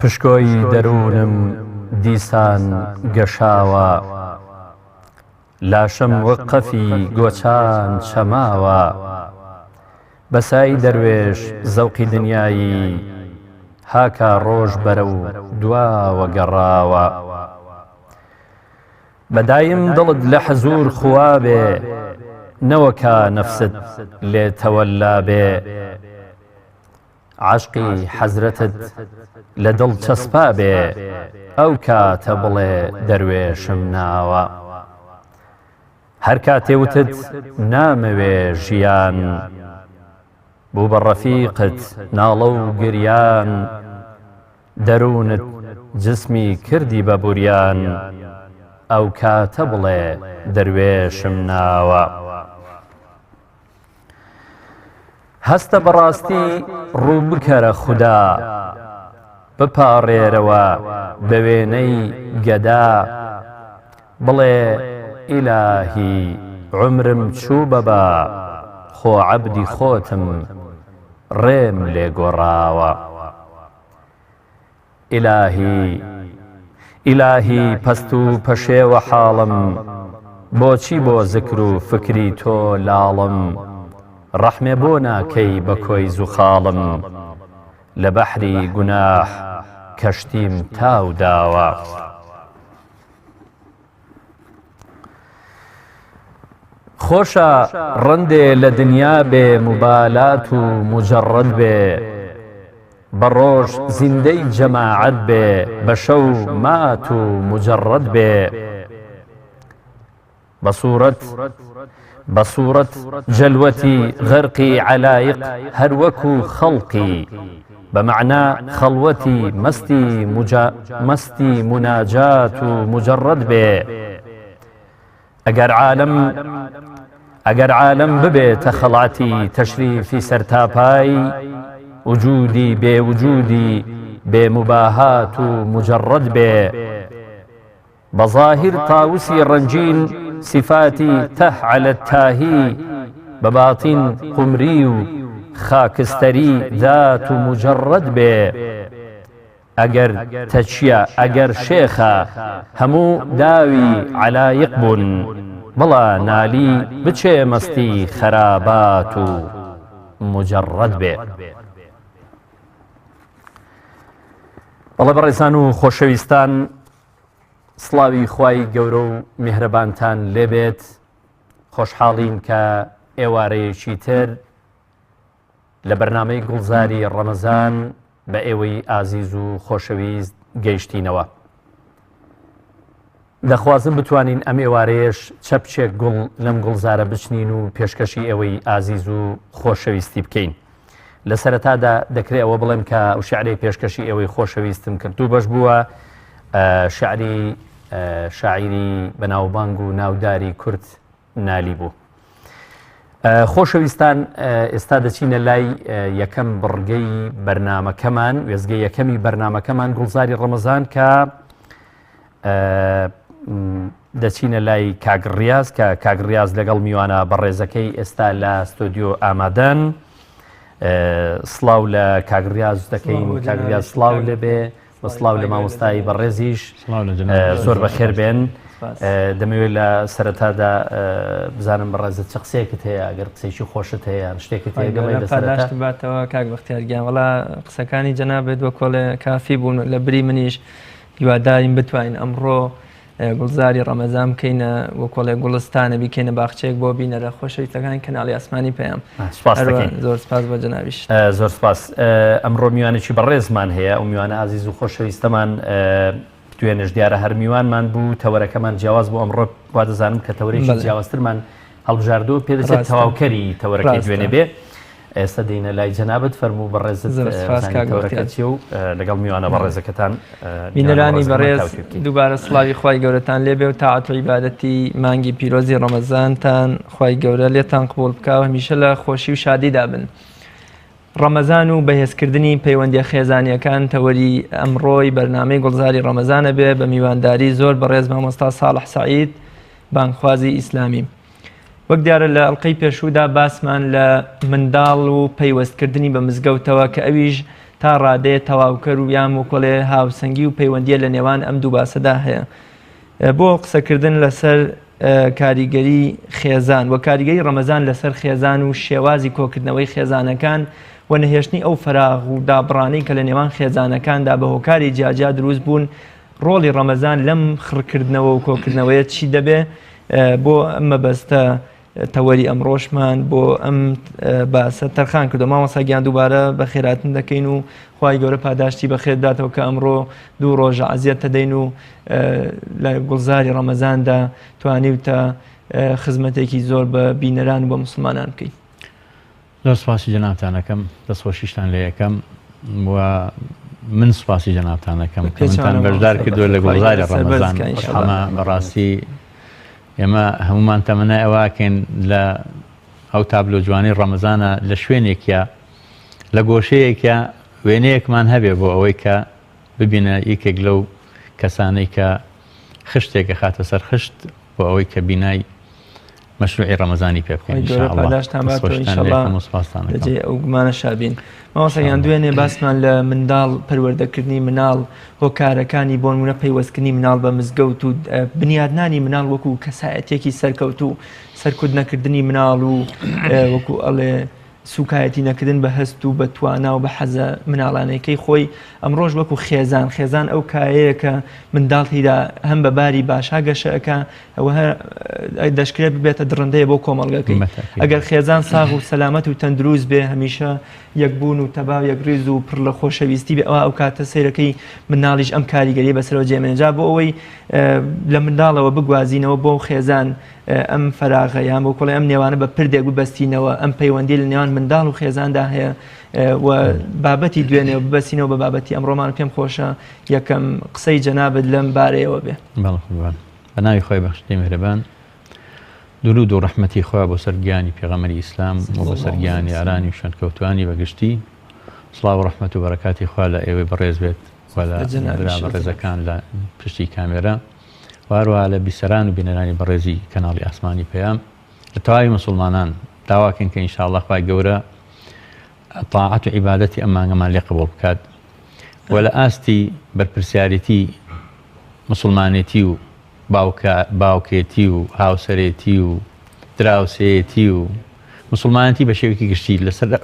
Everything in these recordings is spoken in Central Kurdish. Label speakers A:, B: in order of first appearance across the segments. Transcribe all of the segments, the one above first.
A: پشکۆی دەروونم دیسان گەشاوە، لاشەم وەک قەفی گۆچان چەماوە. بەسایی دەروێش زەوقی دنیایی، هاکا ڕۆژ بەرە و دواوە گەڕاوە. بەدایم دڵت لە حەزور خوا بێ، نەوەکا نەفست لێ تەوەلا بێ. عاشقی حەزرەتت لە دڵ چەسپا بێ، ئەو کاتە بڵێ دەروێشم ناوە. هەر کاتێ وتت نامەوێ ژیان، بوو بە ڕەفیقت ناڵە و گریان. دەروونت جسمی کردی بە بوریان، ئەو کاتە بڵێ دەروێشم ناوە. هەستە بەڕاستی ڕوو بکەرە خودا، بپاڕێرەوە بە وێنەی گەدا. بڵێ ئیلاهی عومرم چوو بەبا، خۆ عەبدی خۆتم ڕێم لێ گۆڕاوە. ئیلاهی پەست و پەشێوە حاڵم، بۆچی بۆ زکر و فکری تۆ لاڵم. ڕەحمێ بۆ ناکەی بە کۆی زوخاڵم، لە بەحری گوناح کەشتیم تاو داوە. خۆشە ڕەندێ لە دنیا بێ موبالات و مجەڕەد بێ، بە ڕۆژ زیندەی جەماعەت بێ، بە شەو مات و مجەڕەد بێ. بەسوورەت جەلوەتی غەرقی عەلایق، هەر وەکو خەڵقی بەمەعنا خەڵوەتی مەستی مناجات و مجەڕەد بێ. ئەگەر عالەم ببێتە خەڵاتی تەشریفی سەرتاپای، وجودی بێوجودی بێموباهات و مجەڕەد بێ. بەظاهر تاوسی ڕەنجین صفاتی تەح عەلە التاهی، بەباتین قومری و خاکستەری ذات و مجەڕەد بێ. ئەگەر تەچیە ئەگەر شێخە هەموو داوی عەلایق بوون، بڵا نالی بچێ مەستی خەرابات و مجەڕەد بێ. بەڵێ بەڕێزان و خۆشەویستان، سڵاوی خوای گەورە و میهرەبانتان لێبێت. خۆشحاڵین کە ئێوارەیەکی تر لە بەرنامەی گوڵزاری ڕەمەزان بە ئێوەی ئازیز و خۆشەویست گەیشتینەوە. دەخوازم بتوانین ئەم ئێوارەیەش چەپچێک گوڵ لەم گوڵزارە بچنین و پێشکەشی ئێوەی ئازیز و خۆشەویستی بکەین. لە سەرەتادا دەکرێت ئەوە بڵێم کە ئەو شیعرەی پێشکەشی ئێوەی خۆشەویستم کرد و بەش بووە شعری شاعیری بەناوبانگ و ناوداری کورد نالی بوو. خۆشەویستان، ئێستا دەچینە لای یەکەم بڕگەی بەرنامەکەمان، وێزگەی یەکەمی بەرنامەکەمان گوڵزاری ڕەمەزان، کە دەچینە لای کاگڕیاز، کە کاگڕیاز لەگەڵ میوانە بەڕێزەکەی ئێستا لە ستۆدیۆ ئامادەن. سڵاو لە کاگڕیاز دەکەین. کاگڕیاز سڵاو لێبێ، بە سڵاو لە مامۆستایی بەڕێزیش، زۆر بەخێر بێن. دەمەوێت لە سەرەتادا بزانم بەڕێزت چ قسەیەکت هەیە، ئەگەر قسەیکی خۆشت هەیە شتێکت هەیە لە سەرەتا
B: باتەوە. کاک بەختیارگیان، وەڵا قسەکانی جەنابێت وە کۆڵێ کافی بوون. لە بری منیش هیوادارین بتوانین ئەمڕۆ گوڵزاری ڕەمەزان بکەینە وە کۆڵێ گوڵستانە بیکەینە باخچەیەک بۆ بینەرە خۆشەویستەکانی کەناڵی ئاسمانی پێیان. زۆر سپاس بۆ جەنابیش.
A: زۆر سپاس. ئەمڕۆ میوانێکی بەڕێزمان هەیە، ئەو میوانە ئازیز و خۆشەویستەمان توێنش دیارە هەر میوانمان بوو. تەوەرەکەمان جیاواز بۆ ئەمڕۆ وا دەزانم کە تەوەرێکی جیاوازترمان هەڵبژاردووە، پێدەچێت تەواوکەری تەوەرەکەی دوێنێ بێ. ئێستا دێنە لای جەنابەت، فەرموو بەڕێزت تەوەرەکەتی و لەگەڵ میوانە بەڕێزەکەتان.
B: بینەرانی بەڕێز، دووبارە سڵاوی خوای گەورەتان لێبێ و تاعات و عیبادەتی مانگی پیرۆزی ڕەمەزانتان خوای گەورە لێتان قبوڵ بکاوە، هەمیشە لە خۆشی و شادیدا بن. ڕەمەزان و بەهێزکردنی پەیوەندیە خێزانیەکان تەوەری ئەمڕۆی بەرنامەی گوڵزاری ڕەمەزانە بێ، بە میوانداری زۆر بەڕێز مامۆستا ساڵح سەعید، بانگخوازی ئیسلامی. وەک دیارە لە ئەڵقەی پێشوودا باسمان لە منداڵ و پەیوەستکردنی بە مزگەوتەوە کە ئەویش تا ڕادەیە تەواوکەر و یان وکۆڵێ هاوسەنگی و پەیوەندیە لە نێوان ئەم دوو باسەدا هەیە. بۆ قسەکردن لەسەر کاریگەری خێزان و کاریگەری ڕەمەزان لەسەر خێزان و شێوازی کۆکردنەوەی خێزانەکان و نەهێشتنی ئەو فراغ و دابڕانەی کە لە نێوان خێزانەکاندا بە هۆکاری جیاجیا دروست بوون، ڕۆڵی ڕەمەزان لەم خڕکردنەوە و کۆکردنەوەیە چی دەبێ؟ بۆ ئەم مەبەستە تەوەری ئەمڕۆشمان بۆ ئەم باسە تەرخان کردو. مامۆستا گیان دووبارە بە خێراتن دەکەین و خوای گەورە پاداشتی بە خێر بداتەوە کە ئەمڕۆ 2 ڕۆژە عەزیەت دەدەین و لە گوڵزاری ڕەمەزاندا توانیوتە خزمەتێکی زۆر بە بینەران و بە مسلمانان بکەین.
C: زۆر سوپاسی جەنابتانەکەم، دەستخۆشیشتان لێ یەکەم و من سوپاسی جەنابتانەکەم کە منتان بەشدار کردووە لە گوڵزاری ڕەمەزان. ئەمە بەڕاستی ئێمە هەمومان تەمەنای ئەوەکەین لە ئەو تابلۆ جوانی ڕەمەزانە لە شوێنێکە لە گۆشەیەکە وێنەیەکمان هەبێ بۆ ئەوەی کە ببینە یەکێک لەو کەسانەی کە خشتێکە خاتە سەر خشت بۆ ئەوەی کە بینای مەشروعی ڕەمەزانی پێ بکەین.
B: ئەو گومانە شابین. مامۆستاگیان دوێنێ باسمان لە منداڵ پەروەردەکردنی مناڵ هۆکارەکانی بۆ نمونە پەیوەستکردنی مناڵ بە مزگەوت و بنیادنانی مناڵ وەکو کەسایەتێکی سەرکەوت و سەرکوت نەکردنی مناڵ و وەکو ئەڵێ سوکایەتی نەکردن بە هەست و بە توانا و بە حەزە مناڵانەکەی خۆی ئەمڕۆژ وەکو خێزان ئەو کایەیە کە منداڵیدا هەم بە باری باشا گەشەکە ئەوە دەشکرێت ببێتە درڕندەیە بۆ کۆمەڵگەکەی. ئەگەر خێزان ساغ و سەلامەت و تەندروست بێ هەمیشە یەکبوون و تەباو یەکریز و پڕ لە خۆشەویستی بێ ئەو کاتە سەیرەکەی مناڵیش ئەم کاریگەری بەسەرەوە جێمێنجا بۆ ئەوەی لە منداڵەوە بگوازینەوە بۆ خێزان ئەم فەراغە یان بۆ کۆڵی ئەم نێوانە بە پردێک ببەستینەوە ئەم پەیوەندی لە نێوان منداڵ و خێزاندا هەیە و بابەتی دوێنێ ببەستینەوە بە بابەتی ئەمڕۆمان پێم خۆشە یەکەم قسەی جەنابەت لەم بارەیەوە بێ.
C: بە ناوی خۆی بەخشندەی میهرەبان، درود و ڕەحمەتی خوا بۆ سەر گیانی پێغەمبەری ئیسلام و بۆ سەر گیانی یارانی و شوێنکەوتوانی بەگشتی. سڵاو و ڕەحمەت و بەرەکاتی خوا لە ئێوەی بەڕێز بێت و لە بەڕێزەکان لە پشتی کامێرە و هەروەها لە بیسەران و بینەرانی بەڕێزی کەناڵی ئاسمانی پەیام. لە تەواوی مسلمانان داواکەین کە ئینشاءڵڵا خوای گەورە تاعەت و عیبادەتی ئەم مانگەمان لێ قبوڵ بکات و لە ئاستی بەرپرسیارەتی مسلمانێتی و باوکێتی و هاوسەرێتی و دراوسێتی و مسلمانەتی بە شێوەیەکی گشتی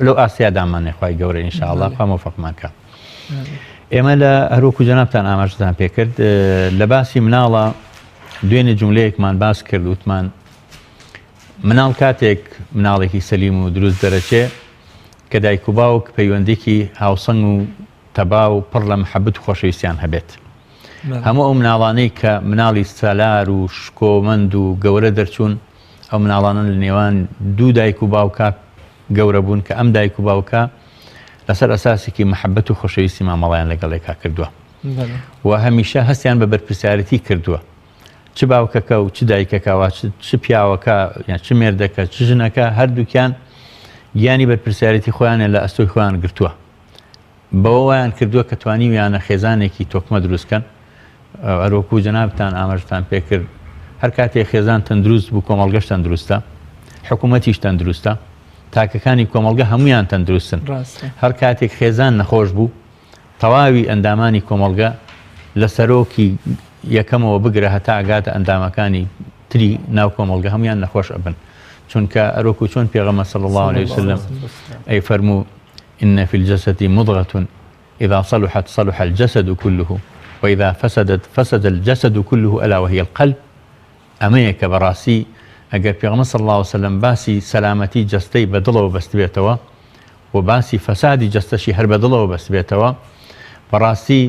C: لەو ئاسیادامانێ خوای گەورە ئینشاءڵڵا خوا مۆفەقمان کات. ئێمە لە هەروەکو جەنابتان ئاماژەتان پێکرد لە باسی مناڵە دوێنێ جوملەیەکمان باس کرد وتمان مناڵ کاتێک مناڵێکی سەلیم و دروست دەرەچێ کە دایک و باوک پەیوەندێکی هاوسەنگ و تەبا و پڕ لە محەبەت و خۆشەویستیان هەبێت. هەموو ئەو مناڵانەی کە مناڵی سەلار و شکۆمەند و گەورە دەرچوون ئەو مناڵانە لە نێوان دوو دایک و باوکە گەورە بوون کە ئەم دایک و باوکە لەسەر ئەساسێکی محەبەت و خۆشەویستی مامەڵەیان لەگەڵێکا کردووە و هەمیشە هەستیان بە بەرپرسیارەتی کردووە، چ باوکەکە و چ دایکەکەوە چ پیاوەکە یان چ مێردەکە چ ژنەکە هەردووکیان گیانی بەرپرسیارەتی خۆیانە لە ئەستۆی خۆیان گرتووە. بەوەیان کردووە کە توانیویانە خێزانێکی تۆکمە دروستکەن. ئەروەکو جەنابتان ئاماژتان پێکرد هەر کاتێک خێزان تەندروست بوو کۆمەڵگەش تەندروستە، حکوومەتیش تەندروستە، تاکەکانی کۆمەڵگە هەمویان تەندروستن. هەر کاتێک خێزان نەخۆش بوو تەواوی ئەندامانی کۆمەڵگە لە سەرۆکی یەکەمەوە بگرە هەتا ئەگاتە ئەندامەکانی تری ناو کۆمەڵگە هەمویان نەخۆش ئەبن، چونکە ئەروەکو چۆن پێغەمبەر صلی الله عليه وسلم ئەی فەرموو إن في الجسد مضغة إذا صلحت صلح الجسد كله وإذا فسدت فسد الجسد كله ألا وهي القلب. ئەمەیە کە بەڕاستی ئەگەر پێغەمبەر صلی الله عليه وسلم باسی سەلامەتی جەستەی بەدڵەوە بەست بێتەوە و باسی فەسادی جەستەشی هەر بەدڵەوە بەست بێتەوە، بەڕاستی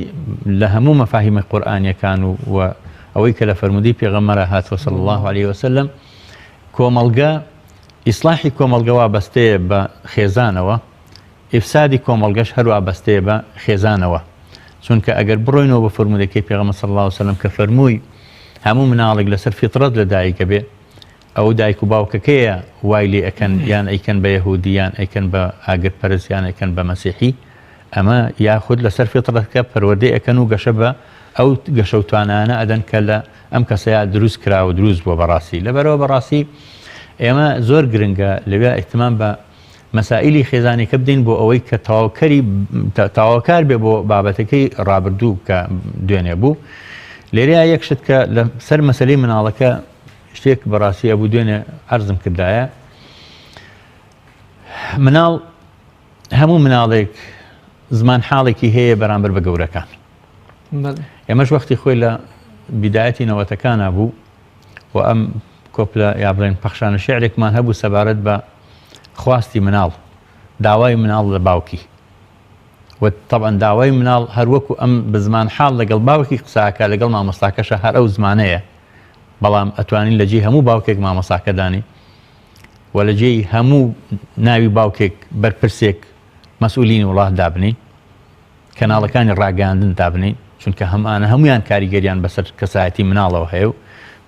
C: لە هەموو مەفاهیمە قورئانیەکان و ئەوەی کە لە فەرمودی پێغەمبەرە هاتووە صلی الله عليه وسلم کۆمەڵگە ئیسلاحی کۆمەڵگەوە بەستەیە بە خێزانەوە، ئیفسادی کۆمەڵگەش هەروە بەستەیە بە خێزانەوە. چونکە ئەگەر بڕۆینەوە بە فەرمودەکەی پێغەمبەر صلی الله عليه وسلم کە فەرمووی هەموو مناڵێک لەسەر فیترەت لە دایکە بێ، ئەو دایک و باوکەکەیە وای لێ ئەکەن یان ئەیکەن بە یەهودیان ئەیکەن بە ئاگرپەرست یان ئەیکەن بە مەسیحی، ئەمە یاخود لەسەر فیترەتەکە پەروەردەی ئەکەن و گەشە بە ئەو گەشە و توانانە ئەدەن کە لە ئەم کەسەیە دروست کرا و دروست بووە. بەڕاستی لەبەرەوە بەڕاستی ئێمە زۆر گرنگە لەوێ ئیحتیمام بە مەسائلی خێزانێکە بدەین بۆ ئەوەی کە تەواوکار بێ بۆ بابەتەکەی ڕابردوو کە دوێنێ بوو. لێرەیە یەک شت کە لە سەر مەسەلەی مناڵەکە شتێک بەڕاستی ئەبوو دوێنێ عەرزم کردایە. مناڵ هەموو مناڵێک زمان حاڵێکی هەیە بەرامبەر بە گەورەکان. ئێمەش وەختی خۆی لە بیدایەتی نەوەتەکانە بوو و ئەم کۆپلە یا بڵێن پەخشانە شێعرێکمان هەبوو سەبارەت بە خواستی مناڵ، داوای مناڵ لە باوکی. و طبعا داوای مناڵ هەروەکو ئەم بە زمان حاڵ لەگەڵ باوکی قساکە لەگەڵ مامۆستاکەشە هەر ئەو زمانەیە، بەڵام ئەتوانین لە جێ هەموو باوکێک مامۆستاکەدانی و لە جێی هەموو ناوی باوکێک بەرپرسێک مەسئولینی وڵات دابنین، کەناڵەکانی ڕاگەاندن دابنین، چونکە هەمانە هەمویان کاریگەریان بەسەر کەسایەتی مناڵەوە هەیە و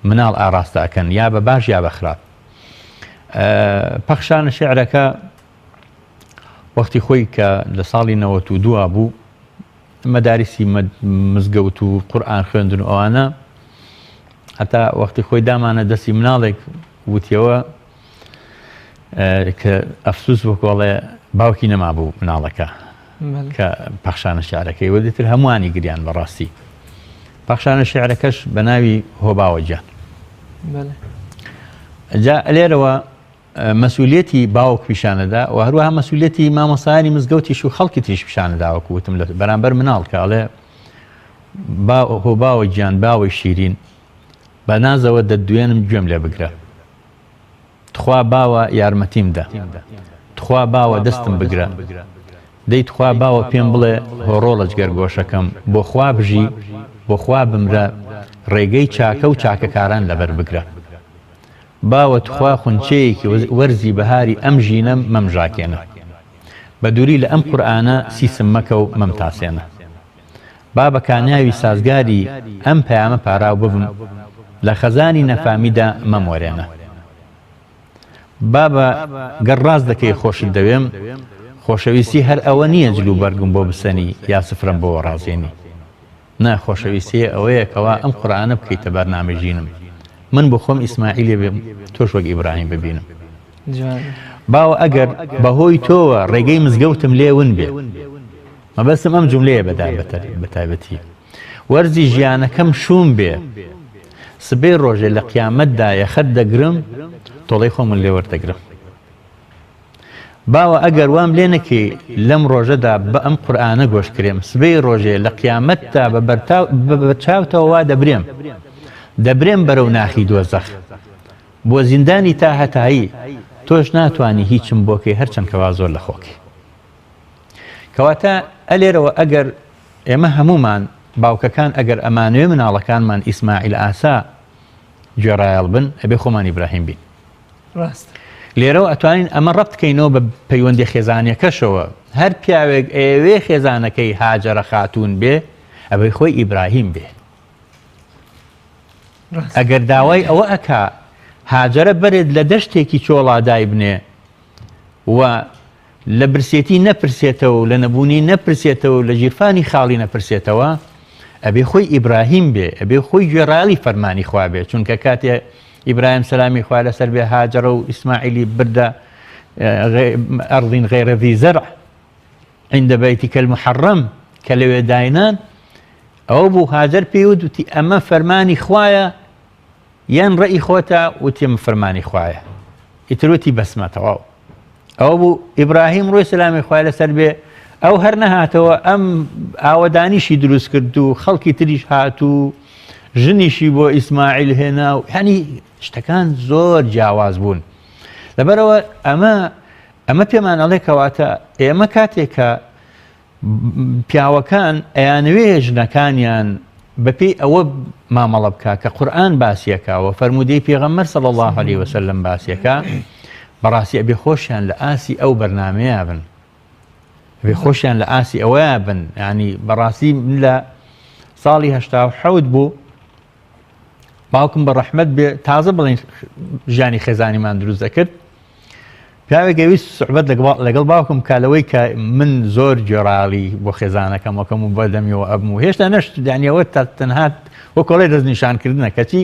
C: مناڵ ئاراستە ئەکەن یا بە باش یا بە خراپ. پەخشانە شێعرەکە وەختی خۆی کە لە ساڵی 92 بوو مەدارسی مزگەوت و قورئان خوێندن و ئەوانە، هەتا وەختی خۆی دامانە دەستی مناڵێک وتیەوە کە ئەفسوس وەکۆڵێ باوکی نەمابوو مناڵەکە کە پەخشانە شێعرەکەی وەدەتر هەمووانی گریان بەڕاستی. پەخشانە شێعرەکەش بە ناوی هۆباوەجیان. جا لێرەوە مەسئولێتی باوک پیشانەدا و هەروەها مەسئولێتی مامۆسایانی مزگەوتیش و خەڵکی تریش پیشانەداوەکو وتم بەرامبەر مناڵ کە ئەڵێ هۆباوەجیان باوەی شیرین بە نازەوە دەدوێنم گوێم لێ بگرە، تخوا باوە یارمەتیم دە، تخوا باوە دەستم بگرە، دەی تخوا باوە پێم بڵێ هۆڕۆڵە جگەرگۆشەکەم، بۆ خوا بژی بۆ خوا بمرە، ڕێگەی چاکە و چاکەکاران لەبەر بگرە، باوە تخوا خونچەیەکی وەرزی بەهاری ئەم ژینەم مەمژاکێنە، بە دووری لە ئەم قورئانە سیسم مەکە و مەمتاسێنە، با بە کانیاوی سازگاری ئەم پەیامە پاراو ببم، لە خەزانی نەفامیدا مەموەرێنە، با بە گەڕاز دەکەی خۆشت دەوێم، خۆشەویستی هەر ئەوە نییە جلو بەرگم بۆ بسەنی یا سفرم بۆ ڕازێنی، نا خۆشەویستیە ئەوەیە کەوا ئەم قورئانە بکەیتە بەرنامەژینم، من بۆ خۆم ئیسماعیلێ بێم تۆش وەک ئیبراهیم ببینم. باوە ئەگەر بەهۆی تۆوە ڕێگەی مزگەوتم لێون بێ، مەبەستم ئەم جوملەیە بەتایبەتی، وەرزی ژیانەکەم شوم بێ، سبەی ڕۆژێ لە قیامەتدا یەخەت دەگرم، تۆڵەی خۆمن لێ وەردەگرم. باوە ئەگەر وام لێ نەکەی لەم ڕۆژەدا بە ئەم قورئانە گۆش کرێم، سبەی ڕۆژێ لە قیامەتدا بە چاوتەوە وا دەبرێم بەرەو ناخی دۆزەخ، بۆ زیندانی تا هەتایی، تۆش ناتوانی هیچم بۆکەی هەرچەند کەوا زۆر لە خۆکی. کەواتە ئەلێرەوە ئەگەر ئێمە هەمومان باوکەکان ئەگەر ئەمانوێ مناڵەکانمان ئیسماعیل ئاسا گوێڕایەڵ بن، ئەبێ خۆمان ئیبراهیم بین. لێرەوە ئەتوانین ئەمە ڕەبت بکەینەوە بە پەیوەندی خێزانیەکەشەوە، هەر پیاوێک ئێوێ خێزانەکەی هاجەرە خاتون بێ، ئەبێ خۆی ئیبراهیم بێ. ئەگەر داوای ئەوە ئەکا هاجەرە بەرێت لە دەشتێکی چۆڵادای بنێ و لە برسێتی نەپرسێتەوە و لە نەبوونی نەپرسێتەوە لە ژیرفانی خاڵی نەپرسێتەوە، ئەبێ خۆی ئیبراهیم بێ، ئەبێ خۆی گوێڕایەڵی فەرمانی خوا بێ، چونکە کاتێ ئیبراهیم سەلامی خوا لەسەر بێ هاجەرە و ئیسماعیلی بردە ئەرضین غەیرە ذی زەرع عند بەیتیکە المحەڕەم کە لەوێ داینان، ئەوە بوو هاجەر پێی وتی ئەمە فەرمانی خوایە یان ڕێی خۆتە، وتی ئەمە فەرمانی خوایە، ئیتر وتی بەسمەتەوە. ئەوە بوو ئیبراهیم ڕۆی سەلامی خوای لەسەر بێ، ئەو هەر نەهاتەوە ئەم ئاوەدانیشی دروست کرد و خەڵکی تریش هات و ژنیشی بۆ ئیسماعیل هێنا و هەنی شتەکان زۆر جیاواز بوون. لەبەرەوە ئەمە پێمان ئەڵێ کەواتە ئێمە کاتێک کە پیاوەکان ئەیانوێ ژنەکانیان بەپێی ئەوە مامەڵە بکە کە قورئان باسیەکەوە فەرمودەی پێغەمبەر صلی الله علیه وسلم باسیەکە، بەڕاستی ئەبێ خۆشیان لە ئاسی ئەو بەرنامەیە بن، ئەبێ خۆشیان لە ئاسی ئەوەیە بن. یعنی بەڕاستی من لە ساڵی 87 بوو باوکم بە ڕەحمەت بێ تازە بڵین ژیانی خێزانیمان دروست دەکرد، پیاوێک ویست سوحبەت لەگەڵ باوکم کالەوەی کە من زۆر گێڕاڵی بۆ خێزانەکەم وەکەم و بەدەمیەوە ئەبم و هێشتا نەشت دانیەوە تا تەنها وە کۆڵی دەستنیشانکردنە کەچی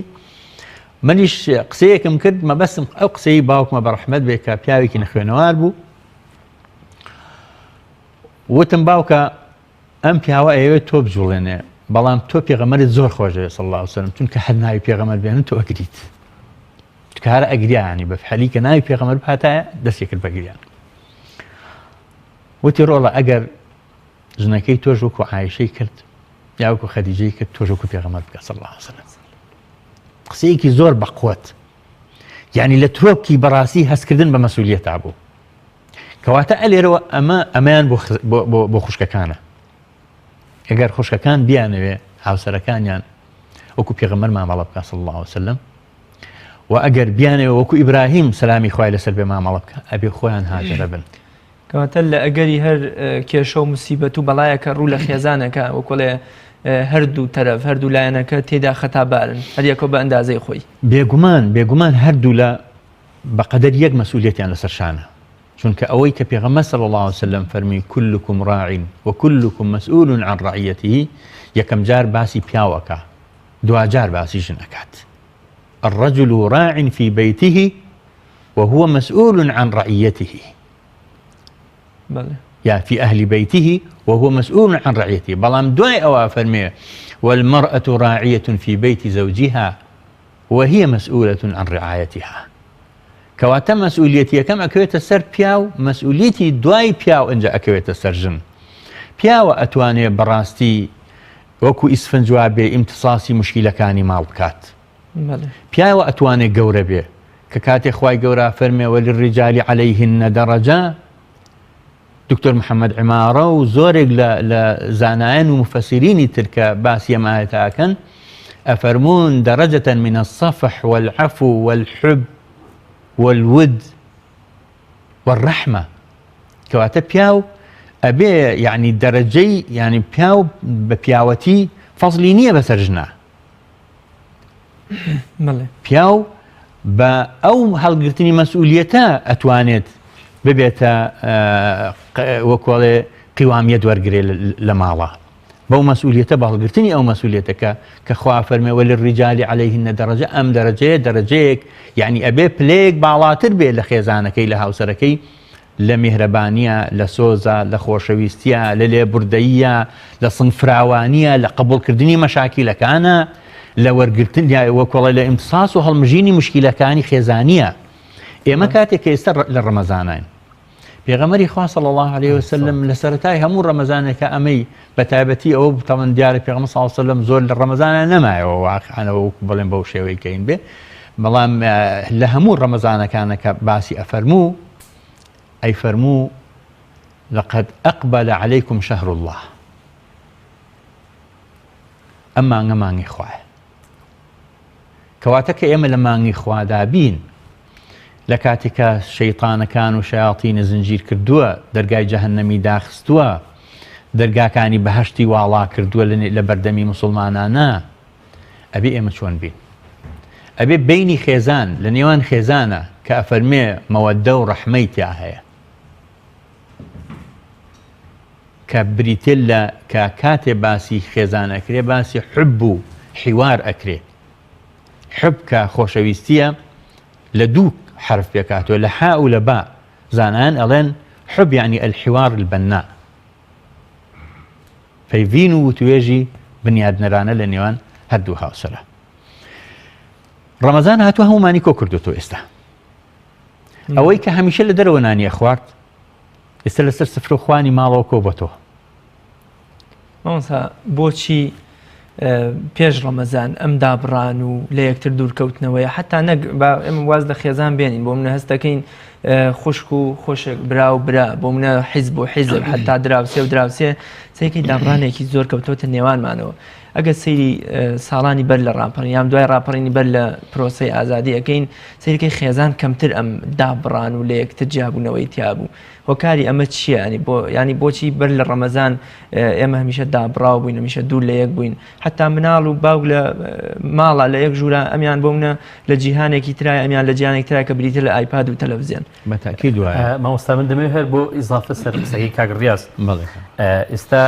C: منیش قسەیەکم کرد مەبەستم ئەو قسەی باوکمە بەڕەحمەت بێ کە پیاوێکی نەخوێنەوار بوو وتم باوکە ئەم پیاوە ئەوێت تۆ بجوڵێنێ بەڵام تۆ پێغەمبەرت زۆر خۆشە صلی الله عليه وسلم چونکە هەر ناوی پێغەمبەر بێنن تۆ ئەگریت کارە ئەگریانی بەفحەلی کە ناوی پێغەمبەر هاتایە دەستی کرد بەگریان وتی ڕۆڵە ئەگەر ژنەکەی تۆش وەکو عایشەی کرد یا وەکو خەدیجەی کرد تۆش وەکو پێغەمبەر بکە صلی الله عليه وسلم قسەیەکی زۆر بەقوت یعنی لە ترۆپکی بەڕاستی هەستکردن بە مەسئولیەتا بوو کەواتە ئەلێرەوە ئەمەیان بۆ خوشکەکانە ئەگەر خوشکەکان بیانەوێ هاوسەرەکانیان وەکو پێغەمبەر مامەڵە بکە صلی الله عليه وسلم و ئەگەر بیانەوە وەکو ئیبراهیم سەلامی خوای لەسەر بێ مامەڵە بکە ئەبێ خۆیان هاجرە بن
B: کەواتە لە ئەگەری هەر کێشە و موسیبەت و بەڵایەکە ڕوو لە خێزانەکە وەکوڵێ هەردوو تەرەف هەردوو لایەنەکە تێدا خەتابارن هەریەکە بە ئەندازەی خۆی
C: بێگومان هەردوو لە بەقەدەر یەک مەسئولیەتیان لەسەر شانە چونکە ئەوەی کە پێغەمبەر صلی الله عليه وسلم فەرمی كلكم راع وكلكم مسؤول عن رعيته یەکەم جار باسی پیاوەکە دوجار باسی ژنەکات الرجل راع في بيته وهو مسؤول عن رعيته يا في أهل بيته وهو مسؤول عن رعيته بلام دوای ئەوە فەرمێ والمرأة راعية في بيت زوجها وهي مسؤولة عن رعايتها کەواتە مەسئولیەتی یەکەم ئەکەوێتە سەر پیاو مەسئولیەتی دوای پیاو ئەنجا ئەکەوێتە سەر ژن پیاوە ئەتوانێت بەڕاستی وەکو ئیسفنجوا بێ ئیمتساسی مشکیلەکانی ماڵ بکات پیاوە ئەتوانێت گەورە بێ کە کاتێک خوای گەورە فەرمێ وللرجال عليهن درجة دکتۆر محەممەد عمارە و زۆرێک لە زانایان و مفەسیرینی ترکە باسی ئەم ئاەتەکەن ئەفەرمون درجة من الصفح والعفو والحب والود والرحمة كواتە پیاو ئەبێ یعنی دەرەجەی یعنی پیاو بە پیاوەتی فەزلی نییە بەسەر ژنا پیاو بە ئەو هەڵگرتنی مەسئولیەتە ئەتوانێت ببێتە وەکوڵێ قیوامیەت وەرگێ لە ماڵە بەو مەسئولیەتە بە هەڵگرتنی ئەو مەسئولیەتەکە کە خوا فەرمێ وللرجال عليهن درجة ئەم دەرەجەیەک یعنی ئەبێ پلەیەک باڵاتر بێ لە خێزانەکەی لە هاوسەرەکەی لە میهرەبانیە لە سۆزە لە خۆشەویستیە لە لێبوردەییە لە سنگفراوانیە لە قبولکردنی مەشاکیلەکانە لە وەرگرتن وەکوڵێ لە ئیمتساس و هەڵمژینی مشکیلەکانی خێزانیە ئێمە کاتێک کە ئێستا لە ڕەمەزانین پێغەمبەری خوا صلی الله عليه وسلم لە سەرەتای هەموو ڕەمەزانێکە ئەمەی بە تایبەتی ئەوە تەمەن دیارە پێغەمبەر صلی الله عليه وسلم زۆر لە ڕەمەزانە نەمایەوە واقعانەوە بڵێن بەو شێوەی کەین بێ بەڵام لە هەموو ڕەمەزانەکانەکە باسی ئەفەرموو ئەی فەرموو لقد أقبل عليكم شهر الله ئەم مانگە مانگی خوایە کەواتە کە ئێمە لە مانگی خوادا بین لە کاتێکە شەیطانەکان و شایاطینە زنجیر کردووە دەرگای جەهەنەمی داخستووە دەرگاکانی بەهەشتی واڵا کردووە لە بەردەمی موسڵمانانە ئەبێ ئێمە چۆن بین ئەبێ بینی خێزان لە نێوان خێزانە کە ئەفەرمێ مەوەدە و ڕەحمەی تیا هەیە کە بریتێ لە کە کاتێ باسی خێزان ئەکرێ باسی حب و حیوار ئەکرێ حب کە خۆشەویستیە لە دوو حرف بێکاتەوە لە حا و لە با زانان ئەڵێن حب يعني الحوار البناء فەیڤین و توێژی بنیادنەرانە لە نێوان هەردوو هاوسەرە ڕەمەزان هاتووە هەمومانی کۆ کردوتەوە ئێستا ئەوەی کە هەمیشە لە دەرەوە نانیە خوارد ئێستا لەسەر سفرە خوانی ماڵەوە کۆ بۆتەوە
B: مامۆستا بۆچی پێش ڕەمەزان ئەم دابڕان و لە یەکتر دوورکەوتنەوەیە حتا نەک ئێمە واز لە خێزان بێنین بۆ منە هەست دەکەین خوشک و خۆشک برا و برا بۆ منە حیزب و حیزب حتا دراوسێ و دراوسێ سەیەکەی دابڕانێکی زۆر کەوتۆتە نێوانمانەوە ئەگەر سەیری ساڵانی بەر لە ڕاپەڕین یام دوای ڕاپەڕینی بەر لە پرۆسەی ئازادی ئەەکەین سەیرەکەی خێزان کەمتر ئەم دابڕان و لە یەکتر جیابوونەوەی تیابوو هۆکاری ئەمە چییە ینی بۆچی بەر لە ڕەمەزان ئێمە هەمیشە دابڕاو بووین هەمیشە دوور لە یەک بووین حتا مناڵ و باوک لە ماڵە لە یەک ژوورە ئەمیان بۆ منە لە جیهانێکی ترای ئەمیان لە جیهانێک ترای کە بریتە لە ئایپاد و تەلەڤیزیۆن
C: بەتاکید وایە
A: مامۆستا من دەمەوێت هەر بۆ ئیزافە سەر قسەی کاک ڕیاز ئێستا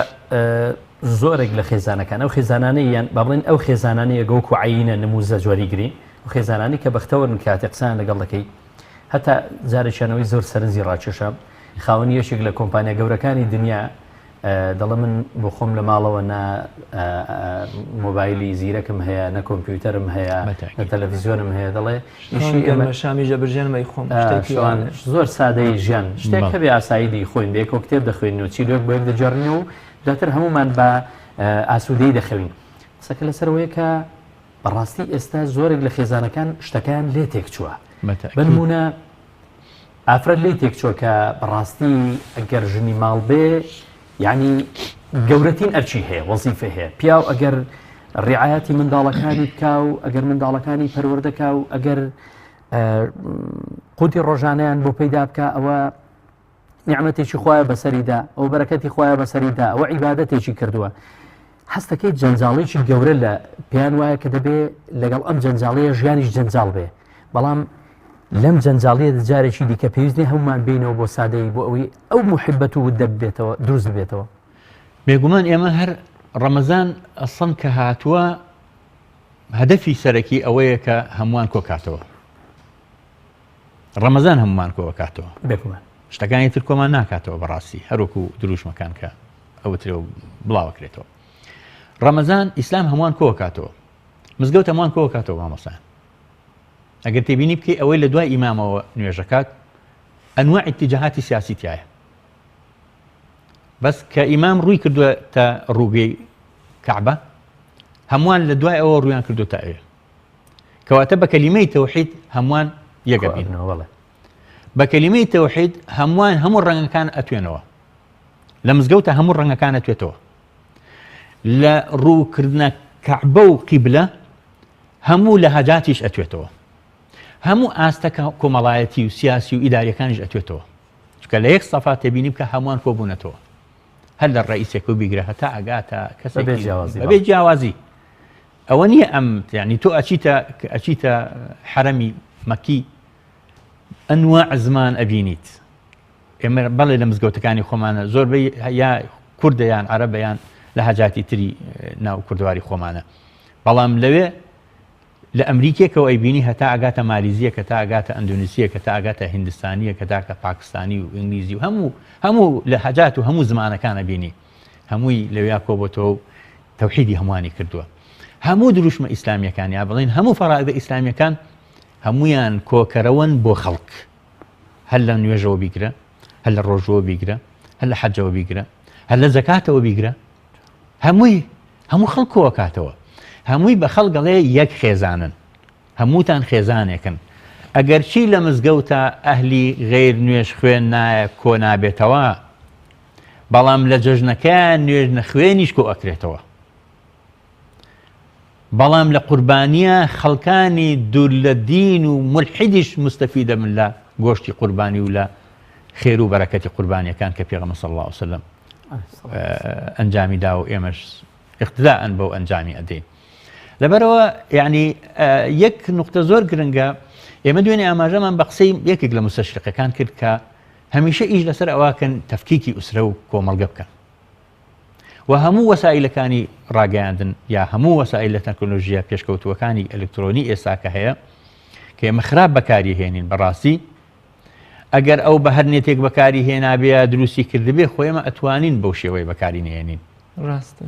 A: زۆرێک لە خێزانەکان ئەو خێزانانەیان با بڵێن ئەو خێزانانەیە گەوکو عینە نموزە جۆریگری خێزانانی کە بەختەوەن کاتێ قسان لەگەڵ دەکەی هەتا جارێکیانەوەی زۆر سەرنجی ڕاکێشە خاوەن یەشێک لە کۆمپانیا گەورەکانی دنیا دەڵێ من بۆ خۆم لە ماڵەوە نە مۆبایلی زیرەکم هەیە نە کۆمپیوتەرم هەیە نە تەلەڤیزیۆنم هەیە دەڵێ
B: شامی ژەبرژێنمەی خۆم
A: زۆر سادەی ژیان شتێک هەبێ ئاسایی دەیخۆین بێکەوە کتێب دەخوێنەوە چیرۆک بۆ یەک دەجێڕنەوە و دواتر هەمومان بە ئاسوودەی دەخەوین قسەکە لەسەرەوەیە کە بەڕاستی ئێستا زۆرێک لە خێزانەکان شتەکان لێ تێک چووە بنمونە ئافرەت لێ تێک چووە کە بەڕاستی ئەگەر ژنی ماڵ بێ یعنی گەورەترین ئەرچی هەیە وەزیفە هەیە پیاو ئەگەر ڕیعایەتی منداڵەکانی بکا و ئەگەر منداڵەکانی پەروەردەکا و ئەگەر قوتی ڕۆژانەیان بۆ پەیدا بکە ئەوە نیعمەتێکی خۆیان بەسەریدا ئەو بەرەکەتی خۆیان بەسەریدا ئەوە عیبادەتێکی کردووە هەستەکەی جەنجاڵێکی گەورە لە پێیان وایە کە دەبێ لەگەڵ ئەم جەنجاڵەیە ژیانیش جەنجاڵ بێ بەڵام لەم جەنجاڵیە جارێکی دیکە پێویستنی هەمومان بینەوە بۆ سادەی بۆ ئەوەی ئەو محبەت و ودە بێتەوە دروست بێتەوە
C: بێگومان ئێمە هەر ڕەمەزان ئەسڵ کە هاتووە هەدەفی سەرەکی ئەوەیە کە هەمووان کۆکاتەوە ڕەمەزان هەمومان کۆکاتەوە
A: بێگومان
C: شتەکانی تر کۆمان ناکاتەوە بەڕاستی هەروەکو دروشمەکان کە ئەوترێ و بڵاوەکرێتەوە ڕەمەزان ئیسلام هەمووان کۆکاتەوە مزگەوت هەمووان کۆکاتەوە مامۆسان ئەگەر تێبینی بکەی ئەوەی لە دوای ئیمامەوە نوێژەکات ئەنواع اتجاهاتی سیاسی تایە بەس کە ئیمام ڕووی کردووە تا ڕووگەی کەعبە هەمووان لە دوای ئەوە ڕوویان کردو تا ئێوە کەواتە بە کەلیمەی تەوحید هەمووان یەکە بینەوە بە کەلیمەی تەوحید هەمووان هەموو ڕەنگەکان ئەتوێنەوە لە مزگەوتە هەموو ڕەنگەکان ئەتوێتەوە لە ڕووکردنە کەعبە و قیبلە هەموو لە هەجاتیش ئەتوێتەوە هەموو ئاستەکە کۆمەڵایەتی و سیاسی و ئیداریەکانیش ئەتوێتەوە چکە لە یەک سەفا تێبینی بکە هەمووان کۆبوونەتەوە هەر لە ڕئیسێک و بیگرە هەتا ئەگاتە کەسێکی بەبێ جیاوازی ئەوە نییە ئەم یعنی تۆ ئەچیتە حرەمی مەکی ئەنواع زمان ئەبینیت ئێمە بەڵێ لە مزگەوتەکانی خۆمانە زۆربەی یا کوردەیان عەرەبەیان لە هەجاتی تری ناو کوردواری خۆمانە بەڵام لەوێ لە ئەمریکێکەوە ئەیبینی هەتا ئەگاتە مالیزیە کە تا ئەگاتە ئەندونیسیە کە تا ئەگاتە هیندستانیە کە تاکە پاکستانی و ئینگلیزی و هەموو لە هەجات و هەموو زمانەکانە بینی هەمووی لەویا کۆبەتەوە و تەوحیدی هەمووانی کردووە هەموو دروشمە ئیسلامیەکان یا بڵین هەموو فەرائیدە ئیسلامیەکان هەمویان کۆکەرەوەن بۆ خەڵک هەر لە نوێژەوە بیگرە هەر لە ڕۆژەوە بیگرە هەر لە حەجەوە بیگرە هەر لە زەکاتەوە بیگرە هەموو خەڵک کۆکاتەوە هەمووی بە خەڵگەڵێ یەک خێزانن هەمووتان خێزانێکن ئەگەر چی لە مزگەوتە ئەهلی غێر نوێژ خوێن نایە کۆ نابێتەوە بەڵام لە جەژنەکەیان نوێژ نەخوێنیش کۆ ئەکرێتەوە بەڵام لە قوربانیە خەڵکانی دوور لە دین و ملحیدیش مستەفیدە من لە گۆشتی قوربانی و لە خێر و بەرەکەتی قوربانیەکان کە پێغەمبەر صلی الله علیه وسلم ئەنجامی دا و ئێمەش اقتداءً بەو ئەنجامی ئەدەین لەبەرەوە یعنی یەک نقطە زۆر گرنگە ئێمە دوێنێ ئاماژەمان بە قسەی یەکێک لە مستەشرقەکان کرد کە هەمیشە ئیش لەسەر ئەواکەن تەفکیکی ئوسرە و کۆمەڵگە بکەن و هەموو وەسائلەکانی ڕاگەیاندن یا هەموو وەسائل لە تەکنۆلۆژیا پێشکەوتووەکانی ئەلکترۆنی ئێستا کە هەیە کە ئێمە خراپ بەکاری هێنین بەڕاستی ئەگەر ئەو بە هەر نێتێک بەکاری هێنابێ دروستی کردبێ خۆیمە ئەتوانین بەو شێوەی بەکاری نهێنین
B: ڕاستە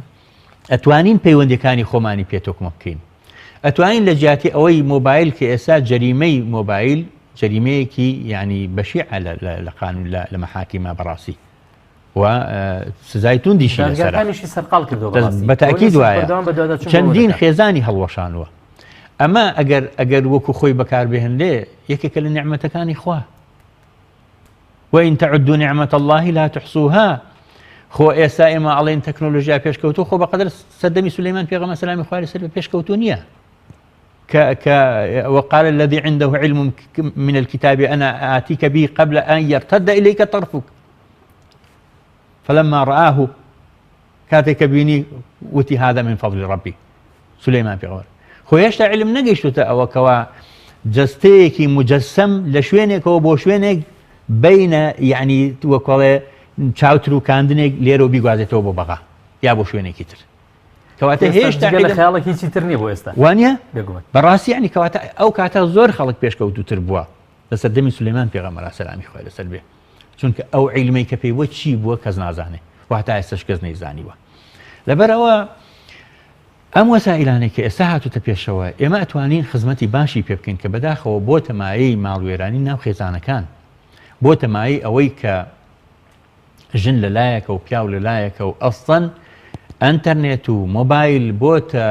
C: ئەتوانین پەیوەندەکانی خۆمانی پێتۆکمە بکەین ئەتوانین لە جیاتی ئەوەی مۆبایل کە ئێستا جەریمەی مۆبایل جەریمەیەکی یعنی بەشیعە لە قانون لە مەحاکیمە بەڕاستی و سزای توندیشی لەسەرە بەتاکید وایە چەندین خێزانی هەڵوەشانوە ئەمە ئەگەر وەکو خۆی بەکاربهێنرێ یەکێکە لە نیعمەتەکانی خوا وإن تعدوا نعمة الله لا تحصوها خۆ ئێستا ئێمە ئەڵێن تەکنۆلۆژیا پێشکەوتو خۆ بەقەدر سەردەمی سولەیمان پێغەمبەر سەلامی خوا لەسەر بە پێشکەوتو نییە وقال الذي عنده علم من الكتاب أنا آتيك به قبل أن يرتد إليك طرفك فلما رآه كاتك بيني وتي هذا من فضل ربي سليمان پێغەمبەر خۆ هێشتا علم نەگەیشتوتە ئەوە کەوا جەستەیەکی مجەسەم لە شوێنێکەوە بۆ شوێنێک بینە یعنی وەکڵێ چاوتر و کاندنێک لێرە و بیگوازێتەوە بۆ بەغا یا بۆ شوێنێکی تر کەواتە هێشتا
A: لە خیاڵێک هیچی تر نییە بۆ ئێستا
C: وانە
A: بێگومان
C: بەڕاستی ینی کەواتە ئەو کاتە زۆر خەڵک پێشکەوتوتر بووە لەسەر دەمی سولەیمان پێغەمبەر سەلامی خۆی لەسەر بێ چونکە ئەو عیلمەی کە پێی وە چی بووە کەس نازانێ واتە ئێستاش کەس نەیزانیوە لەبەرەوە ئەم وەسائلانەی کە ئێستا هاتوتە پێشەوە ئێمە ئەتوانین خزمەتی باشی پێ بکەین کە بەداخەوە بۆ تەمایەی ماڵوێرانی ناو خێزانەکان بۆ تەمایەی ئەوەی کە ژن لەلایەکە و پیاو لەلایەکە و ئەستەن ئەنتەرنێت و مۆبایل بۆتە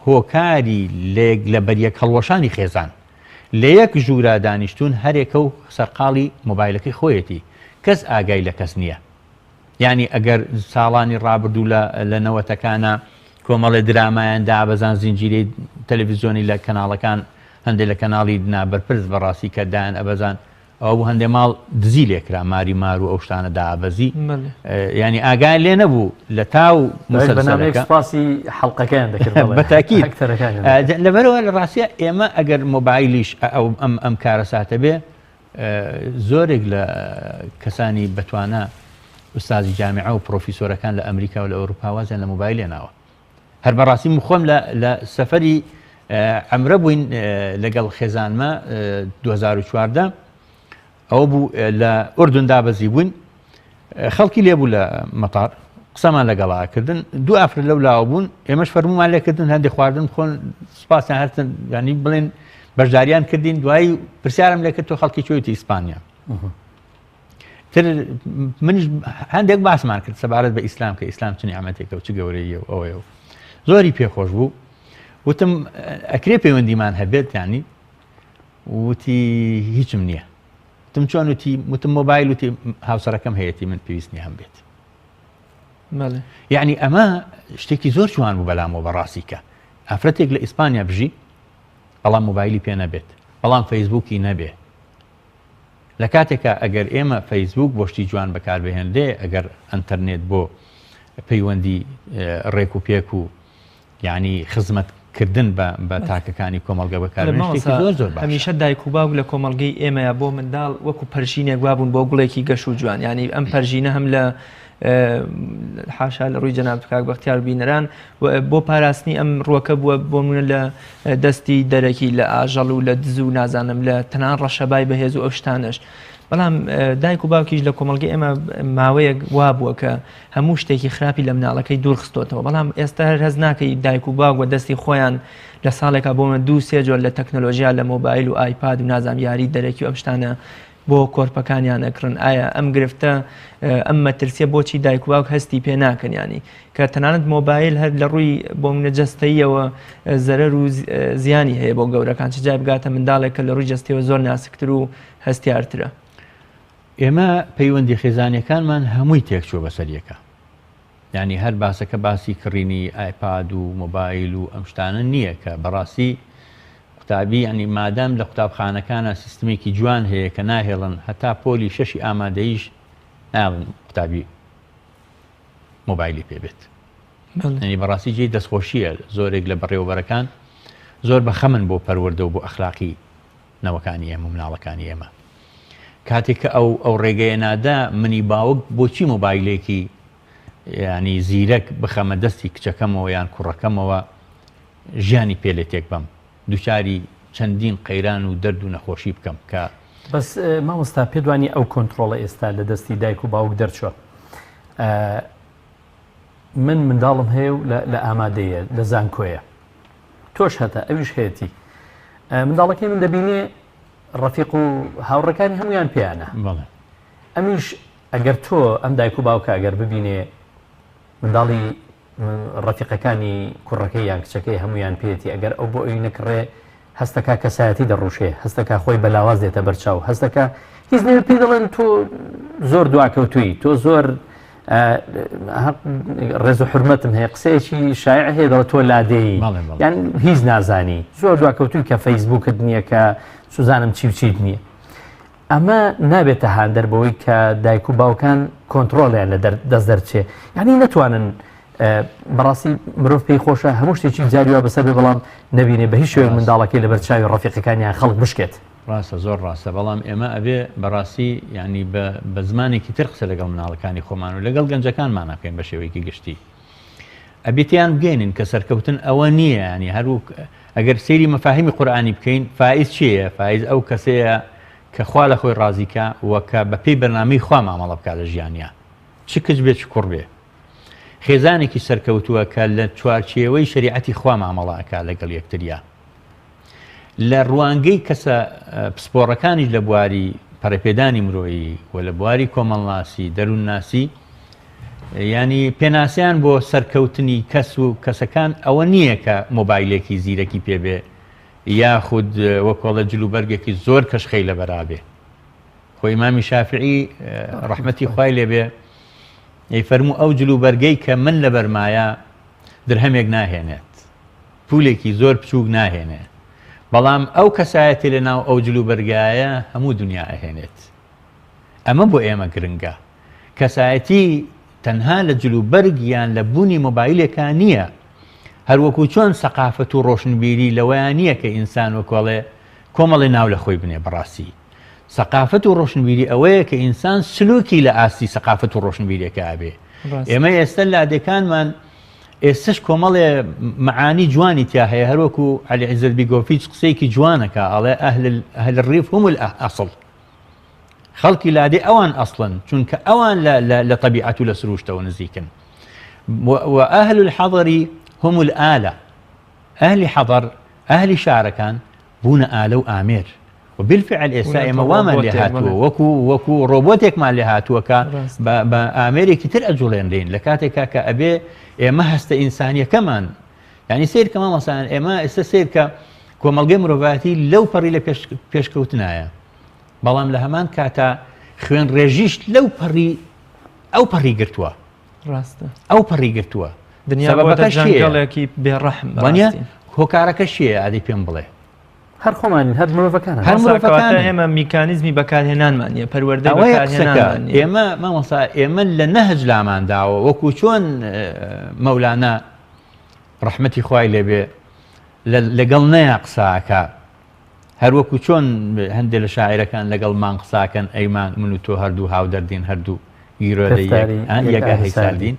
C: هۆکاری لە بەریەک هەڵوەشانی خێزان لە یەک ژوورە دانیشتون هەرێکە و سەرقاڵی مۆبایلەکەی خۆیەتی کەس ئاگای لە کەس نییە یعنی ئەگەر ساڵانی ڕابردوو لە نەوەتەکانە کۆمەڵێ درامایان دابەزان زینجیرەی تەلەڤیزیۆنی لە کەناڵەکان هەندێک لە کەناڵی نابەرپرس بەڕاستی کە دایان ئەبەزان ئەو بوو هەندێک ماڵ دزی لێکرا ماری مار و ئەو شتانە دابەزی ینی ئاگای لێ نەبوو لە تاو
A: سپاسی حەڵقەکەیان دەکرد
C: بەتاکید لەبەرەوە لە ڕاستیە ئێمە ئەگەر مۆبایلیش ئەم کارە ساتە بێ زۆرێک لە کەسانی بەتوانە ئوستازی جامعە و پرۆفیسۆرەکان لە ئەمریکا و لە ئەوروپا وازیان لە مۆبایل لێناوە هەر بەڕاستی مخۆم لە سەفەری عەمرە بووین لەگەڵ خێزانمە 2014 ئەوە بوو لە ئوردون دابەزی بووین خەڵکی لێبوو لە مەتار قسەمان لەگەڵاکردن دوو ئافرەت لەولاوە بوون ئێمەش فەرمومان لێکردن هەندێک خواردن خۆن سوپاسیان هەرتن ینی بڵێن بەشداریان کردین دوایی پرسیارم لێکرد تۆ خەڵکی چۆیتی ئیسپانیا تر منیش هەندێک باسمان کرد سەبارەت بە ئیسلام کە ئیسلام چ نیعمەتێکە و چ گەورەیە و ئەوەیە و زۆری پێخۆش بوو وتم ئەکرێ پەیوەندیمان هەبێت ینی وتی هیچم نییە وتم چۆن وتم مۆبایل وتی هاوسەرەکەم هەیەی من پێویستنی هەم بێت یعنی ئەمە شتێکی زۆر جوان بوو بەلامەوە بەڕاستی کە ئافرەتێک لە ئیسپانیا بژی بەڵام مۆبایلی پێ نەبێت بەڵام فەیسبووکی نەبێ لە کاتێکە ئەگەر ئێمە فەیسبووک بۆ شتی جوان بەکاربهێنرێ ئەگەر ئەنتەرنێت بۆ پەیوەندی ڕێک و پێک و یعنی خزمەتکردن بە تاکەکانی کۆمەڵگە بەکاربهێنێت زۆر زۆر باش
B: هەمیشە دایک و باوک لە کۆمەڵگەی ئێمەیە بۆ منداڵ وەکو پەرژینێک وابوون بۆ گوڵێکی گەش و جوان ینی ئەم پەرژینە هەم لە حاشا لە ڕووی جەناب کاک بەختیار بینەران بۆ پاراستنی ئەم ڕووەکە بووە بۆ منە لە دەستی دەرەکی لە ئاژەڵ و لە دز و نازانم لە تەنان ڕەشەبای بەهێز و ئەو شتانش بەڵام دایک و باوکیش لە کۆمەڵگەی ئێمە ماوەیەک وابووە کە هەموو شتێکی خراپی لە مناڵەکەی دوورخستۆتەوە بەڵام ئێستا هەز ناکەی دایک و باوک وە دەستی خۆیان لە ساڵێکا بۆ من 2-3 جۆر لە تەکنۆلۆژیا لە مۆبایل و ئایپاد و نازام یاری دەرەکی و ئەم شتانە بۆ کۆرپەکانیان ئەکڕن ئایا ئەم گرفتە ئەم مەترسیە بۆچی دایک و باوک هەستی پێ ناکەن ینی کە تەنانەت مۆبایل هەر لە ڕووی بۆ منە جەستەیەوە زەرەر و زیانی هەیە بۆ گەورەکان چ جای بگاتە منداڵێک کە لە ڕووی جەستەوە زۆر ناسکتر و هەستیارترە
C: ئێمە پەیوەندی خێزانیەکانمان هەمووی تێکچووە بەسەریەکە ینی هەر باسەکە باسی کڕینی ئایپاد و مۆبایل و ئەم شتانە نییە کە بەڕاستی قوتابی ینی مادام لە قوتابخانەکانە سیستمێکی جوان هەیە کە ناهێڵن هەتا پۆلی 6 ئامادەیش ناڵن قوتابی مۆبایلی پێبێت ینی بەڕاستی جێی دەستخۆشیە زۆرێک لە بەڕێوەبەرەکان زۆر بە خەمن بۆ پەروەردە و بۆ ئەخلاقی نەوەکانی ئێمە و مناڵەکانی ئێمە کاتێک کە ئەو ڕێگەیە نادا منی باوک بۆچی مۆبایلێکی ینی زیرەک بخەمە دەستی کچەکەمەوە یان کوڕەکەمەوە ژیانی پێ لێ تێک بم دووچاری چەندین قەیران و دەرد و نەخۆشی بکەم کە
A: بەس مامۆستا پێدوانی ئەو کۆنتترۆڵە ئێستا لە دەستی دایک و باوک دەرچووە من منداڵم هەیە و لە ئامادەیە لە زانکۆیە تۆش هەتا ئەویش هەیەی منداڵەکەی من دەبینێ ڕەفیق و هاوڕەکانی هەمویان پێیانە ئەمیش ئەگەر تۆ ئەم دایک و باوکە ئەگەر ببینێ منداڵی ڕەفیقەکانی کوڕەکەی یان کچەکەی هەمویان پێێتی ئەگەر ئەو بۆ ئەوی نەکڕێ هەستەکە کەسایەتی دەڕوشێ هەستەکە خۆی بەلاواز دێتە بەرچاو هەستەکە هیچ نێ پێی دەڵێن تۆ زۆر دواکەوتووی تۆ زۆر ڕێز و حرمەتم هەیە قسەیەکی شایع هەیە دەڵێت تۆ لادەیی یان هیچ نازانی زۆر دواکەوتووی کە فەیسبووکت نییە کە سوزانم چی بچیت نییە ئەمە نابێتە هاندەر بەوەی کە دایک و باوکان کۆنتترۆلیان لە دەست دەرچێ یعنی نەتوانن بەڕاستی مرۆڤ پێی خۆشە هەموو شتێکی جاریوە بەسەر بێ بەڵام نبینێ بە هیچ شوێن منداڵەکەی لە بەرچاوی ڕەفیقەکانیان خەڵک بشکێت
C: ڕاستە زۆر ڕاستە بەڵام ئێمە ئەبێ بەڕاستی ینی بە زمانێکی تر قسە لەگەڵ مناڵەکانی خۆمان و لەگەڵ گەنجەکانمان ناکەین بە شێوەیەکی گشتی ئەبێتیان بگەێنن کە سەرکەوتن ئەوە نییە ینی هەروو ئەگەر سەیری مەفاهیمی قورئانی بکەین فائز چییە؟ فائز ئەو کەسەیە کە خوا لە خۆی ڕازیکە وەکە بەپێی بەرنامەی خوا مامەڵە بکات لە ژیانیا چ کەس بێت چ کوڕ بێ خێزانێکی سەرکەوتووە کە لە چوارچێوەی شریعەتی خوا مامەڵەکە لەگەڵ یەکتریا لە ڕوانگەی کەسە پسپۆڕەکانی لە بواری پەرەپێدانی مرۆیی و لە بواری کۆمەڵناسی دەروونناسی ینی پێناسیان بۆ سەرکەوتنی کەس و کەسەکان ئەوە نییە کە مۆبایلێکی زیرەکی پێبێ یاخود وەکۆڵە جلوبەرگێکی زۆر کەشخەی لە بەرابێ خۆی ئیمامی شافعی ڕەحمەتی خوای لێبێ فەرموو ئەو جلوبەرگەی کە من لە بەرمایە درهەمێک ناهێنێت پولێکی زۆر بچووک ناهێنێت بەڵام ئەو کەسایەتی لە ناو ئەو جلوبەرگایە هەموو دنیا ئەهێنێت ئەمە بۆ ئێمە گرنگە کەسایەتی تەنها لە جلوبەرگ یان لە بوونی مۆبایلێکە نییە هەروەکو چۆن سەقافەت و ڕۆشنبیری لەوەیان نییە کە ئینسان وەکۆڵێ کۆمەڵی ناو لە خۆی بنێ بەڕاستی سەقافەت و ڕۆشنبیری ئەوەیە کە ئینسان سلوکی لە ئاستی سەقافەت و ڕۆشنبیریەکە ئابێ ئێمە ئێستا لادەکانمان ئێستش کۆمەڵێ معانی جوانی تیا هەیە هەروەکو عەلی عیزەت بیگۆفیچ قسەیەکی جوانەکە ئەڵێ ئەهل الریف هم الأصل خەڵکی لادێ ئەوان ئەسڵن چونکە ئەوان لە طەبیعەت و لە سروشتەوە نزیکن وأهل الحضر هم الآلة ئەهلی حەضەر ئەهلی شارەکان بوونە ئالە و ئامێر وبالفعل ئێستا ئێمە وامان لێ هاتووە وەکو ڕۆبۆتێکمان لێ هاتووەکە بە ئامێرێکی تر ئەجوڵێنرین لە کاتێکا کە ئەبێ ئێمە هەستە ئینسانیەکەمان ینی سیرکەمە مەسان ئێمە ئێستا سیرکە کۆمەڵگەی مرۆڤاتی لەو پەڕی لە پێشکەوتنایە بەڵام لە هەمان کاتە خوێن ڕێژیش لەو پەڕی ئەو پەڕی گرتووە
B: ڕاستە
C: ئەو پەڕی گرتووە
B: دنیاگەڵێکی بێڕەحم
C: هۆکارەکە شیە ئادی پێم بڵێ
A: هەر خۆمانین هەر مرۆڤەکان
B: هەر مرۆڤەکان ئێمە میکانیزمی بەکارهێنانمانە پەروەردەی بەکارهێنان
C: ئێمە مامۆستا ئێمە لە نەهج لامانداوە وەکو چۆن مەولانە ڕەحمەتی خوای لێبێ لەگەڵ نەیە قساکە هەروەکو چۆن هەندێک لە شاعیرەکان لەگەڵ مان قساکەن ئەیمان من و تۆ هەردوو هاودەردین هەردوو گیرۆدە یەکە هەیساردین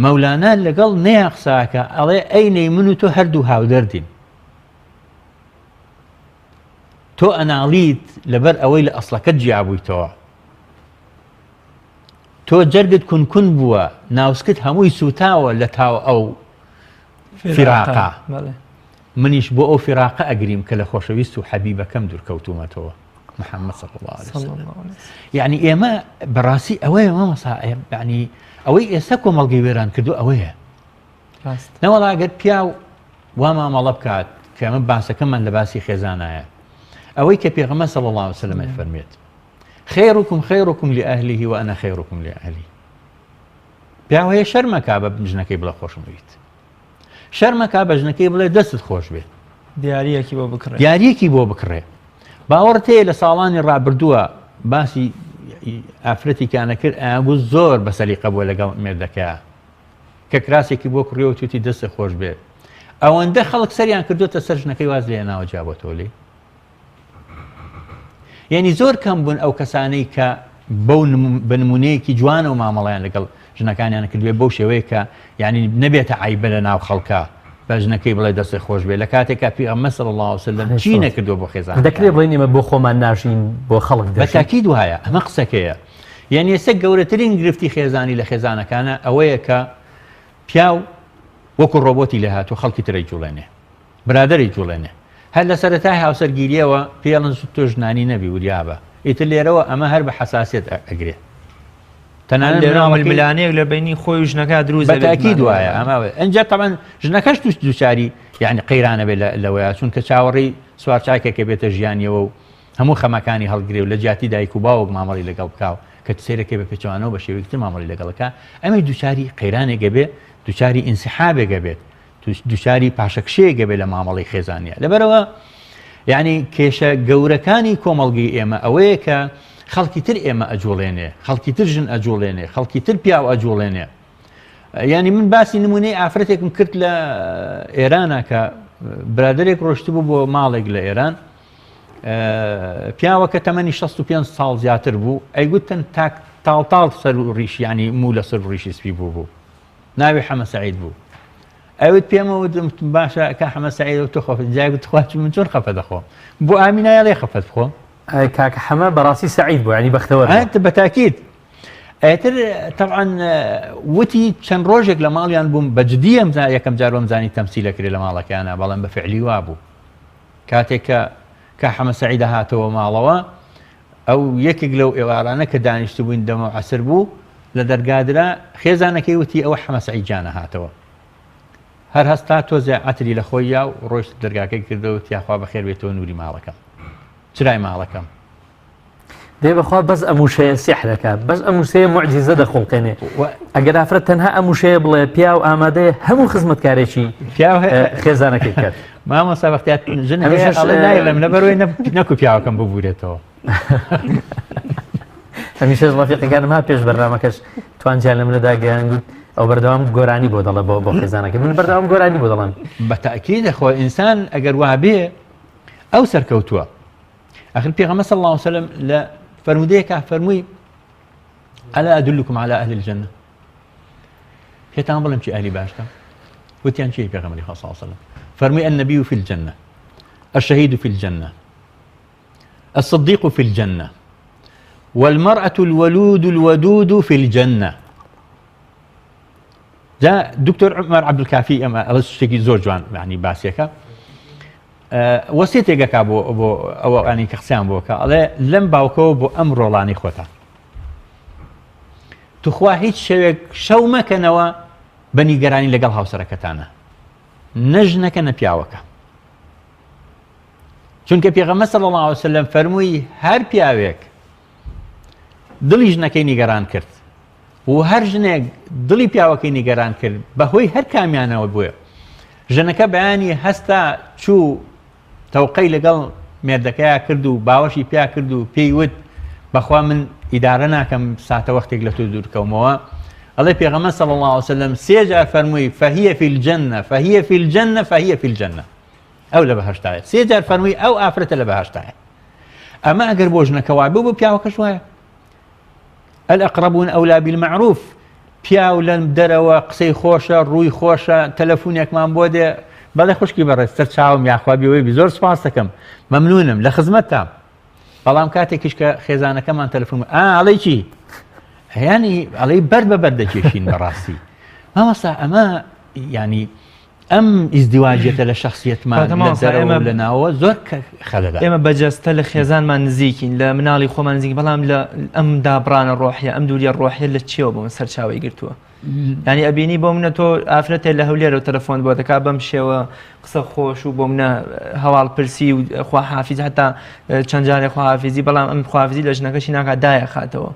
C: مەولانە لەگەڵ نەیە قساکە ئەڵێ ئەینەی من و تۆ هەردوو هاودەردین تۆ ئەناڵیت لەبەر ئەوەی لە ئەسڵەکەت جیابوویتەوە تۆ جەرگت کونکون بووە ناوسکت هەمووی سوتاوە لە تاو ئەو فراقا منیش بۆ ئەو فراقە ئەگریم کە لە خۆشەویست و حەبیبەکەم دوورکەوتومەتەوە محەممەد صلی الله عليه وسلم یعنی ئێمە بەڕاستی ئەوەیە مامەسا یعنی ئەوەی ئێستا کۆمەڵگەی وێران کردو ئەوەیە نەوەڵا ئەگەر پیاو وا مامەڵە بکات کە ئەمە باسەکەمان لە باسی خێزانایە ئەوەی کە پێغەمبەر صلی الله عليه وسلم فەرمێت خيركم خيركم لأهله وأنا خيركم لأهلي پیاو هەیە شەرمەکا بە ژنەکەی بڵێ خۆشم بێت شەرمەکا بە ژنەکەی بڵێ دەستت خۆش بێت دیارەکی بۆ بکڕێ باوەڕت هەیە لە ساڵانی ڕابردووە باسی ئافرەتێکیانە کرد ئاگوز زۆر بە سەلیقە بووە لەگەڵ مێردەکە کە کراسێکی بۆ کڕیەوە توتی دەستە خۆش بێت ئەوەندە خەڵک سەریان کردوتە سەر ژنەکەی واز لێ ناوە جابەتەوە لێ یعنی زۆر کەم بوون ئەو کەسانەی کە بەو بنمونەیەکی جوانە و مامەڵیان لەگەڵ ژنەکانیان کردوێ بەو شێوەیە کە یعنی نەبێتە عیبە لە ناو خەڵکە بە ژنەکەی بڵێ دەستی خۆش بێ لە کاتێکا پێغەمبەر صلی الله عليه وسلم چی نەکردووە بۆ خێزان
A: دەکرێت بڵێن ئێمە بۆ خۆمان ناژین بۆ خەڵک
C: بە تاکید وایە ئەمە قسەکەیە یعنی ئێستا گەورەترین گرفتی خێزانی لە خێزانەکانە ئەوەیە کە پیاو وەکو ڕۆبۆتی لە هاتوو خەڵکی ترەی جوڵێنێ برادەری جوڵێنێ هەر لە سەرەتای هاوسەرگیریەوە پێڵن تۆ ژنانی نەبی وریابە ئیتر لێرەوە ئەمە هەر بە حەساسیت ئەگرێت
B: تەنانەت لێرامەلملانەیەک لە بینی خۆی و ژنەکە دروست
C: بە تاکید وایە ئەمە ئەنجا تەبەن ژنەکەش دووچاری یعنی قەیرانە بێ لەوەیە چونکە چاوەڕی سوارچاکێکە بێتە ژیانیەوە و هەموو خەمەکانی هەڵگرێ و لە جیاتی دایک و باوک مامەڵی لەگەڵ بکاو کە سێرەکەی بە پێچوانەوە بە شێوەیەکتر مامەڵی لەگەڵەکە ئەمەی دووچاری قەیرانێکە بێ دووچاری ئینسحابێکە بێت دووچاری پاشەکشەیەکە بێ لە مامەڵی خێزانیە لەبەرەوە یعنی کێشە گەورەکانی کۆمەڵگەی ئێمە ئەوەیە کە خەڵکی تر ئێمە ئەجوڵێنێ خەڵکی تر ژن ئەجوڵێنێ خەڵکی تر پیاو ئەجوڵێنێ ینی من باسی نمونەی ئافرەتێکم کرد لە ئێرانە کە برادێک ڕۆشت بوو بۆ ماڵێک لە ئێران پیاوەکە تەمەنی 65 ساڵ زیاتر بوو ئەیگوتن تاڵتاڵ سەر و ڕیش ینی مو لە سەر ڕیشی سپی بوو ناوی حەمە سەعید بوو ئەوت پێمەوت باشە کە حەمە سەعید و تۆ خەفت جای گوت من چۆن خەفە دەخۆم بۆ ئامینایە لێ خەفەت بخۆم
A: کاکە حەمە بەڕاستی سەعید بوو ینی بەختەوەر
C: بەتاکید ئەتر طبعا وتی چەند ڕۆژێک لە ماڵیان بووم بەجددی یەکەم جارۆم زانی تەمسیلەکرێ لە ماڵەکانە بەڵام بە فعلی وا بوو کاتێک کە حەمە سەعید هاتەوە ماڵەوە ئەو یەکێک لەو ئێوارانە کە دانیشت بووین دەمە عەسر بوو لە دەرگادرا خێزانەکەی وتی ئەوە حەمە سەعید جانە هاتەوە هەر هەستا تۆزێ عەتری لە خۆی یا و ڕۆیشت دەرگاکەی کردەوە یاخوا بەخێر بێتەوە نووری ماڵەکەم چرای ماڵەکەم
A: دێ بەخوا بەس ئەموشەیە سیح دەکات بەس ئەموشەیە موعجیزە دەخڵقێنێ ئەگەر ئافرەت تەنها ئەموشەیە بڵێ پیا و ئامادەیە هەموو خزمەتکارێکی خێزانەکەی کرد
C: مامۆستا وەختیات ژن نایڵێم لەبەرەوەی نەکو پیاوەکەم ببوورێتەوە
A: هەمیشەش ڕەفیقەکانم ها پێش بەرنامەکەش توانجیان لە منەدا گەیاند ئەو بەردەوام گۆرانی بۆ دەڵێ بۆ خێزانەکە من بەردەوام گۆرانی بۆ دەڵێم
C: بەتەئکید خۆ ئینسان ئەگەر وا بێ ئەو سەرکەوتووە ئەخر پێغەمبەر صلی الله علیه وسلم لە فرمودەیەکە فەرمووی ئەلا ئەدلکم علی ئەهل الجنة پێتان بڵێم چی ئەهلی باشتە وتیان چی پێغەمبەری خوا صلی الله علیه وسلم فەرمووی النبي في الجنة الشهيد في الجنة الصديق في الجنة والمرأة الولود الودود في الجنة جاء دكتور عمر عبد الكافي أما شتێکی زۆر جوان يعني باسیەکە وەسیەتێکەکە بۆ ئەوە ینی کە قسەیان بۆکە ئەڵێ لەم باوکەوە بۆ ئەم ڕۆڵانی خۆتە توخوا هیچ شەوێک شەو مەکەنەوە بە نیگەرانی لەگەڵ هاوسەرەکەتانە نەژنەکە نە پیاوەکە چونکە پێغەمبەر صلی الله علیه وسلم فەرمووی هەر پیاوێک دڵی ژنەکەی نیگەران کرد و هەر ژنێک دڵی پیاوەکەی نیگەران کرد بەهۆی هەر کامیانەوە بووە ژنەکە بەیانی هەستا چوو تەوقەی لەگەڵ مێردەکەیە کرد و باوەشی پیا کرد و پێی وت بەخوا من ئیدارە ناکەم ساتە وەختێک لە تۆ دوورکەومەوە ئەڵێ پێغەمبەر صلی الله علیه وسلم سێ جار فەرمووی فهي في الجنة فهي في الجنة فهي في الجنة ئەو لە بەهەشتایە سێ جار فەرمووی ئەو ئافرەتە لە بەهەشتایە ئەمە ئەگەر بۆ ژنەکە وای بوو بۆ پیاوەکەش وایە الأقربون أولى بالمعروف پیاو لەم دەرەوە قسەی خۆشە ڕووی خۆشە تەلەفۆنێکمان بۆ دێ بەڵێ خوشکی بەڕێز سەر چاوم یاخوا بێوەی زۆر سوپاس دەکەم مەمنونم لە خزمەتتان بەڵام کاتێکیش کە خێزانەکەمان تەلەفۆن ئەڵێ چی هەیانی ئەڵێ بەر بەبەر دەکێشین بەڕاستی مامۆستا ئەمە ینی ئەم ئیزدیواجێتە لە شەخسیەتمان لە ناوە زۆر خەلەدا
B: ئێمە بەجەستە لە خێزانمان نزیکین لە مناڵی خۆمان نزیک بەڵام لە ئەم دابڕانە ڕۆحیە ئەم دووریە ڕۆحیە لە چێوە بۆ من سەرچاوی گرتووە ینی ئەبینی بۆ منە تۆ ئافرەتێ لە هەولێرە و تەلەفۆن بۆ دەکا بەم شێوە قسە خۆش و بۆ منە هەواڵ پرسی و خواحافیز هەتا چەند جارێک خواحافیزی بەڵام ئەم خواحافیزی لە ژنەکەشی ناکات دایە خاتەوە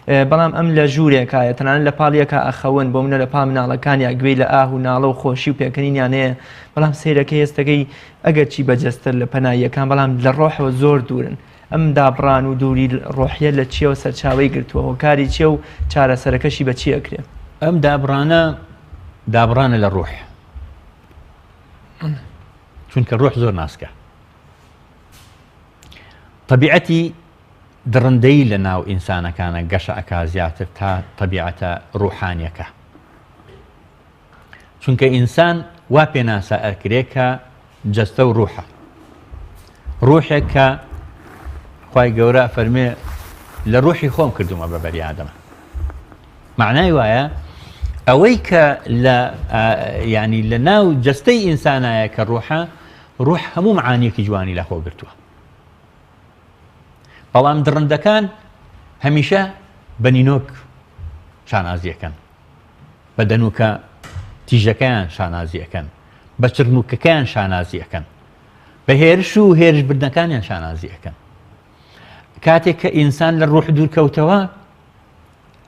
B: بەڵام ئەم لە ژوورێکایە تەنانەت لە پاڵیەکە ئەخەون بۆ منە لە پاڵ مناڵەکانی گوێی لە ئاه و ناڵە و خۆشی و پێکەنینیانەیە بەڵام سەیرەکەی هێستەکەی ئەگەر چی بەجەستر لە پەناییەکان بەڵام لە ڕۆحەوە زۆر دوورن ئەم دابڕان و دووری ڕۆحیە لە چیەوە سەرچاوی گرتووە هۆکاری چێ و چارەسەرەکەشی بە چی ئەکرێ
C: ئەم دابڕانە لە ڕۆح چونکە ڕۆح زۆر ناسکە طبیعەتی درندەی لە ناو ئینسانەکانە گەشە ئەکا زیاتر تا طبیعەتە ڕوحانیەکە چونکە ئینسان وا پێناسە ئەکرێ کە جەستە و ڕوحە ڕوحێک کە خوای گەورە فەرمێ لە ڕوحی خۆم کردومە بە بەری ئادەمە معنای وایە ئەوەی کە ینی لە ناو جەستەی ئینسانایە کە ڕوحە ڕوح هەموو معانیەکی جوانی لە خۆ گرتووە بەڵام درندەکان هەمیشە بە نینۆک شانازیەکەن بە دەنوکە تیژەکەیان شانازیەکەن بە چرنووکەکەیان شانازیەکەن بە هێرش و هێرش بردنەکانیان شانازیەکەن کاتێک کە ئینسان لە ڕوح دوورکەوتەوە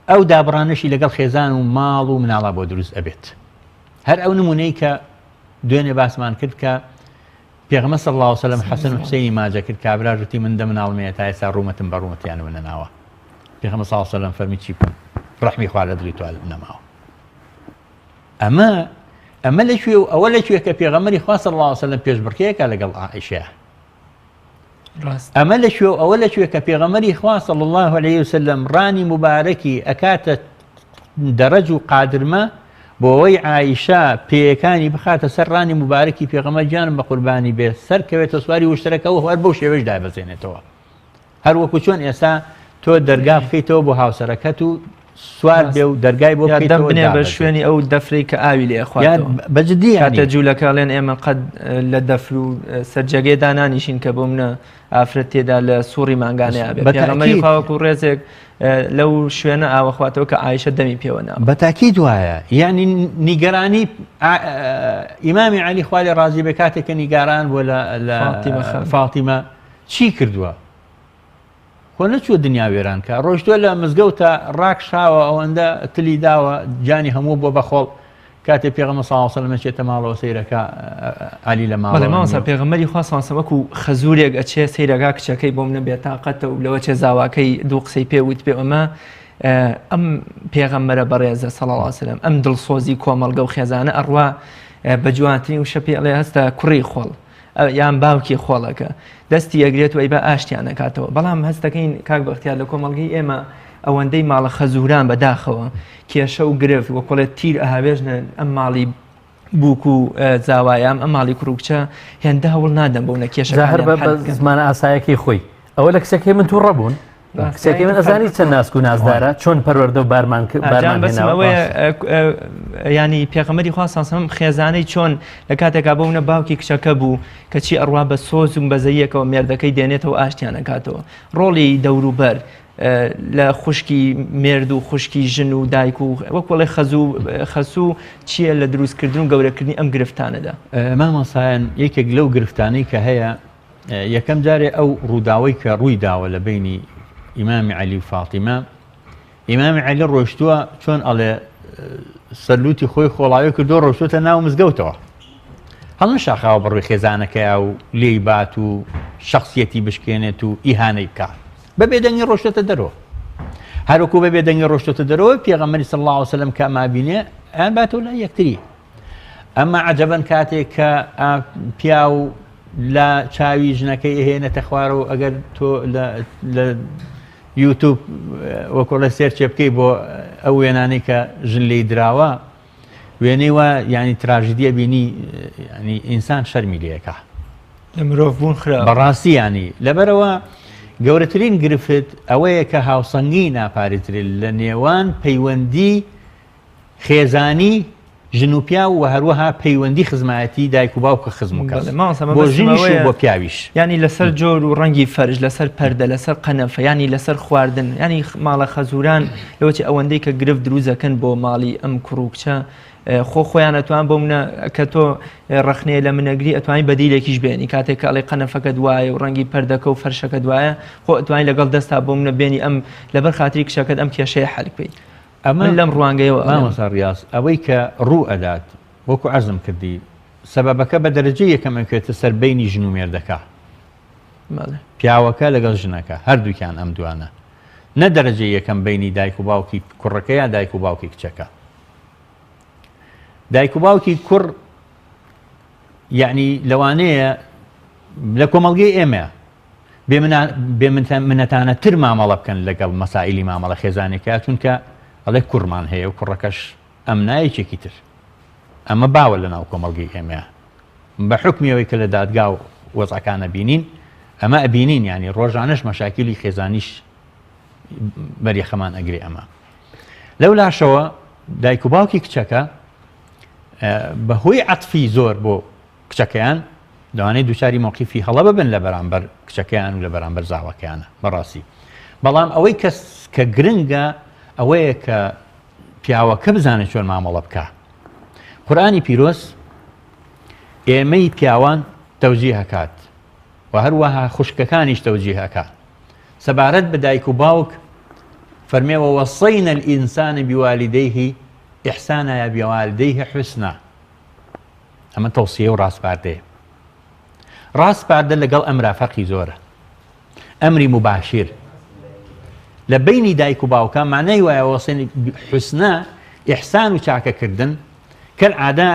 C: ئەو دابڕانشی لەگەڵ خێزان و ماڵ و مناڵا بۆ دروست ئەبێت هەر ئەو نمونەی کە دوێنێ باسمان کرد کە پێغەمبەر صلی الله علیه وسلم حەسەن و حوسەینی ماجە کرد کابرا ژوتی من دە مناڵمەیە تا ئێستا ڕوومەتم بە ڕوومەتیان وەنەناوە پێغەمبەر صلی الله علیه وسلم فەرمی چی بکەم ڕەحمی خوا لە دڵی تۆ نەماوە ئەمە لەکوێ و ئەوە لەکوێ کە پێغەمبەری خوا صلی الله علیه وسلم پێشبڕکێیەکە لەگەڵ عائیشە ئەمە لەکوێ و ئەوە لەکوێ کە پێغەمبەری خوا صلی الله علیه وسلم ڕانی مبارەکی ئەکاتە دەرەج و قادرمە بۆ ئەوەی عایشە پێیەکانی بخاتە سەر ڕانی مبارەکی پێغەمبەر گیانم بە قوربانی بێ سەرکەوێتە سواری وشترەکەەوە هەر بەو شێوەش دابەزێنێتەوە هەر وەکو چۆن ئێستا تۆ دەرگا بکەیتەوە بۆ هاوسەرەکەت و سوار بێ و دەرگای بۆ
B: بنێ بە شوێنی ئەو دەفری کە ئاوی لێخواتەوە
C: بەجددی
B: کاتە جوولەکەڵێن ئێمە قەت لە دەفر و سەرجەگەی دانانیشین کە بۆ منە ئافرەت تێدا لە سووڕی مانگانەیە بێ پێغەمبەری خواوەکو ڕێزێک لەو شوێنە ئاوەخواتەوە کە عایشە دەمی پێوەنا
C: بەتاکی دوایە یعنی نیگەرانی ئیمامی عەلی خوا لێ ڕازی بێ کاتێککە نیگاران بۆ لە فاتیمە چی کردووە خۆ نەچوە دنیا وێران کە ڕۆژتووە لە مزگەوتە ڕاکشاوە ئەوەندە تلی داوە جانی هەموو بۆ بەخۆڵ کاتێ پێغەمبەر صلی الله علیه و سلم چێتە ماڵەوە سەیرەکە عەلی لە ماڵەوە
B: مامۆستا پێغەمبەری خوا صلی الله علیه و سلم خەزوورێک ئەچێ سەیرەگا کچەکەی بۆ منە بێتاقەتە و لەوە چێ زاواکەی دوو قسەی پێوت پێ ئەمە ئەم پێغەمبەرە بەڕێزە صلی الله علیه و سلم ئەم دڵسۆزی کۆمەڵگە و خێزانە ئەڕوا بە جوانترین وشە پێ ئەڵێ هەستە کوڕی خۆڵ یان باوکی خۆڵەکە دەستی ئەگرێت و ئەی بە ئاشتیان نەکاتەوە بەڵام هەستەکەین کاک بەختیار لە کۆمەڵگەی ئێمە ئەوەندەی ماڵە خەزوران بەداخەوە کێشە و گرفت وە کۆڵێت تیر ئاهاوێژنە ئەم ماڵی بووک و زاوایام ئەم ماڵی کوڕکچە هێندە هەوڵ نادەم بۆ نەکێشە
A: هەر بە زمانە ئاسایەکەی خۆی ئەوە لە کسێکی من توو ڕەبوون کسێکی من ئەزانی چەند ناسک و نازدارە چۆن پەروەردە و بارمان
B: ینی پێغەمبەری خوا صلی الله علیه و سلم خێزانەی چۆن لە کاتێکا بۆ منە باوکی کچەکە بوو کەچی ئەڕوا بە سۆز و بەزەیەکەوە مێردەکەی دێنێتەوە ئاشتیان نەکاتەوە ڕۆڵی دەوروبەر لە خوشکی مێرد و خوشکی ژن و دایک و وەکوڵی خەسوو چییە لە دروستکردن و گەورەکردنی ئەم گرفتانەدا
C: مامۆسایان یەکێک لەو گرفتانەی کە هەیە یەکەم جارێ ئەو ڕووداوەی کە ڕووی داوە لە بینی ئیمامی عەلی و فاتیمە ئیمامی عەلی ڕۆیشتووە چۆن ئەڵێ سەرلوتی خۆی خۆڵاوی کردو ڕۆشتوتە ناو مزگەوتەوە هەڵ نەشاخاوە بڕووی خێزانەکەیە و لێی بات و شخصیەتی بشکێنێت و ئیهانەی بکات بەبێ دەنگی ڕۆشتە دەرەوە هەروەکو بەبێ دەنگی ڕۆشتە دەرەوە پێغەمبەری صلی الله علیه و سلم کە مابینێ ئەیان باتەوە لای یەکتری ئەمە عەجەبەن کاتێک کە پیا و لە چاوی ژنەکەی هێنێتە خوارەوە ئەگەر تۆ لە یوتیوب وەکۆڵە سێرچێ بکەی بۆ ئەو وێنانەی کە ژن لێی دراوە وێنەی وە ینی تراژیدیە بینی ینی ئینسان شەرمی لێەکە
B: لە مرۆڤ بوون خراپ
C: بەڕاستی ینی لەبەرەوە گەورەترین گرفت ئەوەیە کە هاوسەنگی ناپارێترێت لە نێوان پەیوەندی خێزانی ژنوپیا و هەروەها پەیوەندی خزمەتی دایک و باوکە خزم و کەس بۆ ژنیش و بۆ پیاویش
B: ینی لەسەر جۆر و ڕەنگی فەرج لەسەر پەردە لەسەر قەنەفە ینی لەسەر خواردن ینی ماڵە خەزوران لەوەی ئەوەندەی کە گرفت دروزەکەن بۆ ماڵی ئەم کوڕکچە خۆیان ئەتوان بۆ منە کە تۆ ڕخنەیە لە منەگری ئەتوانی بەدیلێکیش بێنی کاتێک ئەڵێ قەنەفەکە دوایە و ڕەنگی پەردەکە و فەرشەکە دوایە خۆ ئەتوانی لەگەڵ دەستا بۆ منە بێنی ئەم لەبەر خاتری کشەکەت ئەم کێشەیە حەلکەی ئەمە لەم ڕوانگەیەوە
C: مامۆستا ڕیاز ئەوەی کە ڕوو ئەدات وەکو عەرزم کردی سەبەبەکە بە دەرەجەی یەکەم ئەکوێتە سەر بینی ژن و مێردەکە پیاوەکە لەگەڵ ژنەکە هەردووکیان ئەم دوانە نە دەرەجەی یەکەم بینی دایک و باوکی کوڕەکە یا دایک و باوکی کچەکە دایک و باوکی کوڕ یعنی لەوانەیە لە کۆمەڵگەی ئێمە بێ منەتانە تر مامەڵە بکەن لەگەڵ مەسائیلی مامەڵە خێزانێکە چونکە ئەڵێ کوڕمان هەیە و کوڕەکەش ئەم نایەکێکی تر ئەمە باوە لە ناو کۆمەڵگەی ئێمەیە بە حکمیەوەی کە لە دادگا و وەزعەکانە بینین ئەمە ئەبینین ینی ڕۆژانەش مەشاکیلی خێزانیش بەریەخەمان ئەگرێ ئەمە لەو لاشەوە دایک و باوکی کچەکە بەهۆی عەتفی زۆر بۆ کچەکەیان دەوانێت دووچاری مۆقیفی هەڵە ببن لە بەرامبەر کچەکەیان و لە بەرامبەر زاوەکەیانە بەڕاستی بەڵام ئەوەی کە گرنگە ئەوەیە کە پیاوەکە بزانێت چۆن مامەڵە بکە قورئانی پیرۆز ئێمەی پیاوان تەوجیه هەکات و هەروەها خوشکەکانیش تەوجیه هەکات سەبارەت بە دایک و باوک فەرمێوە وەصەینە الئینسانە بیوالدەیه ئیحسانە یا بیوالدەیه حوسنا ئەمە تەوسیە و ڕاستپاردەیە ڕاستپاردە لەگەڵ ئەمرا فەرقی زۆرە ئەمری مباشر لە بینی دایک و باوکە معنای وایە وەصەینە حوسنا ئیحسان و چاکەکردن کەالعادە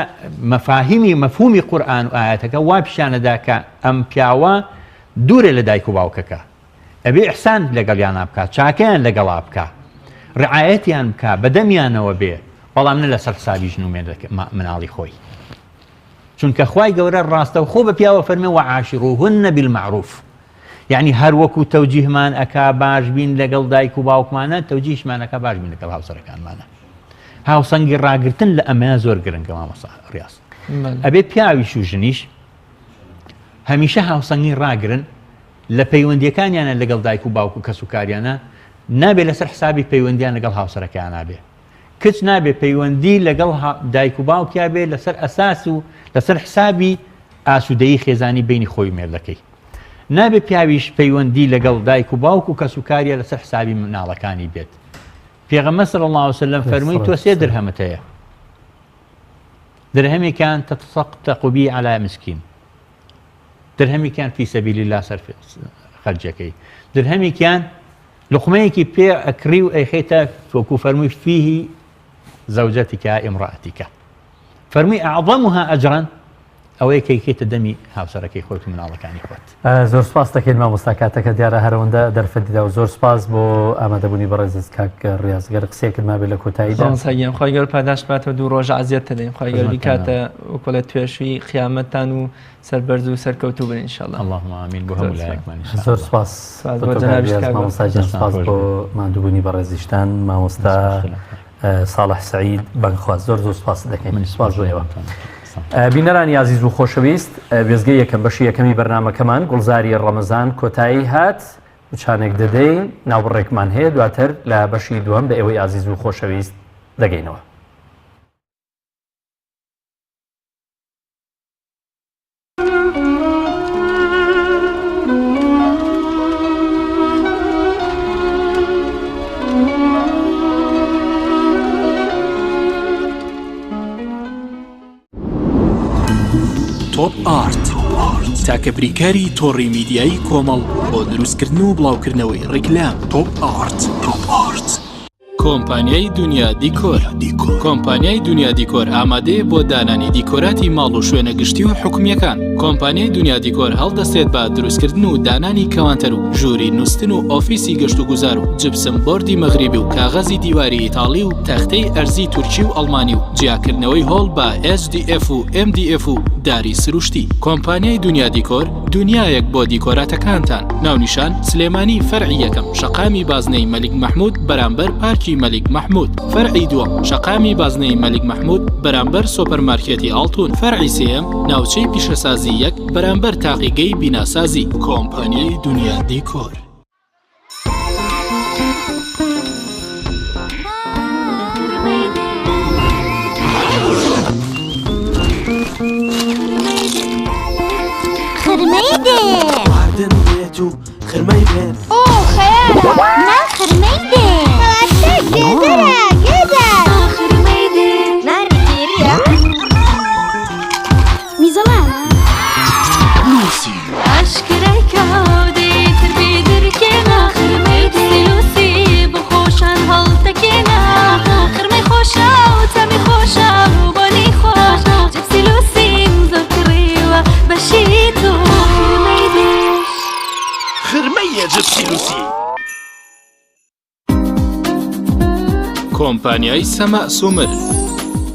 C: مەفهومی قورئان و ئایەتەکە وا پیشانەدا کە ئەم پیاوە دوورێ لە دایک و باوکەکە ئەبێ ئیحسان لەگەڵیانە بکات چاکەیان لەگەڵا بکە ڕعایەتیان بکە بەدەمیانەوە بێ بەڵام نە لەسەر حسابی ژن و مناڵی خۆی چونکە خوای گەورە ڕاستە و خۆ بە پیاوە فەرمێ وعاشروهن بالمعروف یعنی هەر وەکو تەوجیهمان ئەکا باش بین لەگەڵ دایک و باوکمانە تەوجیهمان ئەکا باش بین لەگەڵ هاوسەرەکانمانە هاوسەنگی ڕاگرتن لە ئەمەیە زۆر گرنگە مامۆستا ڕاست ئەبێ پیاویش و ژنیش هەمیشە هاوسەنگی ڕاگرن لە پەیوەندیەکانیانە لەگەڵ دایک و باوک و کەس و کاریانە نابێ لەسەر حسابی پەیوەندیان لەگەڵ هاوسەرەکان نابێ کچ نابێ پەیوەندی لەگەڵ دایک و باوکیا بێ لەسەر ئەساس و لەسەر حسابی ئاسوودەیی خێزانی بینی خۆی مێردەکەی نابێ پیاویش پەیوەندی لەگەڵ دایک و باوک و کەس و کاریە لەسەر حسابی مناڵەکانی بێت پێغەمبەر صلی الله علیه وسلم فەرمووی تۆ سێ درهەمت هەیە درهمێکیان تتصدق به على مسكين درهمێکیان في سبيل الله صرف خەرجەکەی درهمێکیان لقمەیەکی پێ ئەکری و ئەیخێتە وەکو فەرمووی فيه زوجتك امرأتك فەرمووی أعظمها أجرا ئەوەیە کەیکێتە دەمی هاوسەرەکەی خۆت و مناڵەکانی خۆت
A: زۆر سپاس دەکەین مامۆستا کاتەکە دیارە هەرەوەندە دەرفەتیدا و زۆر سپاس بۆ ئامادەبوونی بەڕێز کاک ڕیاضگەر قسێکرد مابێ لە کۆتاییدا
B: سەگیان خۆی گەور پاداش باتەوە دوو ڕۆژە عەزیەت دەدەین خۆی گەوری کاتە وەکۆلە توێشوی خیامەتتان و سەربەرز و سەرکەوتوو بن ئینشاءالله
C: اللهم آمین بۆ هەموو لایەکمان
A: زۆر سپاس مامۆستا جان سپاس بۆ مادووبوونی بەڕێزیشتان مامۆستا ساڵح سعید بەنگخواز زۆر سپاس دەکەین سپاس بۆ ئێوە بینەرانی عزیز و خۆشەویست وێزگەی یەکەم بەشی یەکەمی بەرنامەکەمان گوڵزاری ڕەمەزان کۆتایی هات وچانێک دەدەین ناوبڕێکمان هەیە دواتر لە بەشی دووەم بە ئێوەی عزیز و خۆشەویست دەگەینەوە
D: تۆپ ئارت تاکە بریکاری تۆڕی میدیایی کۆمەڵ بۆ دروستکردن و بڵاوکردنەوەی ڕیکلام تۆپ ئارت کۆمپانیای دنیا دیکۆر کۆمپانیای دنیا دیکۆر ئامادەیە بۆ دانانی دیکۆراتی ماڵ و شوێنە گشتی و حکومیەکان کۆمپانیای دنیا دیکۆر هەڵدەستێت بە دروستکردن و دانانی کەوانتەر و ژووری نووسن و ئۆفیسی گەشت و گوزار و جبسم بۆردی مەغریبی و کاغەزی دیواری ئیتاڵی و تەختەی ئەرزی تورکی و ئەڵمانی و جیاکردنەوەی هۆڵ بە HDF و MDF و داری سروشتی کۆمپانیای دنیا دیکۆر دنیایەک بۆ دیکۆراتەکانتان ناونیشان سلێمانی فەرعی یەکەم شەقامی بازنەی مەلیک مەحموود بەرامبەر پارکی مەلیک مەحموود فەرعی دووەم شەقامی بازنەی مەلیک مەحموود بەرامبەر سۆپەرمارکێتی ئاڵتون فەرعی سێیەم ناوچەی پیشەسازی یەک بەرامبەر تاقیگەی بیناسازی کۆمپانیای دنیا دیکۆر
E: خردن بێت و خرمەی بێت
F: خەیارە نا خرمەی دێ گێدەرە گێدەر خرمەی دێ نارگیریە میزەڵانە
D: لوسی
F: ئاشکرای کاودێ تربێ دەرکێنا خرمەی دێلوسی بخۆشان هەڵتەکێنا خرمەی خۆشە و تەمی خۆشە و بۆنی خۆش جەپسی لوسیم زۆر کڕێوە بەشی تۆ
D: خرمەیە جبسی لوسی کۆمپانیای سەمە سومر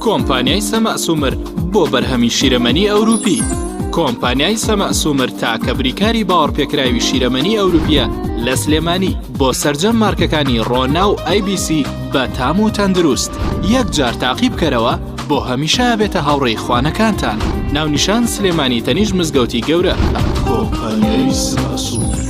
D: کۆمپانیای سەمە سومر بۆ بەرهەمی شیرەمەنی ئەوروپی کۆمپانیای سەمە سومر تاکە بریکاری باوەڕپێکراوی شیرەمەنی ئەوروپیە لە سلێمانی بۆ سەرجەم مارکەکانی ڕۆنا و IBC بە تام و تەندروست یەکجار تاقی بکەرەوە بۆ هەمیشە بێتە هاوڕێی خوانەکانتان ناونیشان سلێمانی تەنیژ مزگەوتی گەورە کۆمپانیای سەمە سومر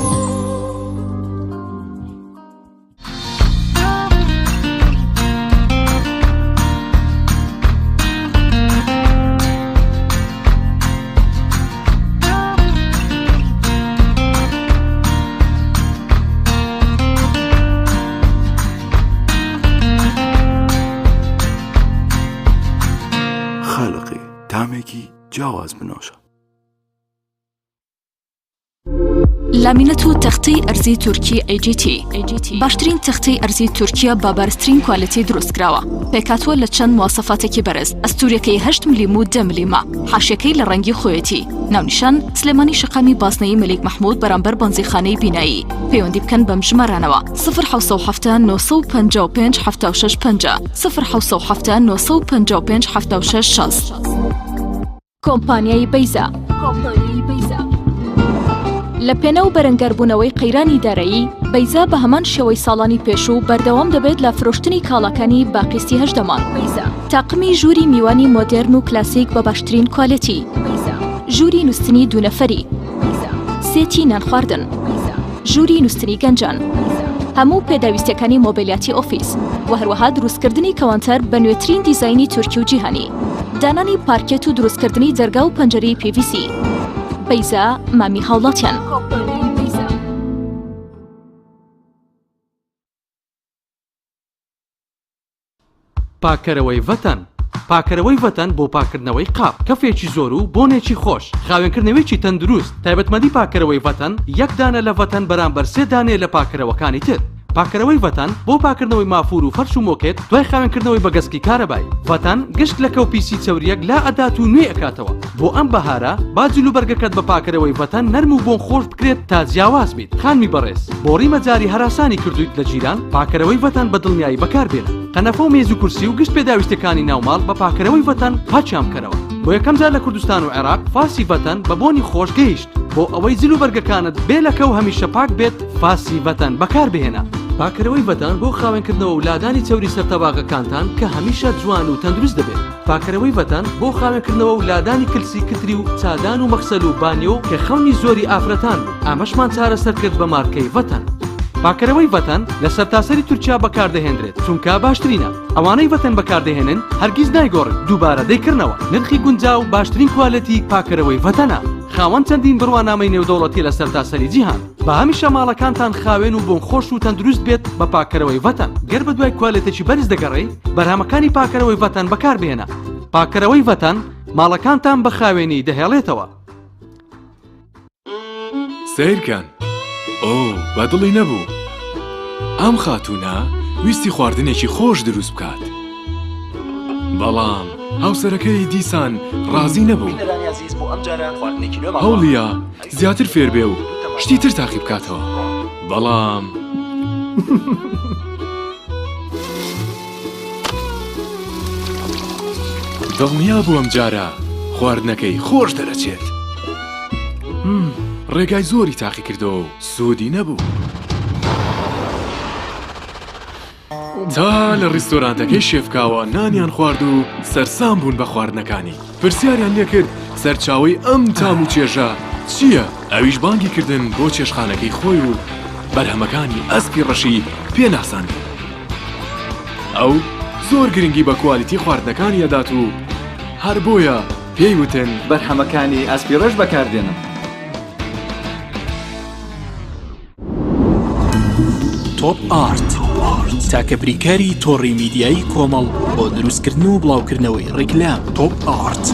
E: تامێکی جیاواز بنۆشە
G: لامینەت و تەختەی ئەرزی تورکی AGT باشترین تەختەی ئەرزی تورکیا با بارزترین کوالیتی دروستکراوە پێکاتوە لە چەند مواسەفاتێکی بەرز ئەستوورەکەی 8 ملم و 10 ملم حاشیەکەی لە ڕەنگی خۆیەتی ناونیشان سلێمانی شقامی بازنەی مەلیک محمود بەرامبەر بەنزیخانەی بینایی پەیوەندی بکەن بەم ژمارانەوە 0 955 76 50 0 955 76 60 کۆمپانیای بەیزا لە پێنە و بەرەنگەربوونەوەی قەیرانی دارایی بەیزا بە هەمان شێوەی ساڵانی پێشوو بەردەوام دەبێت لە فرۆشتنی کاڵەکانی باقیستی 8 دەمان تاقمی ژووری میوانی مۆدێرن و کلاسیک بە باشترین کوالیتی ژووری نووسنی دوونەفەری سێتی نان خواردن ژووری نووسنی گەنجان هەموو پێداویستەکانی مۆبیلیاتی ئۆفیس و هەروەها دروستکردنی کەوانتەر بە نوێترین دیزاینی تورکی و جیهانی دانانی پارکێت و دروستکردنی جەرگا و پەنجەرەی PVC بەیزا مامی هاوڵاتیان
H: پاکەرەوەی ڤەتەن پاکەرەوەی ڤەتەن بۆ پاکردنەوەی قاپ کەفێکی زۆر و بۆنێکی خۆش خاوێنکردنەوەیکی تەندروست تایبەتمەندی پاکەرەوەی ڤەتەن یەک دانە لە ڤەتەن بەرامبەر 3 دانێ لە پاکەرەوەکانی تر پاکەرەوەی ڤەتەن بۆ پاکردنەوەی مافور و فەرش و مۆکێت دوای خاوێنکردنەوەی بە گەسکی کارەبایی ڤەتەن گشت لە کەوپیسی چەوریەک لا ئەدات و نوێ ئەکاتەوە بۆ ئەم بەهارە با جلوبەرگەکەت بە پاکەرەوەی ڤەتەن نەرم و بۆن خۆش بکرێت تا جیاواز بیت خانمی بەڕێز بۆ ڕیمەجاری هەراسانی کردویت لە جیران پاکەرەوەی ڤەتەن بە دڵنیایی بەکاربێنە قەنەفە و مێز و کورسی و گشت پێداویستەکانی ناوماڵ بە پاکەرەوەی ڤەتەن پاچیام کەرەوە بۆ یەکەم جار لە کوردستان و عێراق فاسی ڤەتەن بە بۆنی خۆش گەیشت بۆ ئەوەی جلوبەرگەکانت بێ لەکە و هەمیشە پاک بێت فاسی ڤەتەن بەکاربهێنە پاکەرەوەی ڤەتەن بۆ خاوێنکردنەوە و لادانی چەوری سەرتەباغەکانتان کە هەمیشە جوان و تەندروست دەبێت پاکەرەوەی ڤەتەن بۆ خاوێنکردنەوە و لادانی کلسی کتری و چادان و مەخسەل و بانیۆ کە خەونی زۆری ئافرەتان بوو ئامەشمان چارەسەر کرد بە مارکەی ڤەتەن پاکەرەوەی ڤەتەن لە سەرتاسەری تورکیا بەکاردەهێنرێت چونکە باشترینە ئەوانەی ڤەتەن بەکاردەهێنن هەرگیز نایگۆڕن دووبارە دەیکردنەوە نرخی گونجاو باشترین کوالەتی پاکەرەوەی ڤەتەنە خاوەن چەندین بڕوانامەی نێودەوڵەتی لە سەرتاسەری جیهان بە هەمیشە ماڵەکانتان خاوێن و بۆن خۆش و تەندروست بێت بە پاکەرەوەی ڤەتەن گەر بە دوای کوالێتێکی بەرز دەگەڕێی بەرهەمەکانی پاکەرەوەی ڤەتەن بەکاربهێنە پاکەرەوەی ڤەتەن ماڵەکانتان بە خاوێنی دەهێڵێتەوە
I: سیرکەن ئۆ بەدڵی نەبوو ئەم خاتوونە ویستی خواردنێکی خۆش دروست بکات بەڵام هاوسەرەکەی دیسان ڕازی نەبوو هەوڵیە زیاتر فێر بێ و شتی تر تاقی بکاتەوە بەڵام دڵنیا بوو ئەم جارە خواردنەکەی خۆش دەرەچێت ڕێگای زۆری تاقی کردەوە و سوودی نەبوو تا لە ڕیستۆرانتەکەی شێفکاوە نانیان خوارد و سەرسام بوون بە خواردنەکانی پرسیاریان لێ کرد سەرچاوی ئەم تام و چێژە چییە؟ ئەویش بانگی کردن بۆ چێشخانەکەی خۆی و بەرهەمەکانی ئەسپی ڕەشی پێناساندی ئەو زۆر گرنگی بە کوالیتی خواردنەکانی ئەدات و هەر بۆیە پێی وتن
J: بەرهەمەکانی ئەسپی ڕەش بەکاردێنم
D: تۆپ ئارت تاکە بریکاری تۆڕی میدیایی کۆمەڵ بۆ دروستکردن و بڵاوکردنەوەی ڕیکلام تۆپ ئارت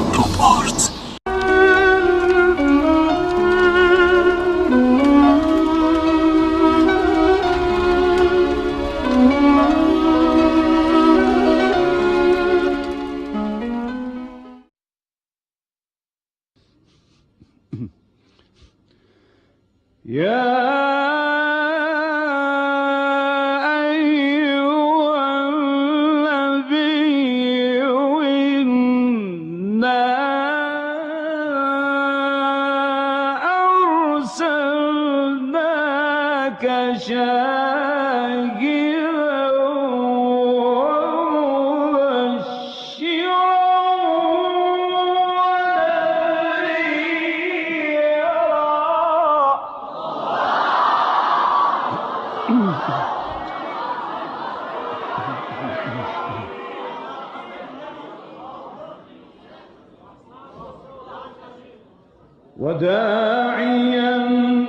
K: وداعيا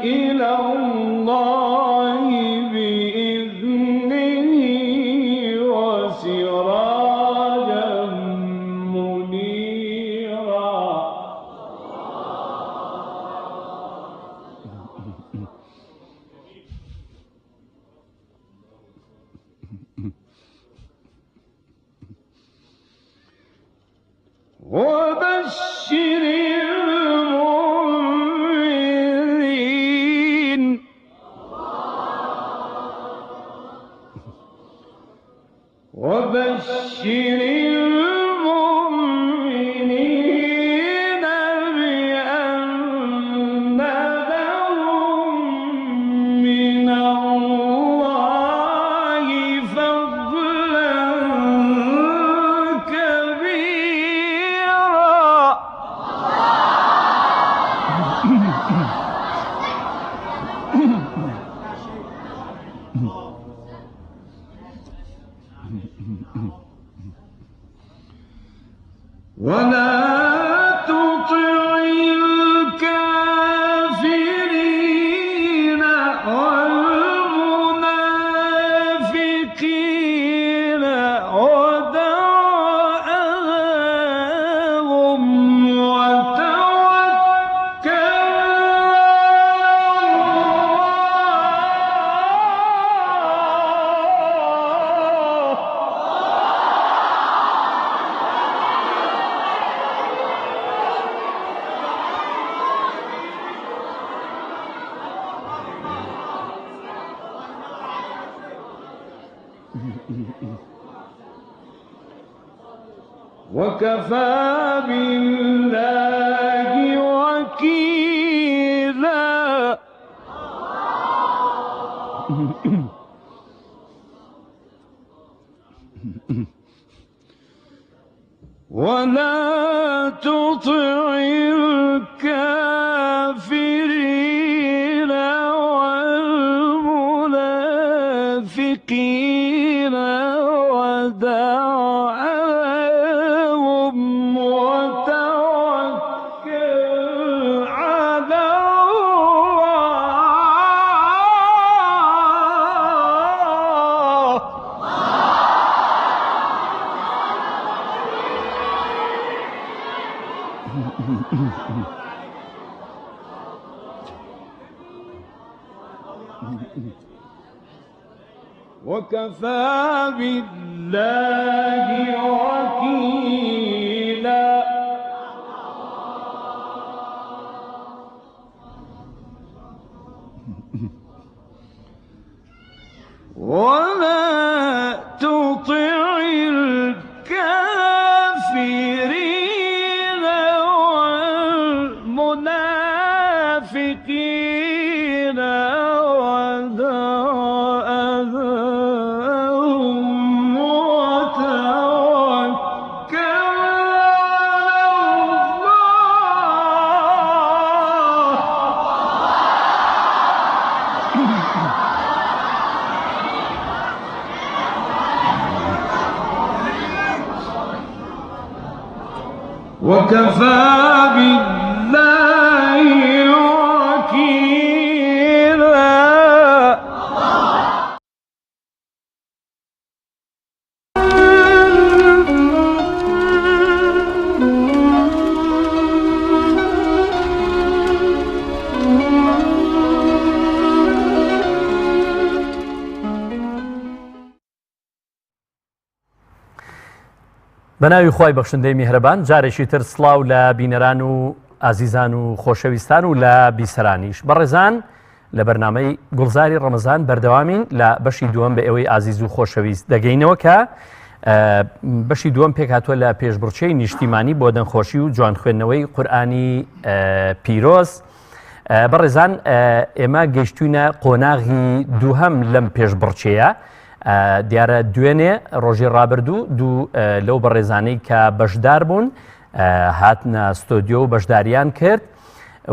K: إلى الله بإذنه وسراجا منيرا وكفى بالله وكيلا ولا تطع الكافرين والمنافقين ودع عنهم وتوكل على وكفى بالله وكيلا ولا تطع الكافرين والمنافقين ودع أذاهم وتوكل وكفى بالله وكيلا
A: بەناوی خۆی بەخشندەی میهرەبان جارێکی تر سڵاو لە بینەران و ئازیزان و خۆشەویستان و لە بیسەرانیش بەڕێزان لە بەرنامەی گوڵزاری ڕەمەزان بەردەوامین لە بەشی دووەم بە ئێوەی ئازیز و خۆشەویست دەگەینەوە کە بەشی دووەم پێک هاتووە لە پێشبڕچەی نیشتیمانی بۆ دەنگخۆشی و جوان خوێندنەوەی قورئانی پیرۆز بەڕێزان ئێمە گەیشتوینە قۆناغی دووهەم لەم پێشبڕچەیە دیارە دوێنێ ڕۆژی ڕابردوو دوو لەو بەڕێزانەی کە بەشدار بوون هاتنە ستۆدیۆ و بەشداریان کرد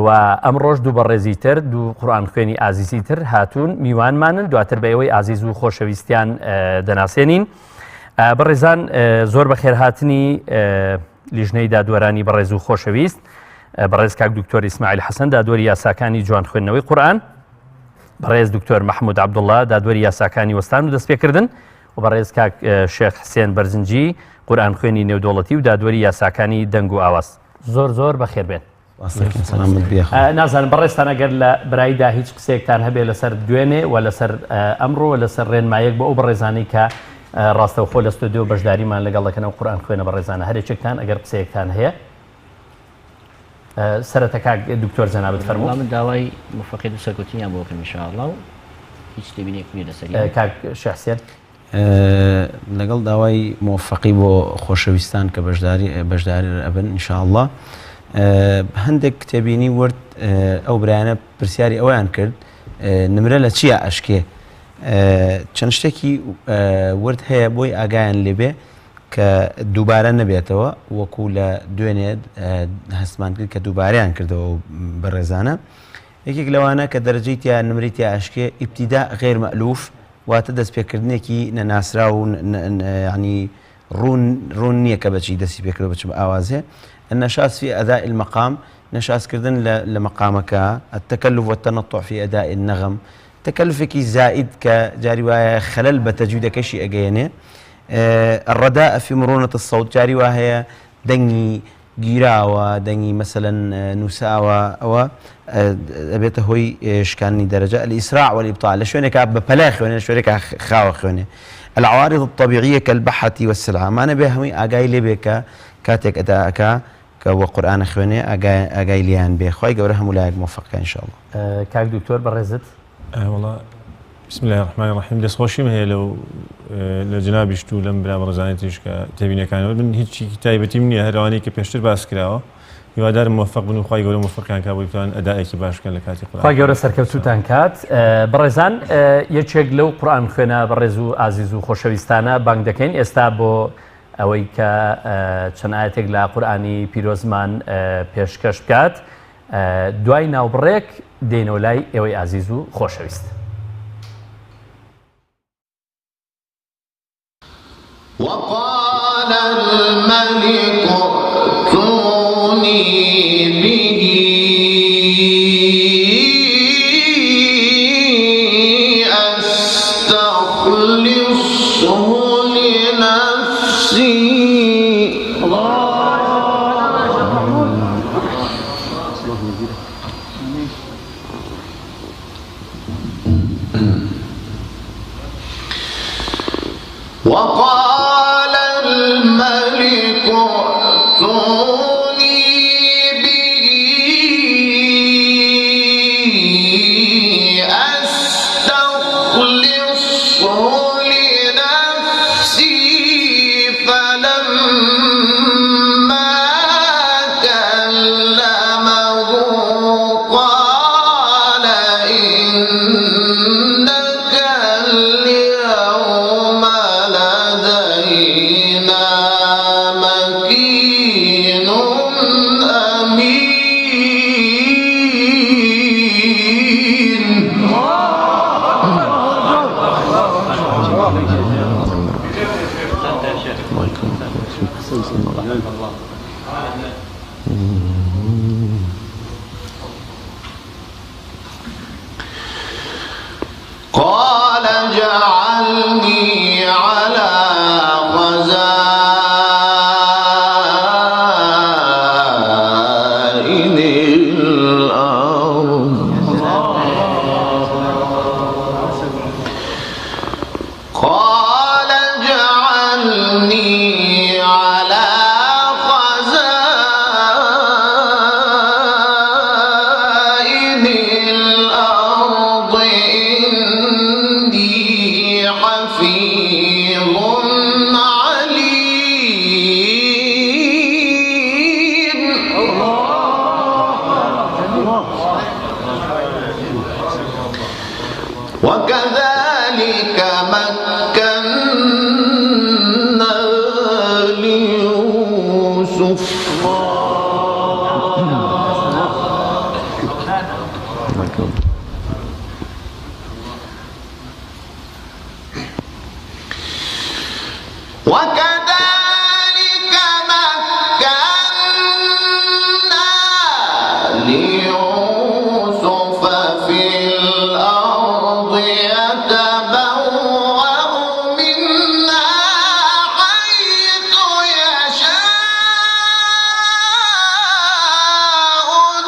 A: و ئەم ڕۆژ دوو بەڕێزی تر دوو قورئان خوێنی ئازیزی تر هاتوون میوانمانن دواتر بە ئێوەی ئازیز و خۆشەویستیان دەناسێنین بەڕێزان زۆر بەخێر هاتنی لیژنەی دادوەرانی بەڕێز و خۆشەویست بەڕێز کاک دکتۆر ئیسماعیل حەسەن دادوەری یاساکانی جوان خوێندنەوەی قورئان بەڕێز دکتۆر محمود عەبدوڵڵا دادوەری یاساکانی وەستان و دەستپێکردن و بەڕێز کاک شێخ حسێن بەرزنجی قورئان خوێنی نێودەوڵەتی و دادوەری یاساکانی دەنگ و ئاواز زۆر زۆر بەخێر بێن نازانم بەڕێستان ئەگەر لە برایدا هیچ قسەیەکتان هەبێ لەسەر دوێنێ و لەسەر ئەمڕۆ لەسەر ڕێنمایەک بۆ ئەو بەڕێزانەی کە ڕاستەوخۆ لە ستۆدیۆ بەشداریمان لەگەڵ دەکەنەوە قورئان خوێنە بەڕێزانە هەرێکێکتان ئەگەر قسەیەکتان هەیە سەرەتا کاک دکتۆر جەنابەت فەرموو
L: من داوای موفقیت و سەرکەوتنیان بۆ بکەم ئینشاءالله و هیچ تێبینێک نیە لەسەری
A: کاک شێخ حسێن
M: لەگەڵ داوای موفقی بۆ خۆشەویستان کە بەشداری ئەبن ئینشاءالله هەندێک کتێبینی ورد ئەو برایانە پرسیاری ئەویان کرد نمرە لە چیە ئەشکێ چەند شتێکی ورد هەیە بۆی ئاگایان لێبێ کە دووبارە نەبێتەوە وەکو لە دوێنێ هەستمان کرد کە دووباریان کردەوە بەڕێزانە یەکێک لەوانە کە دەرەجەی تیا نمری تیا ئاشکێ ئیبتیدا غێر مەئلوف واتە دەستپێکردنێکی نەناسرا و ینی ڕوون نییە کە بەچی دەستی پێکردەوە بچ بە ئاوازێ النشاط في أداء المقام نشاط كردن لمقامك التكلف والتنطع في أداء النغم تكلفك زائد كجاري وهي خلل بتجويدك شيء أجينه الرداء في مرونة الصوت جاري وهي دني جيراوة دني مثلا نساوة أو بيته هوي شكاني درجة الإسراع والإبطاء لشونك ببلاخ وين شونك خاوخ وين العوارض الطبيعية كالبحة والسلعة ما نبي همي أجاي لي بك كاتك أداءك كوقرآن خويني أجاي ليان به خوي جورهم ولاك موفق إن شاء الله.
A: كاك دكتور برزت.
N: والله بسم الله الرحمن الرحيم دەستخۆشیم هەیە لە جنابیشت و لەم برا بەڕێزانێتیش کە تێبینەکانەوە من هیچی تایبەتیم نییە هەروانەی کە پێشتر باس کراوە هیوادارم موفق بن و خوای گەورە موفقیان کا بۆ بتوان ئەدایەکی باش بکەن لە کاتی قورئان.
A: خوای گەورە سەرکەوتوتان کات. بەڕێزان یەکێک لەو قورئان خوێنە بەڕێز و ئازیز و خۆشەویستانە بانگ دەکەین ئێستا بۆ ئەوەی کە چەند ئاەتێک لە قورئانی پیرۆزمان پێشکەش بکات دوای ناوبڕێک دێنەوە لای ئێوەی ئازیز و خۆشەویست.
O: وقال الملك ائتوني به أستخلصه لنفسي. وقال الملك ائتوني به أستخلصه لنفسي. فلما كلمه قال إنك اليوم لدينا مكين قال اجعلني على خزائن الأرض. قال اجعلني على خزائن الأرض إني حفيظ عليم. وكذلك مكنا ليوسف وكذلك مكنا ليوسف في الأرض يتبوأ منها حيث يشاء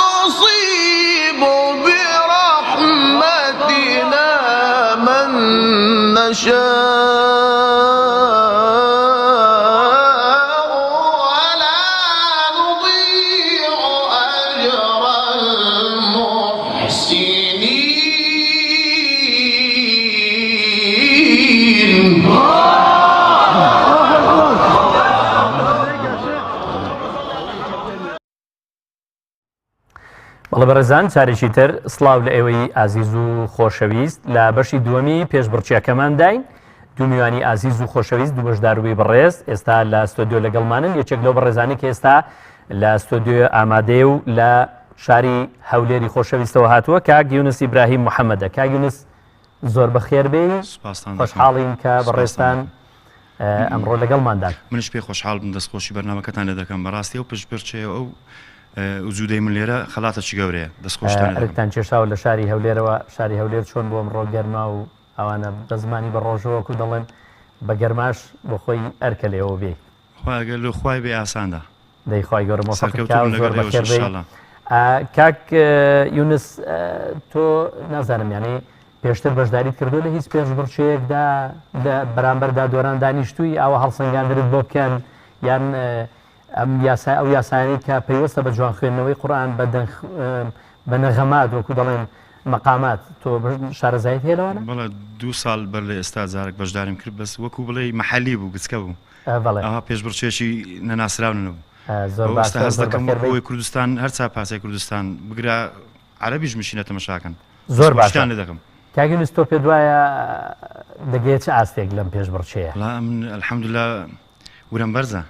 O: نصيب برحمتنا من نشاء ولا نضيع أجر المحسنين.
A: بەڵێ بەڕێزان چارێکی تر سڵاو لە ئێوەی ئازیز و خۆشەویست لە بەشی دووەمی پێشبڕچیەکەمان داین دوو میوانی ئازیز و خۆشەویست دوو بەشداروی بەڕێز ئێستا لە ستۆدیۆ لەگەڵمانن یەکێک لەو بەڕێزانی کە ئێستا لە ستۆدیۆ ئامادەیە و لە شاری هەولێری خۆشەویستەوە هاتووە کاک یونس ئیبراهیم محەممەدە. کاک یونس زۆر بەخێر بێ خۆشحاڵین کە بەڕێستان ئەمڕۆ لەگەڵماندان.
P: منش پێ خۆشحاڵ بم دەستخۆشی بەرنامەکەتان لە دەکەم بەڕاستی و پشتپرچێ ئەو وجودەی من لێرە خەڵاتە چی گەورەیە
A: دەستخۆشتان کێشاوە لە شاری هەولێرەوە شاری هەولێر چۆن بۆ ئەمڕۆ گەرما و ئەوانە بە زمانی بە ڕۆژەوەکو دەڵێن بە گەرماش بۆ خۆی ئەرکە لێەوە بێ
P: خواگەر لە خوای بێ ئاساندا
A: دەیخوای گەورە مۆفەقێ. کاک یونس تۆ نازانم یانێ پێشتر بەشداریت کردو لە هیچ پێشبڕچەیەکدا لە بەرامبەردا دۆران دانیشتووی ئاوە هەڵسەنگاندرت بۆ بکەن یان ئەم ئەو یاسانی کە پێوەستە بە جوان خوێندنەوەی قورئان بە نەغەمات وەکو دەڵێن مەقامات تۆ شارەزایت هەیە لەوانە؟
P: بەڵێ 2 ساڵ بەر لە ئێستا جارێک بەشداریم کرد بەس وەکو بڵێ مەحەلی بوو گچکە بوو ئەها پێشبڕچێکی نەناسراونەوە ئێستا هەست دەکەم بۆی کوردستان هەرچا پاسای کوردستان بگرا عەرەبیش میشینە تەماشاکەن
A: زۆر باشە
P: لێ دەکەم
A: کاگەنس تۆ پێ دوایە دەگەیت چه ئاستێک لەم پێشبڕچەیە؟
P: من الحەمدوللا ورم بەرزە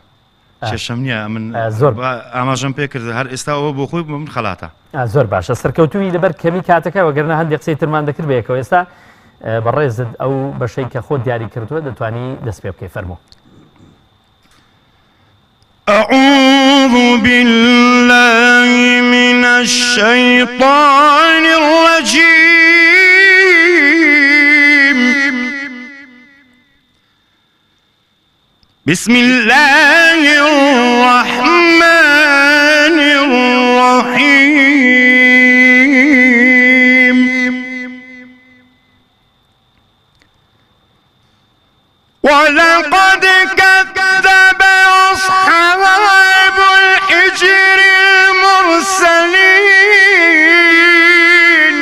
P: کێشەم نییە من زۆر ئاماژەم پێ کرد هەر ئێستا ئەوە بۆ خۆی من خەڵاتە
A: زۆر باشە سەرکەوتوی لەبەر کەمی کاتەکە وەگەرنە هەندێک قسەی ترمان دەکرد بەیەکەوە ئێستا بەڕێزت ئەو بەشەی کە خۆت دیاری کردووە دەتوانی دەست پێ بکەی فەرموو.
O: أعوذ بالله من الشيطان الرجيم بسم الله الرحمن الرحيم ولقد كذب أصحاب الحجر المرسلين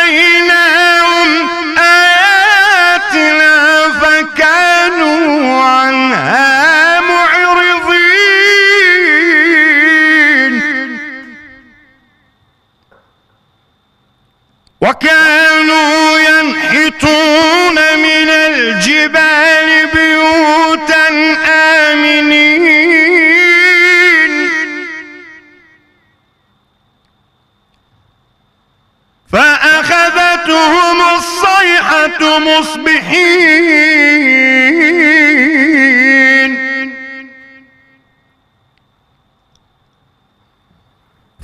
O: وآتيناهم آياتنا فكانوا عنها معرضين وكانوا ينحتون من الجبال بيوتا آمنين فأخذتهم الصيحة مصبحين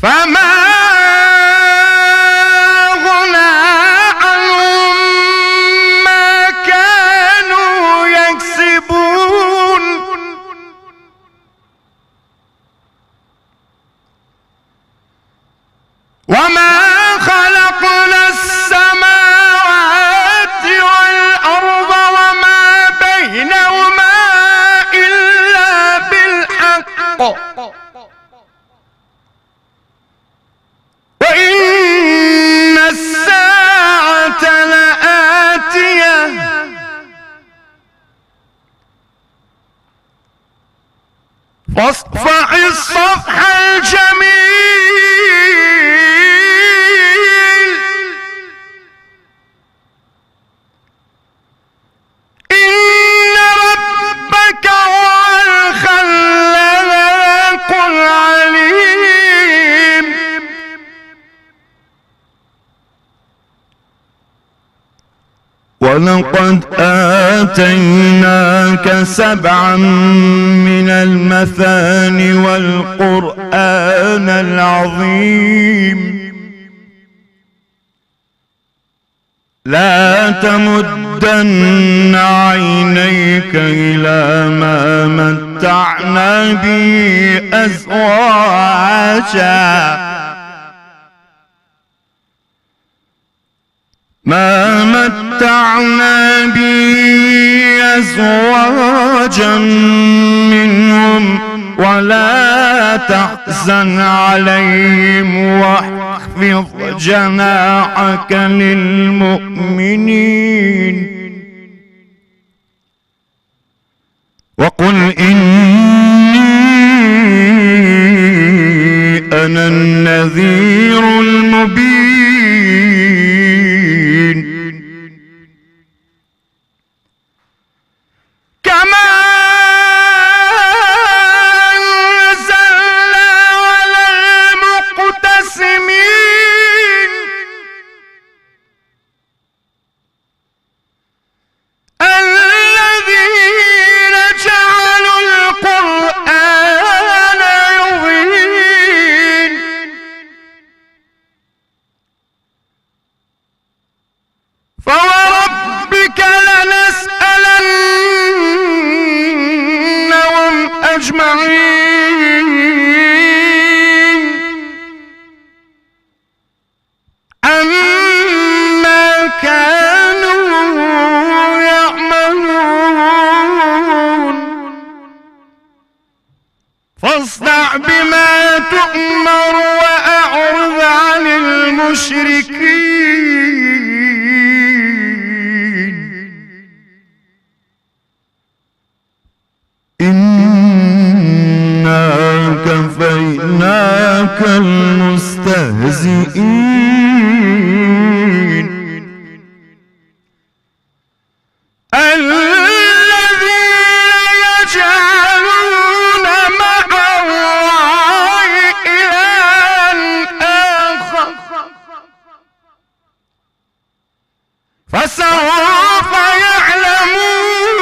O: فما وما خلقنا السماوات والأرض وما بينهما إلا بالحق وإن الساعة لآتية فاصفح الصفح الجميل إن ربك هو الخلاق العليم ولقد آتيناك 7 من المثاني والقرآن العظيم لا تمدن عينيك إلى ما متعنا به أزواجا أزواجا منهم ولا تحزن عليهم واخفض جناحك للمؤمنين وقل إني أنا النذير المبين كما أنزلنا على المقتسمين الذين جعلوا القرآن يضين فوربك لنسألنهم أجمعين عما كانوا يعملون فاصدع بما تؤمر وأعرض عن المشركين إنا كفيناك المستهزئين الذين يجعلون مع الله إلها آخر فسوف يعلمون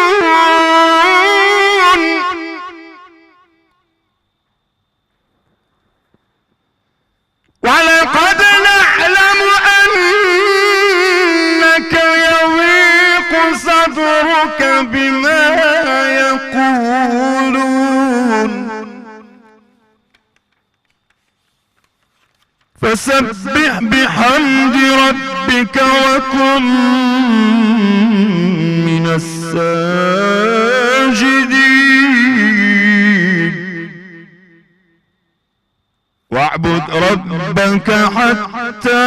O: ولقد نعلم أنك يضيق صدرك بما يقولون فسبح بحمد ربك وكن من الساجدين واعبد ربك حتى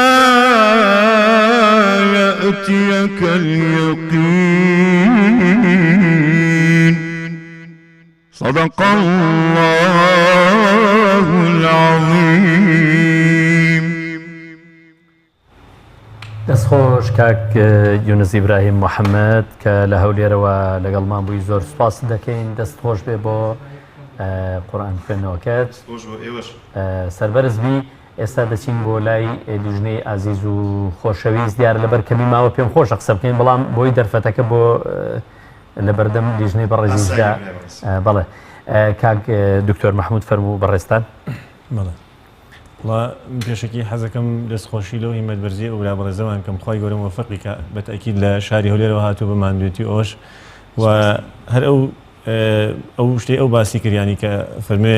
O: يأتيك اليقين صدق الله العظيم.
A: دەستخۆش کاک یونس ئیبراهیم محەممەد کە لە هەولێرەوە لەگەڵمان بووی زۆر سوپاس دەکەین. دەستخۆش بێ بۆ قورئان خوێندنەوەکەت سەربەرزبی. ئێستا دەچین بۆ لای لیژنەی ئازیز و خۆشەویست. دیارە لەبەر کەمی ماوە پێم خۆشە قسە بکەین بەڵام بۆی دەرفەتەکە بۆ لەبەردەم لیژنەی بەڕێزیزدا بەڵێ کاک دکتۆر مەحموود فەرموو بەڕێستان.
N: وڵا پێشکی حەزەکەم دەستخۆشی لەو هیمەت بەرزی ئەو برابەڕێزەوان کەم خی گەورە موفقی کە بەتەکید لە شاری هەولێرەوە هاتوو بە ماندوێتی ئەوش و هەر ئەو شتەی ئەو باسی کردیانی کە فەرمێ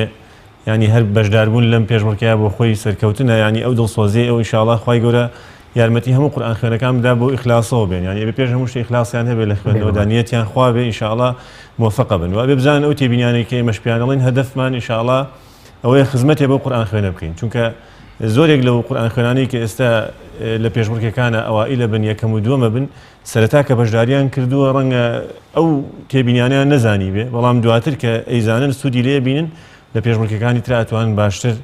N: ینی هەر بەشداربوون لەم پێشبڕکەیە بۆ خۆی سەرکەوتنە ینی ئەو دڵسۆزی ئەو ئینشاءڵڵا خی گەورە یارمەتی هەموو قورئان خوێنەکان بدا بۆ ئیخلاسەوە بێن ینی بە پێش هەموو شتێ ئیخلاسیان هەبێت لە خوێندنەوەدا نیەتیان خوا بێ ئینشاءڵڵا موفقە بن و بزانن ئەو تێبینیانەی کە ئێمەش پیان دەڵێن هەدەفمان ئینشاءڵڵا ئەوەیە خزمەتێ بۆ قورئان خوێنە بکەین چونکە زۆرێک لەو قورئان خوێنانەی کە ئێستا لە پێشبڕکەکانە ئەوائیلە بن یەکەم و دووەمە بن سەرەتا کە بەشداریان کردووە ڕەنگە ئەو تێبینیانیان نەزانی بێ بەڵام دواتر کە ئەیزانن سوودی لێ بینن لە پێشبڕکەکانی تر ئەتوانن باشتر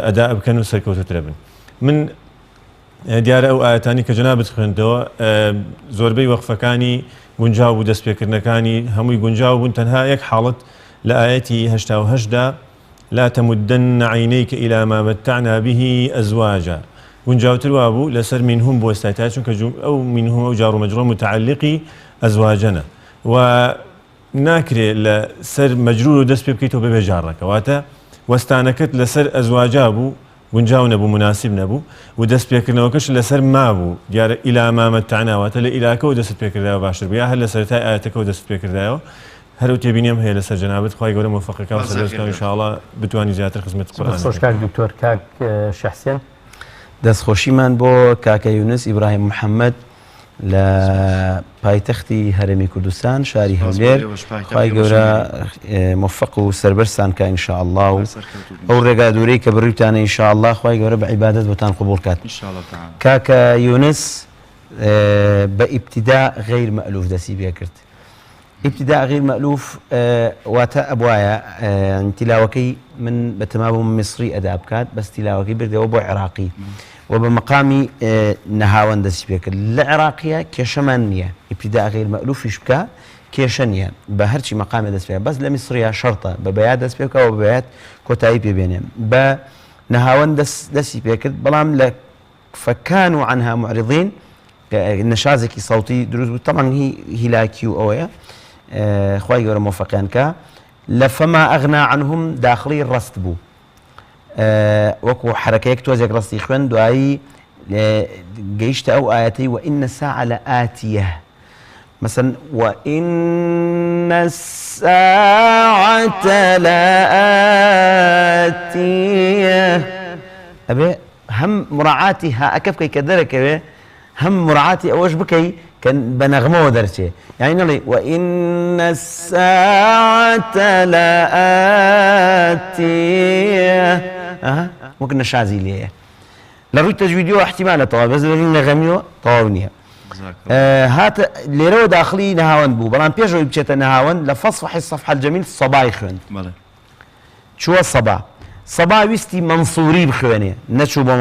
N: ئەدا بکەن و سەرکەوتوترە بن. من دیارە ئەو ئاەتانی کە جەنابەت خوێندەوە زۆربەی وەقفەکانی گونجاو بوو دەستپێکردنەکانی هەمووی گونجاو بوون تەنها یەک حاڵەت لە ئاەتی 88دا لا تمدن عينيك إلى ما متعنا به أزواجا گونجاوتر وابوو لەسەر منهم بۆ ئێستاتا چونکە ئەو منهم ئەو جار و مەجرور متعلقی ئەزواجەنە و ناکرێت لەسەر مەجرور و دەست پێ بکەیتەوە بەبێ جارڕەکەواتە وەستانەکەت لەسەر ئەزواجا بوو گونجاو نەبوو مناسب نەبوو و دەست پێکردنەوەکەش لەسەر مابوو دیارە ئیلا ما متعناواتە لە ئیلاکەوە دەست پێکردایەوە باشتر بوو یا هەر لە سەرەتای ئاەتەکەەوە دەست پێکردایەوە هەرو تێبینیم هەیە لەسەر جەنابەت خی گەورە موفقەکە و سەرکەوتن ئینشاءڵڵا بتوانی زیاتر خزمەت قورئان.
A: خۆش کاک دکتۆر کاک شەحسێن.
M: دەستخۆشیمان بۆ کاکە یونس ئیبراهیم محەممەد لە پایتەختی هەرێمی کوردستان شاری هەولێر خی گەورە موفق و سەربەرستان کە ئینشاءڵڵا و ئەو ڕێگا دوورەی کە بڕیوتانە ئینشاءڵڵا خی گەورە بە عیبادەت بۆتان قبوڵ کات. کاکە یونس بە ئیبتیدا غەیر مەئلوف دەستی پێ کرد. ابتداء غير مألوف واتا أبوايا تلاوكي من بتمام مصري أداب كات بس تلاوكي برد وبو عراقي وبمقامي نهاوند سبيك العراقية كشمانية ابتداء غير مألوف يشبكا كيشانية بهرشي مقام دسبيك بس لمصرية شرطة ببيات دسبيك وببيات كوتايب بينهم بنهاوند دسبيك بلام لك فكانوا عنها معرضين النشازكي صوتي دروز طبعا هي هلاكيو أويا خواهي قولة موفقين كا لفما أغنى عنهم داخلي الرصد بو وكو حركيك توزيك رصدي إخوان دعاي قيشت أو آياتي وإن الساعة لآتية مثلا وإن الساعة لآتية أبي هم مراعاتها أكف كي كذلك أبي هم مراعاتی ئەوەش بکەی کە بە نەغمەوە دەرچێ یعنی نەڵێ وإن الساعة لآتية وەک نەشازی لێیە لە ڕووی تەجویدیەوە احتیمالە تەواو بەس لە ڕووی نەغەمیەوە تەواو نییە هاتە لێرەوە داخلی نەهاوەند بوو بەڵام پێشەوەی بچێتە نەهاوەند لە فەصفحی الصفحة الجميل سەبای خوێند چووە سەبا سەبا ویستی منسووری بخوێنێ نەچوو بە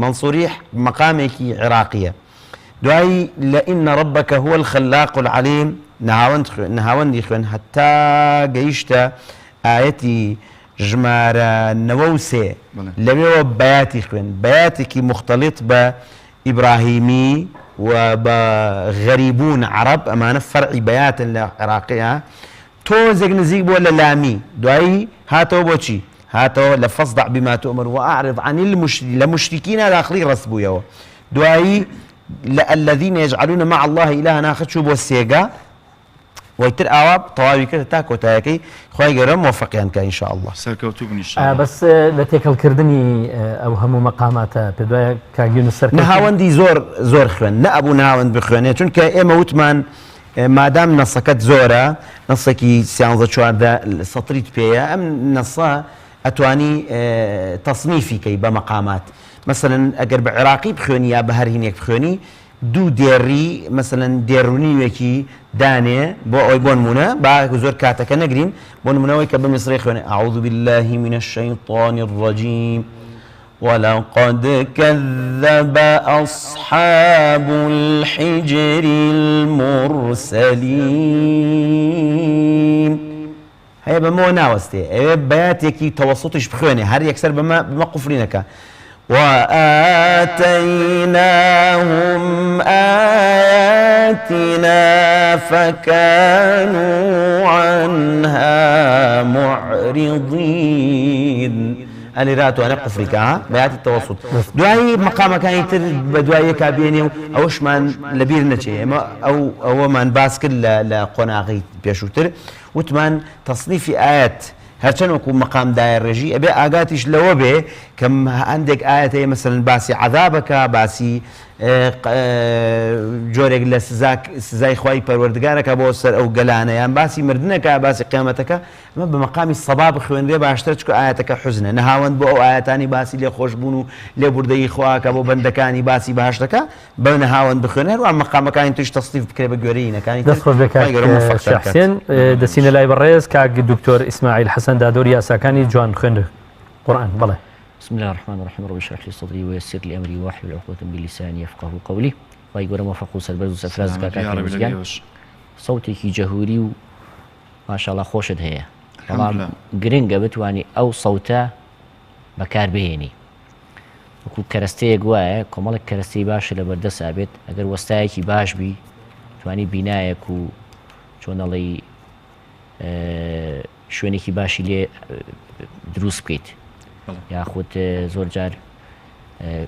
M: منسووری مەقامێکی عێراقیە دوایی لە ئین ربك هو الخلاق العليم نەهاوەندی خوێن هەتا گەیشتە ئاەتی ژمارە 93 لەوێەوە بەیاتی خوێن بەیاتێکی مختلط بە ئیبراهیمی و بە غەریبون عەرەب ئەمانە فەرعی بەیاتن لە عێراقیە تۆزێک نزیک بووە لە لامی دوایی هاتەوە بۆچی هاتەوە لە فەصدع بما تؤمر وأعرض عن المشركين داخلی ڕست بوویەوە دوایی الذين يجعلون مع الله إلها آخر شو بۆ سێگا ويتر ئاوا تەواوی کرد تا کۆتایەکەی خی گەورە موفقیان کە ئینشاء الله
P: سەرکەوتوو بنیش
A: بەس لە تێکەڵکردنی ئەو هەموو مەقاماتە پێ دوایە کاگیون سەر
M: نەهاوەندی زۆر خوێن نەبوو ناوەند بخوێنێ چونکە ئێمە وتمان مادام نەسەکەت زۆرە نەسەکی 14 سەتریت پێەیە ئەم نەسە ئەتوانی تەصنیفیکەی بە مەقامات مثلەن ئەگەر بە عێراقی بخوێنی یا بە هەر هینێک بخوێنی دوو دێڕی مثلەن دێڕونیوێکی دانێ بۆ ئەوی بۆ نمونە با زۆر کاتەکە نەگرین بۆ نمونەوەی کە بە میسری خوێنێ أعوذ بالله من الشيطان الرجيم ولقد كذب أصحاب الحجر المرسلين هەیە بەمەوە ناوەستێ ئەوێ بەیاتێکی تەوەسوتیش بخوێنێ هەر یەکسەر بەمە قوفرینەکە وآتيناهم آياتنا فكانوا عنها معرضين ئەلێراتوە ئەنە قفریکە بەیاتی تەوەسوت دوایی مەقامەکانی تر بە دوایە کابێنێ و ئەوشمان لەبیر نەچێ ئێمە ئەوەمان باس کرد لە قۆناغی پێشووتر وتمان تەصنیفی ئاەت هەرچەند وەکو مەقام دایە ڕێژی ئەبێ ئاگاتیش لەوە بێ کە هەندێک ئاەت هەیە مەسەلەن باسی عەذابەکە باسی جۆرێک لە سزای خوای پەروەردگارەکە بۆ سەر ئەو گەلانە یان باسی مردنەکە باسی قیامەتەکە ئەمە بە مەقامی سەبا بخوێنرێ باشتر چکە ئاەتەکە حوزنە نەهاوەند بۆ ئەو ئاەتانی باسی لێخۆشبوون و لێبوردەیی خواکە بۆ بەندەکانی باسی باشتەکە بە نەهاوەند بخوێنێر و مەقامەکانی توش تەصنیف بکرێ بە گوێرەینەکانی
A: دەستخۆشێن دەچینە لای بەڕێز کاک دکتۆر ئیسماعیل حەسەن دادۆری یاساکانی جوان خوێندە قورئان بەڵێ
L: بسم الله الرحمن الرحيم رب اشرح لي صدري ويسر لي امري واحلل عقدة من لساني يفقهوا قولي وای گەورە موفق و سەربەرز و سەفراز کاکان سەوتێکی جەهوری و ماشاءالله خۆشت هەیە بەڵام گرنگە بتوانی ئەو سەوتە بەکاربهێنی وەکو کەرەستەیەک وایە کۆمەڵێک کەرەستەی باشە لە بەردەسا بێت ئەگەر وەستایەکی باش بی توانی بینایەک و چۆنەڵی شوێنێکی باشی لێ دروست بکەیت یاخود زۆر جار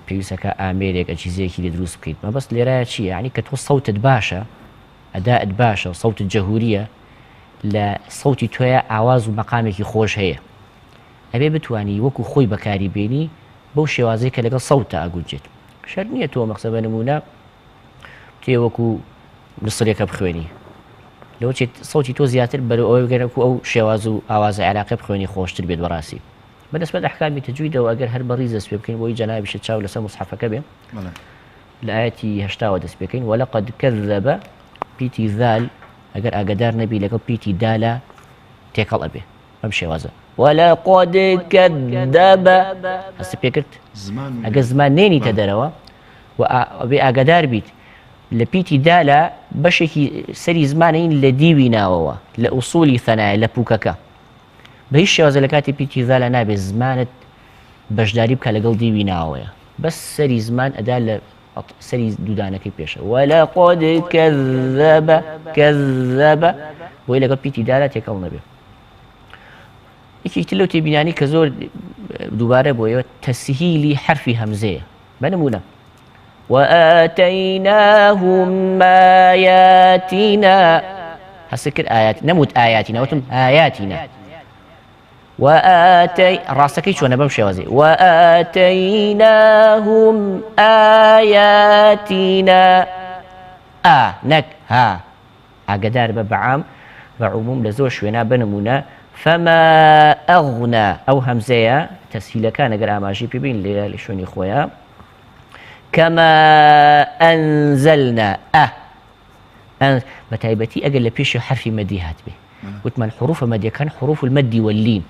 L: پێویستەکە ئامێرێک ئەچیزەیەکی لێ دروست بکەیت مەبەست لێرایە چییە یعنی کە تۆ سەوتت باشە ئەداءت باشە و سەوتت جەهوریە لە سەوتی تۆیە ئاواز و مەقامێکی خۆش هەیە ئەبێ بتوانی وەکو خۆی بەکاری بێنی بەو شێوازەی کە لەگەڵ سەوتە ئاگورجێت شەرت نییە تۆ مەقسە بە نمونە تێ وەکو نسرێکە بخوێنی لەوە سەوتی تۆ زیاتر بەرەو ئەوەی بگەرە وەکو ئەو شێواز و ئاوازە عێراقی بخوێنی خۆشتر بێت بەڕاستی بەدەست بە ئەحکامی تەجویدەوە ئەگەر هەر بەڕیز دەست پێ بکەین بۆی جەنابیشت چاو لەسەر مصحەفەکە بێ لە ئاەتی 80 دەست پێکەین وەلەقەد کەذەبە پیتی ذال ئەگەر ئاگادار نەبی لەگەڵ پیتی دالە تێکەڵ ئەبێ بەم شێوازە وەلەقەد کەذەبە هەست پێکرد ئەگەر زمان نێنیتە دەرەوە و ئەبێ ئاگادار بیت لە پیتی دالە بەشێکی سەری زمانین لە دیوی ناوەوە لە ئوسولی ثەنایە لە پووکەکە بە هیچ شێوازە لە کاتی پیتی ذالە نابێت زمانت بەشداری بکە لەگەڵ دیوی ناوەیە بەس سەری زمان ئەدا لە سەری دوودانەکەی پێشە وەلەقەد کەذەبە بۆی لەگەڵ پیتی دالە تێکەڵ نەبێ یەکێکتر لەو تێبینانی کە زۆر دووبارە بۆیەوە تەسهیلی حرفی هەمزەیە بەنمونە وآتيناهم آياتنا هسه كر آيات نموت آياتنا وتم آياتنا ڕاستەکەی چۆنە بەم شێوازێ وآتەیناهم ئایاتینا نەک ها ئاگدار بە بەعام بە عموم لە زۆر شوێنە بنمونە فما ئەغنا ئەو هەمزەیە تەسهیلەکان ئەگەر ئاماژی پێبین لە شوێنی خۆیان كما أنزلنا بتايبتي أقل لبيش حرف مدي هاتبه وتمن حروف مدي كان حروف المد واللين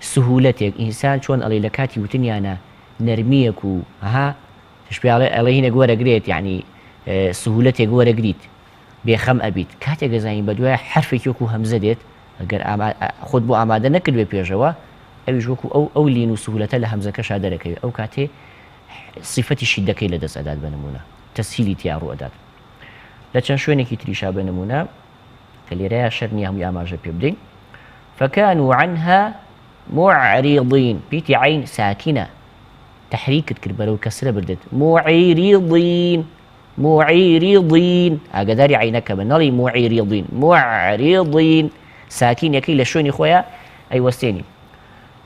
L: سهولتك إنسان شون علي لكاتي وتني أنا نرميك ها تشبه عليه هنا جوار جريت يعني سهولتك جوار جريت بخم أبيت كاتي جزاين بدوها حرف يوكو همزة ديت أجر خد بو أمادة نكد بيجوا أو يجوكو أو لين وسهولة لهمزة كشادرك أو كاتي صفة الشدة كي لدس أداد بنمونا تسهيلي تيارو أداد لكن شوينكي تريشا بنمونا اللي رايا شرني هم ياماجا بيبدين فكانوا عنها معرضين بيتي عين ساكنة تحريك تكربلو كسرة بردت معرضين أقداري عينك بنالي معرضين ساكين يكي لشوني خويا أي وستيني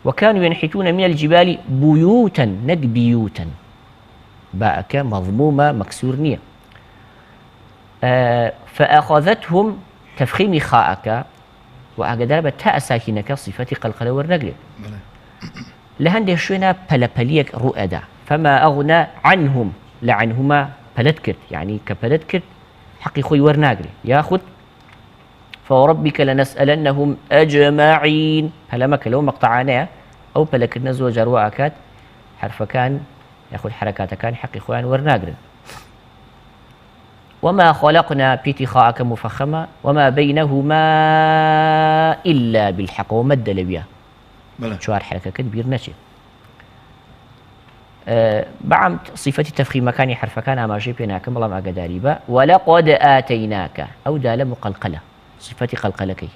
L: وكانوا ينحتون من الجبال بيوتا باءك مضمومة مكسور نية فأخذتهم تفخيم خاءك وأقدر بتاء ساكنك صفتي قلقلة والرجل لهندي شوينا بلبليك رؤدا فما أغنى عنهم لعنهما بلدكت يعني كبلدكت حقي خوي ورناقري ياخذ فوربك لنسألنهم أجمعين هلا ما كلو مقطعنا أو بلكنا زوج رواكات حرف كان ياخذ حركات كان حقي خوان ورناقرن وما خلقنا بيتي خاءك مفخمة وما بينهما إلا بالحق ومد لبيا شوار حركة كبير نشي بعمت صفة التفخيم مكاني حرف كان أما جيبيناك والله ما قداري با ولقد آتيناك أو دال مقلقلة صفة قلقلكي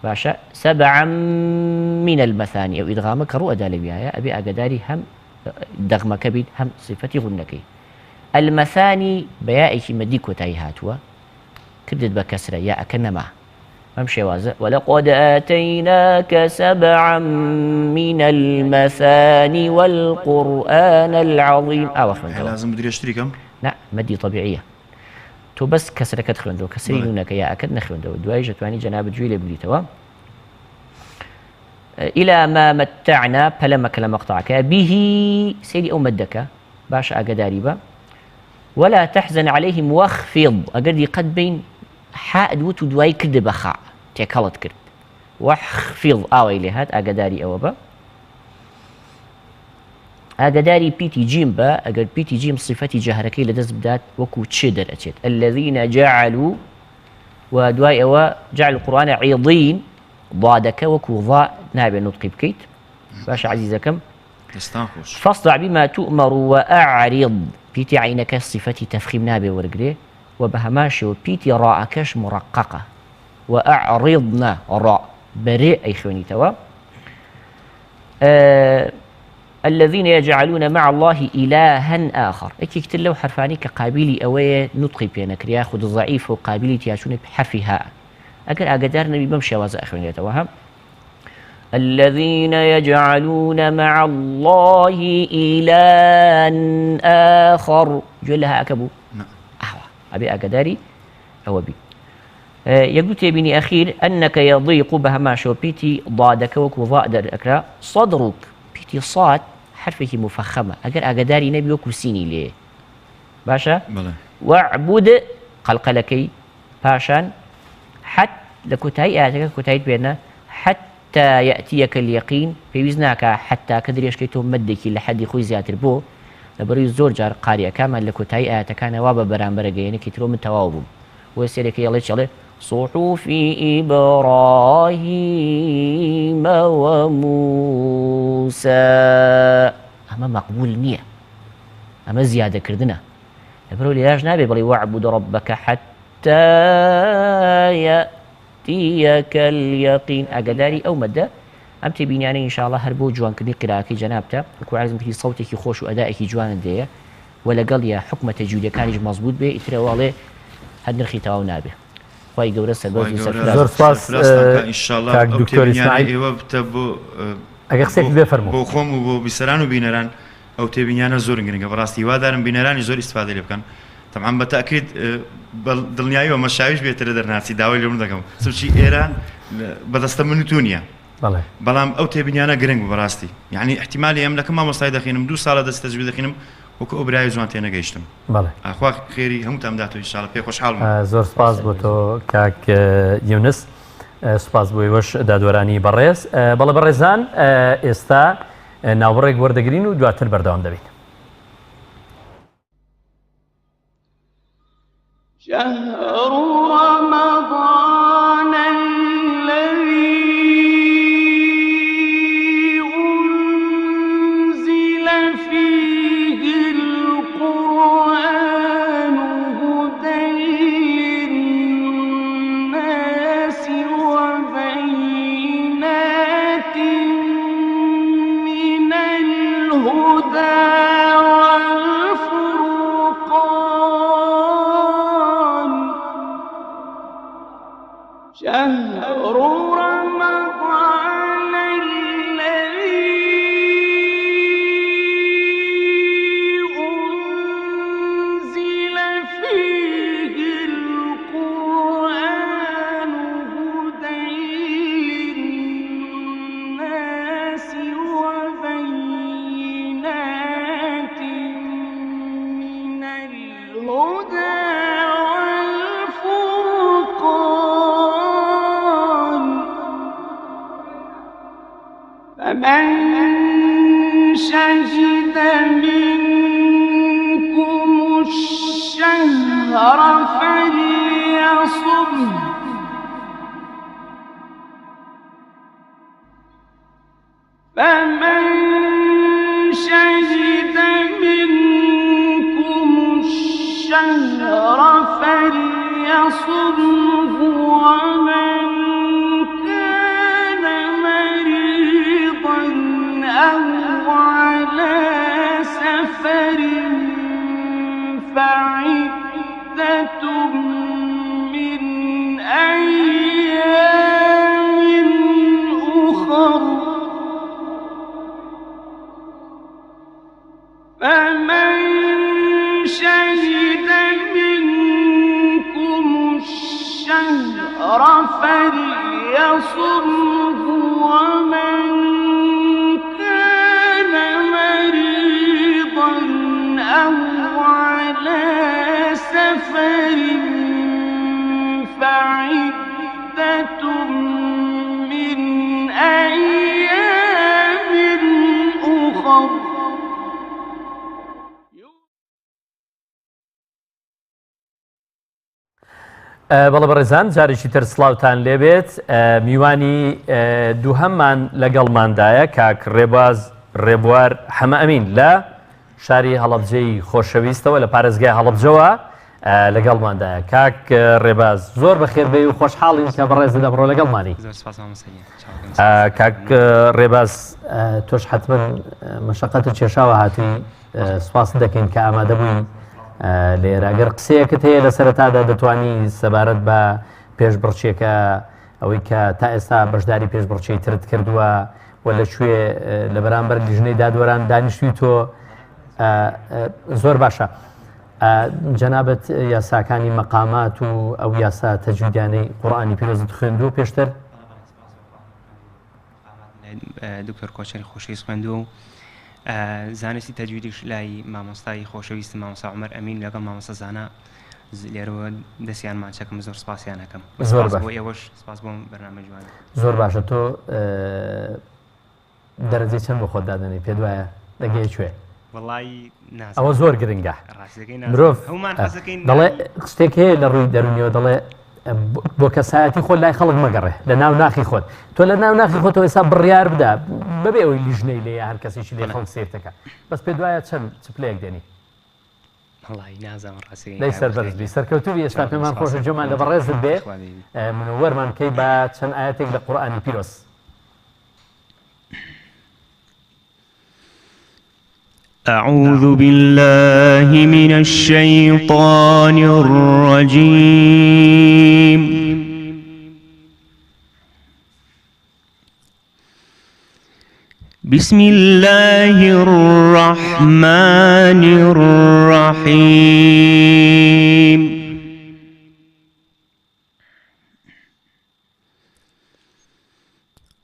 L: باشا 7 من المثاني أو إدغامك رؤى دال بيا أبي أقداري هم دغمك بيد هم صفة غنكي المثاني بيائك مديك وتايهاتوا كبدت بكسرة يا أكنما ممشي وازع ولقد آتيناك 7 من المثاني والقرآن العظيم
P: لازم مدري اشتري كم؟
L: لا مدي طبيعية تو بس كسرة كتخلون دو كسرين هناك يا أكد نخلون دو دواي جتواني جناب جويلة بليتوا إلى ما متعنا فلما كلام مقطعك به سيدي أو مدك باش أقداريبا ولا تحزن عليهم واخفض أقدي قد بين حائد وتو دواي كرد بخاء تيكالت كرد واخفض إلي هات أقداري أوبا أقداري بيتي جيم با أقد بيتي جيم صفتي جهركي لدز بدات وكو تشدر أتشد الذين جعلوا ودواي أوا جعل القرآن عيضين ضادك وكو ضاء نابع نطقي بكيت باش عزيزكم فاصدع بما تؤمر وأعرض بيتي عينك صفتي تفخيم نابع ورقري وبهماشي وبيتي راءكش مرققة وأعرضنا راء بريء أي خواني توا الذين يجعلون مع الله إلها آخر اكي كتلو حرفاني كقابلي أوي نطقي بينك ياخذ الضعيف وقابلي تياشوني بحرفها أقل أقدار نبي بمشي وازا أخواني توهم الذين يجعلون مع الله إلها آخر جلها أكبو أبي أقداري أو بي يقول تبيني أخير أنك يضيق بهما شو بيتي ضادك وكوضاء أكرا صدرك بيتي صاد حرفك مفخمة أقداري نبي وكسيني ليه باشا واعبد قلقلكي باشان حتى لكتاي آتك كتاي بينا حتى يأتيك اليقين في وزنك حتى كدريش كيتو مدك لحد خوي زياتر بو لبري زور جار قارئ كامل لكتاي آتك أنا وابا برامبر جيني كترو من توابم ويسيرك يلا شغله صحف إبراهيم وموسى أما مقبول نية أما زيادة كردنا يبرو لي لاش نابي بلي واعبد ربك حتى يأتيك اليقين أقداري أو مدى أم تبيني يعني إن شاء الله هربو جوان كدي قراءك جنابته وكو عايزم في صوتك خوش وأدائك جوان ديه ولا قال يا حكمة تجودية كانج مظبوط به اترى والله هاد نرخي تواو نابه خی گەورە سەربەز و سەرفراز.
A: زۆر سپاس کاک دکتۆر ئیسماعیل.
P: ئێوە بتە بۆ
A: ئەگە قسێکی بفەرموو
P: بۆ خۆم و بۆ بیسەران و بینەران ئەو تێبینیانە زۆر گرنگە بەڕاستی وادارم بینەرانی زۆر ئیسفادە لێ بکەن تەمام بە تاکید دڵنیاییەوە مەشاویش بێترە دەرناسی داوای لێ دەکەم سوچی ئێرە بەدەستە من و تونیە بەڵام ئەو تێبینیانە گرنگ بوو بەڕاستی یعنی احتیمالی ئەم لەکەم مامۆستای دەخینم 2 ساڵە دەست تەجوید دەخینم وەکو ئەو برای جوان تێنەگەیشتم ئاخوا خێری هەمووتان داتەوە ئینشاڵڵا پێ خۆشحاڵم.
A: زۆر سپاس بۆ تۆ کاک یونس سپاس بۆی وەش دادوەرانی بەڕێز بەڵێ بەڕێزان ئێستا ناوەڕێک وەردەگرین و دواتر بەردەوام دەبین.
K: شهر رمضان الذي أنزل فيه القرآن هدى للناس وبينات من الهدى شهر رمضان الذي أنزل فيه القرآن هدى للناس وبينات من الهدى فمن شهد منكم الشهر فليصم فمن شهد منكم الشهر فليصمه ومن أو على سفر فعدة من أيام أخر فمن شهد منكم الشهر فليصمه ومن أو على سفر فعدة من أيام أخر.
A: بەڵێ بەڕێزان جارێکی تر سڵاوتان لێبێت میوانی دووهەممان لەگەڵماندایە کاک ڕێبوار حەمە ئەمین لە شاری هەڵەبجەی خۆشەویستەوە لە پارێزگای هەڵەبجەوە لەگەڵماندایە. کاک ڕێباز زۆر بەخێربێ و خۆشحاڵین کە بەڕێزە دەبڕۆ لەگەڵمانی. کاک ڕێباز تۆش حتمما مەشەقەت و کێشاوە هاتووی سوپاس دەکەین کە ئامادە بووین لێرە ئەگەر قسەیەکت هەیە لە سەرەتادا دەتوانی سەبارەت بە پێشبڕچێکە ئەوەی کە تا ئێستا بەشداری پێشبڕچەی ترت کردووە و لەکوێ لە بەرامبەر لیژنەی دادوەران دانیشتوی تۆ زۆر باشە. جەنابەت یاساکانی مەقامات و ئەو یاسا تەجویدیانەی قورئانی پیرۆزت خوێندووە پێشتر؟
Q: دکتۆر کۆچەری خۆشەویست خوێندووە و زانستی تەجویدیش لای مامۆستای خۆشەویستم مامۆستا عومەر ئەمین لەگەڵ مامۆستا زانا لێرەوە دەستیانمان چەکەم زۆر سپاسیان ئەەکەم.
A: زۆر
Q: بۆ ئێوەش سپاس بۆم بەرنامە جوانە.
A: زۆر باشە. تۆ دەرەجەی چەند بۆ خۆت دادەنی پێ وایە دەگەی کوێ؟ ئەوە زۆر گرنگە. مرۆڤ دەڵێ شتێک هەیە لە ڕووی دەرونیەوە دەڵێ بۆ کەسایەتی خۆت لای خەڵک مەگەڕێ لە ناو ناخی خۆت. تۆ لە ناو ناخی خۆتەوە ئێستا بڕیار بدە بەبێ ئەوەی لیژنەی لێ هەر کەسێکی لێ خەڵک سێفتەکە بەس پێ دوایە چەند چپلەیەک دێنی؟ لەی سەربەرزبی سەرکەوتوبی ئێستا پێمان خۆشە جۆمان لە بەڕێزت بێ منوەرمان کەی بە چەند ئاەتێک لە قورئانی پیرۆز.
R: أعوذ بالله من الشيطان الرجيم. بسم الله الرحمن الرحيم.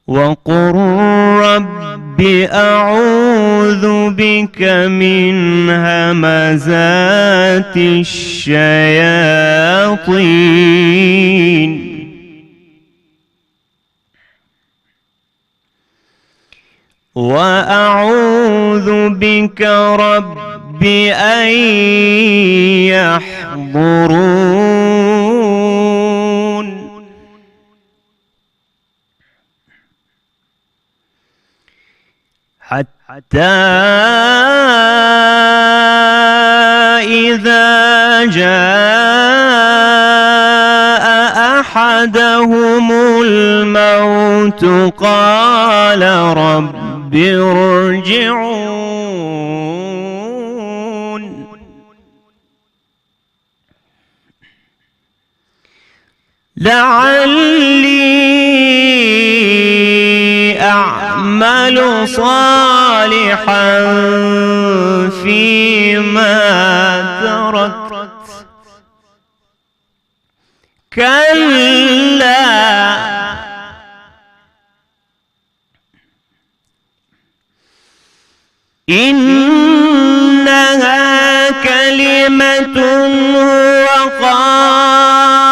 R: وقل رب أعوذ بك من همزات الشياطين وأعوذ بك رب أن يحضرون. حتى إذا جاء أحدهم الموت قال رب ارجعون لعلي أعمل صالحا فيما تركت كلا إنها كلمة هو قائلها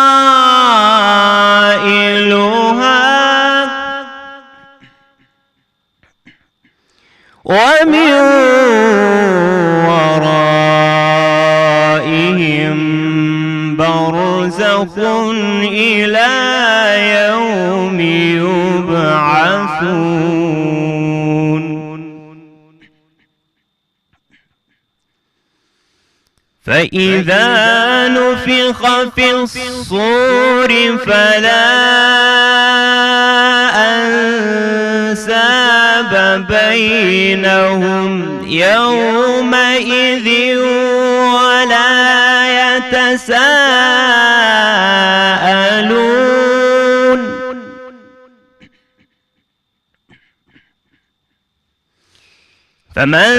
R: ومن ورائهم برزخ إلى يوم يبعثون. فإذا نفخ في الصور فلا أنساب بينهم يومئذ ولا يتساءلون. فمن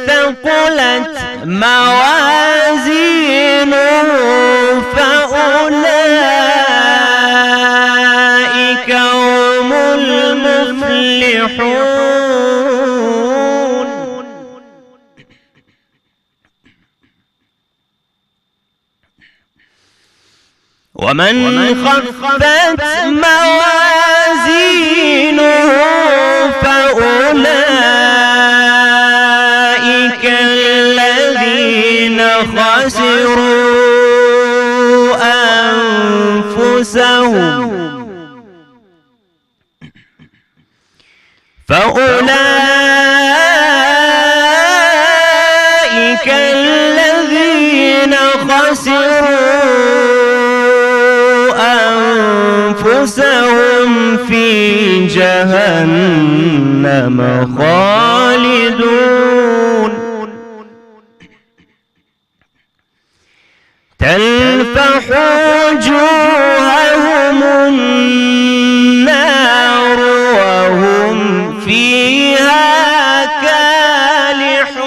R: ثقلت موازينه فأولئك هم المفلحون. ومن خفت موازينه فأولئك الذين خسروا أنفسهم فأولئك الذين خسروا أنفسهم في جهنم خالدون. تلفح وجوههم النار وهم فيها كالحون.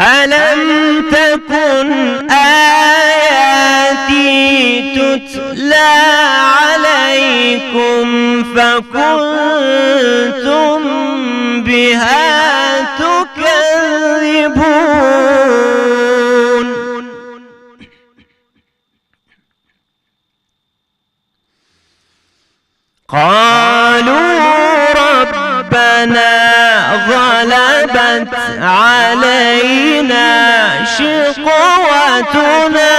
R: ألم تكن آياتي تتلى عليكم فكنتم بها تكذبون. قالوا ربنا غلبت علينا شقوتنا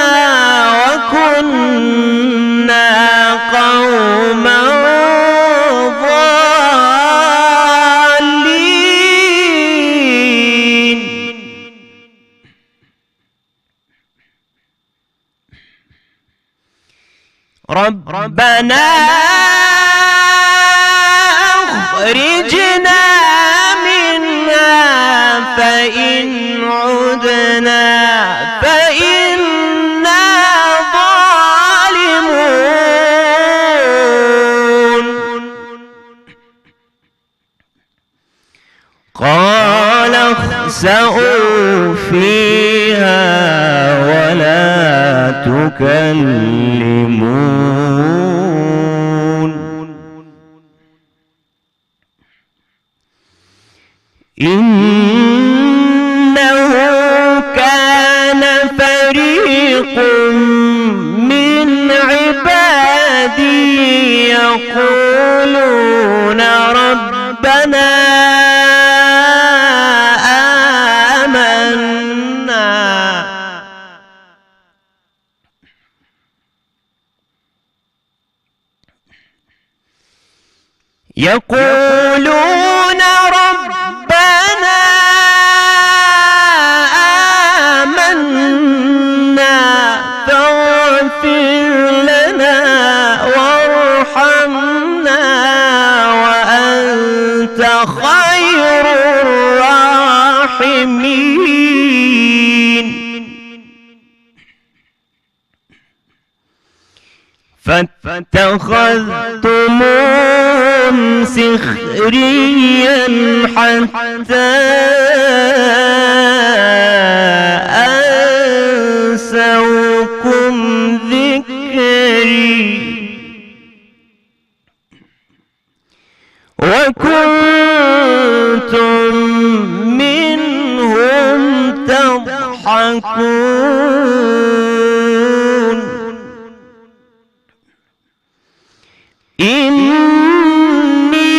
R: وكنا قوما ضالين. ربنا أخرجنا منها فإن عدنا فإنا ظالمون قال اخسئوا فيها ولا تكلمون إنه كان فريق من عبادي يقولون ربنا يقولون ربنا آمنا فاغفر لنا وارحمنا وأنت خير الراحمين فاتخذتموهم سخريا حتى أنسوكم ذكري وكنتم منهم تضحكون إني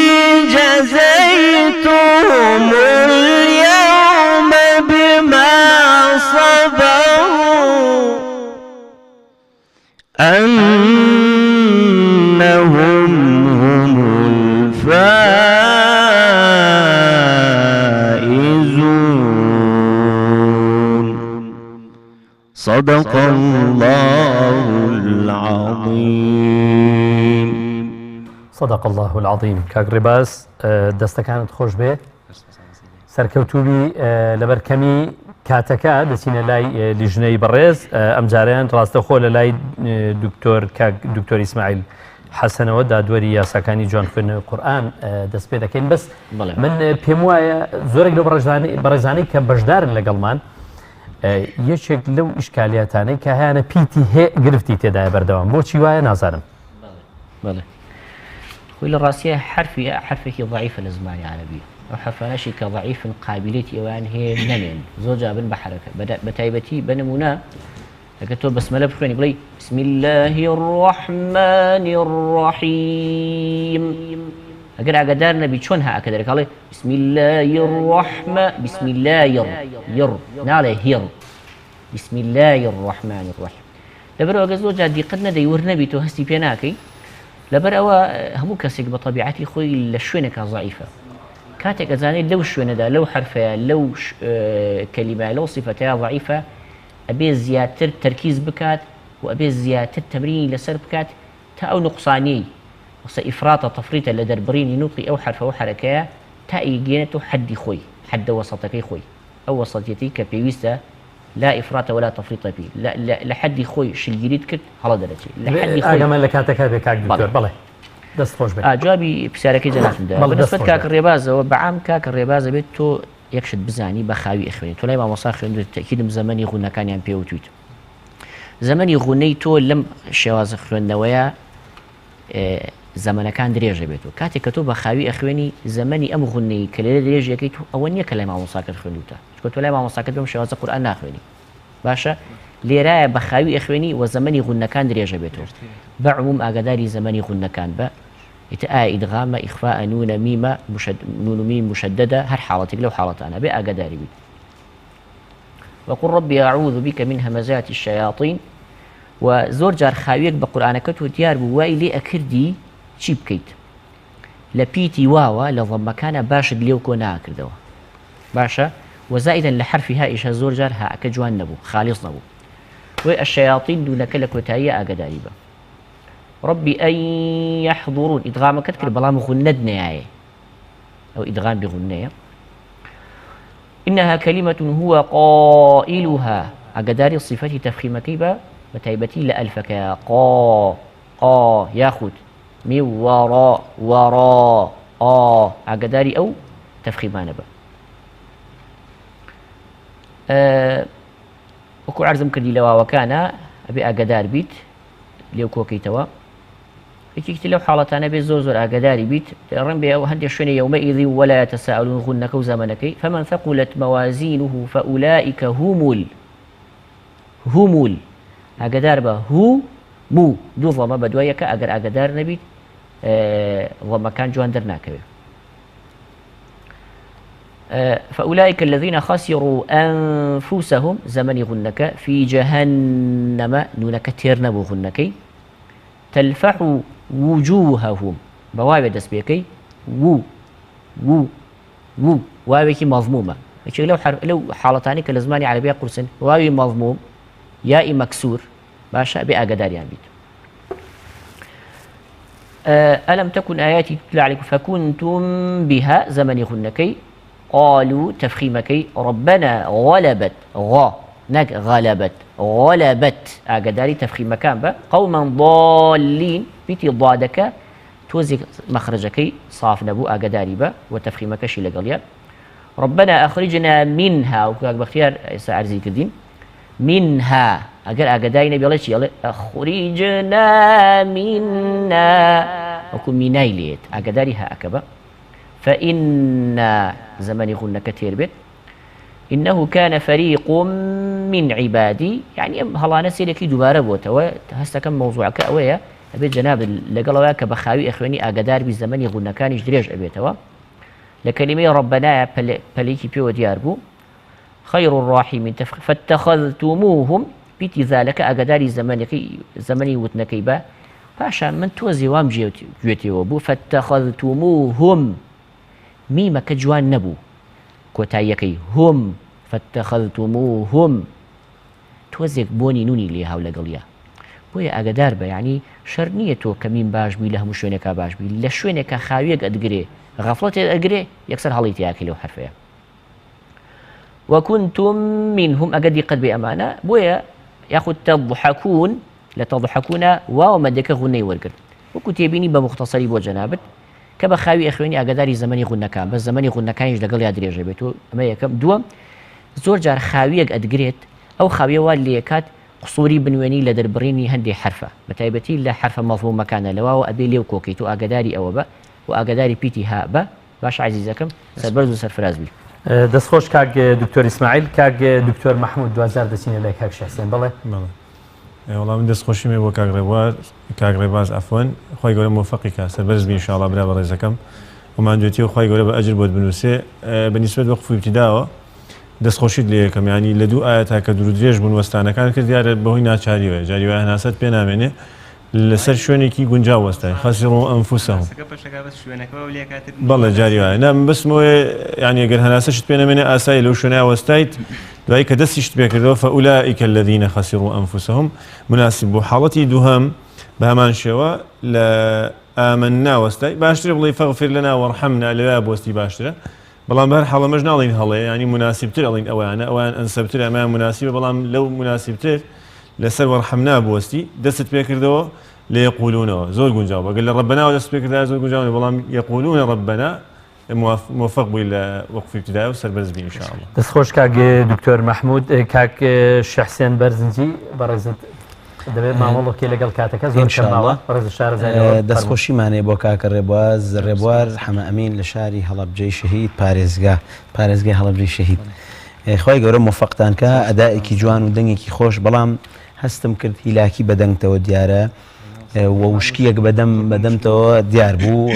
R: جزيتهم اليوم بما صبروا أنهم هم الفائزون صدق الله العظيم
A: صدق الله العظيم کاک ڕێباز دەستەکانت خۆش بێ سەرکەوتوبی لەبەرکەمی کاتەکە دەچینە لای لیژنەی بەڕێز ئەم جاریان ڕاستەخۆ لە لای دکتۆر ئیسماعیل حەسەنەوە دادوەری یاساکانی جوان خوێندنەوەی قورئان دەست پێ دەکەین بەس من پێم وایە زۆرێک لەو بەڕێزانەی کە بەشدارن لەگەڵمان یەکێک لەو ئیشکالیاتانەی کە هیانە پیتی گرفتی تێدایە بەردەوام بۆچی وایە نازانم
L: خوي للراسية حرفك ضعيفة للزمان العربي أو حرفانشي كضعيف قابليتي وأن هي نمين زوجة بن بحركة بتايبتي بنمونا لكتب بسملة بخواني بلي بسم الله الرحمن الرحيم أقرأ قدار نبي شونها أكدر قال بسم الله الرحمن بسم الله ير ناله هير بسم الله الرحمن الرحيم لبرو أجزوجة دي قد ندي ورنبي توهستي بيناكي لەبەر ئەوە هەموو کەسێک بە طبیعەتی خۆی لە شوێنێکا ضعیفە کاتێک ئەزانێت لەو شوێنەدا لەو حرفەیە لەو کەلیمە لەو سیفەتەیە ضعیفە ئەبێ زیاتر تەرکیز بکات و ئەبێ زیاتر تەمرینی لەسەر بکات تا ئەو نقصانەی وەسە ئیفراتە تەفریتە لە دەربڕینی نوقی ئەو حرفە و حرەکەیە تا ئیگەێنێتەوە حەدی خۆی حەدە وەسەتەکەی خۆی ئەو وەسەتیەتی کە پێویستە لا إفراط ولا تفريط فيه لحد خوي شلجريت كت هلا درجة لحد خوي
A: أنا ملك هاتك بكاك دكتور بالله دست خوش بك
L: جوابي بسالك جنات ده بالنسبة كاك الريبازة وبعام كاك الريبازة بيتو يكشد بزاني بخاوي إخواني تلاقي مع مصاخ عنده التأكيد من زمان يغنى كان يعمل بيه وتويت زمان يغنيتو لم شواز إخوان نوايا زمان كان دريجة بيتو كاتي كتب خاوي إخواني زماني أم غني كليل دريجة كيتو أولنيا كلام مع مصاخ إخواني وتا كنت لا مع مصاخ بهم شواز القرآن إخواني باشا ليرا بخاوي إخواني وزماني غنى كان دريجة بيتو بعموم أقداري زماني غنى كان با إتآ إدغام إخفاء نون ميم نون ميم مشددة هر حالتك لو حالت أنا بأقداري بي وقل ربي أعوذ بك من همزات الشياطين وزور جار خاويك بقرآن كتو ديار بواي لي أكردي چی بکەیت لە پیتی واوە لە ضەمەکانە باشت لێو کۆ ناکردەوە باشە وەزائیدەن لە حرفی هائیشە زۆر جار هاکە جوان نەبوو خالیص نەبوو وی ئەشەیاطین دوونەکە لە کۆتاییە ئاگداری بە ربي أن يحضرون إدغام كتكر بلام غندنا أو إدغام بغنية إنها كلمة هو قائلها أقدار صفة تفخيم كيبا بتايبتي لألفك قا ياخد من وراء أقدار أو تفخيمان با وكو عرضم كردي لوا وكان أبي أقدار بيت لو كوكيتوا يكتي لو حالتانا بي زور أقداري بيت رم بي هندي شوني يومئذ ولا يتساءلون غنك وزمنك فمن ثقلت موازينه فأولئك هم أقدار با هو مو دو ضم بدويك أقر أقدار نبيت ضم كان جوان درناك فأولئك الذين خسروا أنفسهم زمن غنك في جهنم نونك تيرنبو غنكي تلفح وجوههم بوابة دسبيكي و واوي مضمومة لو حالتاني كالزماني عربية قرسن واوي مضموم ياء مكسور باشا بأقدار يعني بيت ألم تكن آياتي تتلى عليكم فكنتم بها زمن غنكي قالوا تفخيمكي ربنا غلبت غلبت أقداري تفخيم مكان با قوما ضالين بيتي ضادك توزي مخرجكي صاف نبو أقداري با وتفخيمك شي لقليا ربنا أخرجنا منها وكاك باختيار عرزي كردين منها أقداري نبي الله يلا أخرجنا منا وكم مناي ليت أقداري ها أكبا فإن زمن يقولنا كثير بيت إنه كان فريق من عبادي يعني هلا نسي لك دوباره بوتوا هسه كم موضوعك أويا أبي جناب لقلوا كبخاوي إخواني أقدار بالزمن يقولنا كان يجريج أبيتوا لكلمة ربنا بليكي بيو دياربو خير الراحمين فاتخذتموهم بيتي ذلك أقدار زمني وتنكيبا باشا من توزي وام جيوتي وبو فاتخذتموهم ميمة كجوان نبو كوتايكي هم فاتخذتموهم توزيك بوني نوني لي هاولا قليا بويا أقدار با يعني شرنيتو كمين باش بي لهم شوينكا باش بي لشوينكا خاويك أدقري غفلت أدقري يكسر هاليتي أكي لو حرفيا وكنتم منهم أقدي قد بأمانة بويا ياخد تضحكون لتضحكون ومدك غني ورقر وكتيبيني بمختصري بو جنابت كبخاوي إخواني أقداري زمني غنى كان بس زمني غنى كان يجدقل يادري جبتو أما يكم دوم زور جار خاويك أدقريت أو خاوية والليكات قصوري بنواني لدربريني هندي حرفة بتايبتي لا حرفة مفهوم مكان لواو أبي ليو كوكيتو أقداري أو با وأقداري بيتي ها با باش عزيزكم سربرز وسرفراز بي
A: دەستخۆش کاک دکتۆر ئیسماعیل کاک دکتۆر محمود دوزار دەچینە لای کاک شەحسێن بڵێ
N: وەڵام من دەستخۆشی مێ بۆ کاک ڕێباز ئەفۆن خۆی گەورە موفەقی کا سەربەرز بی ئینشاءڵڵا برا بە ڕێزەکەم ومانجێتی و خۆی گەورە بە ئەجر بۆت بنووسێ بەنیسبەت بە قفوی ابتیداوە دەستخۆشیت لێ یەکەم ینی لە دوو ئاەتا کە دوور و درێژ بوون وەستانەکان کرد دیارە بەهۆی ناچاریوە جاریوە هەناسەت پێ نامێنێ لەسەر شوێنێکی گونجاو وەستای خەسیڕوا ئەنفوسەهم بەڵێ جاری وایە نام بەسمەوەی یعنی ئەگەر هەناسەشت پێ نەمێنێ ئاسایی لەو شوێنەیە وەستایت دوایی کە دەستیشت پێ کردەوە فەئولائیکە الەذینە خەسیڕوا ئەنفوسەهم مناسب بوو حاڵەتی دووهەم بە هەمان شێوە لە ئامەننا وەستای باشترە بڵێ فەغفر لەنا وەرحەمنا لەوێ بۆستی باشترە بەڵام بەر حاڵەمەش ناڵین هەڵەیە ینی مناسبتر ئەڵین ئەوانە ئەوان ئەنسەبتر ئەمان مناسبە بەڵام لەو مناسبتر لەسەر وەرحەمنا بوەستی دەستت پێ کردەوە ليقولون زور جنجاوبه قال ربنا ولا سبيك زور جنجاوبه والله يقولون ربنا موفق الى وقف ابتدائي وسربرز بي ان شاء الله
A: دەستخۆش کاک دکتۆر محمود کاک شەحسێن بەرزنجی بەڕێزت دەبێت مامەڵۆکی لەگەڵ کاتەکە زۆر کەماوە بەڕێز شارەزای
M: دەستخۆشیمانێ بۆ کاکە ڕێبوار حەمە ئەمین لە شاری هەڵەبجەی شەهید پارێزگای هەڵەبجەی شەهید خۆی گەورە موفەقتان کە ئەدائێکی جوان و دەنگێکی خۆش بەڵام هەستم کرد هیلاکی بەدەنگتەوە دیارە وشکیەک بەدەمتەوە دیار بوو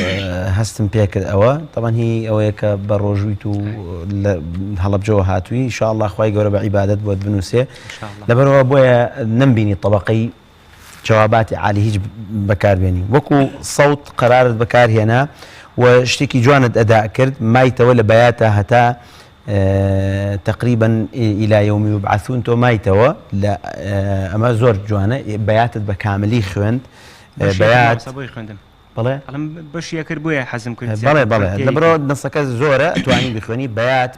M: هەستم پێکرد ئەوە طبعاً هی ئەوەیە کە بە ڕۆژویت و هەڵەبجەوە هاتووی ان شاء الله خوای گەورە بە عیبادەت بۆت بنووسێ لەبەرەوە بۆیە نەمبینی طبقەی جواباتی عالی هیچ بەکاربێنی وەکو سەوت قەرارت بەکارهێنا و شتێکی جوانت ئەدا کرد مایتەوە لە بەیاتە هەتا تقريبا الى يوم يبعثون تو مايتوا لا اما زور جوانا بياتت بكاملي خوند بەیات
Q: خوێندم
M: بڵێ
Q: بەشیە کرد بۆیە حەزم کرد
M: بەڵێ بڵێ لەبرۆ نەسەکە زۆرە توانی بخوێنی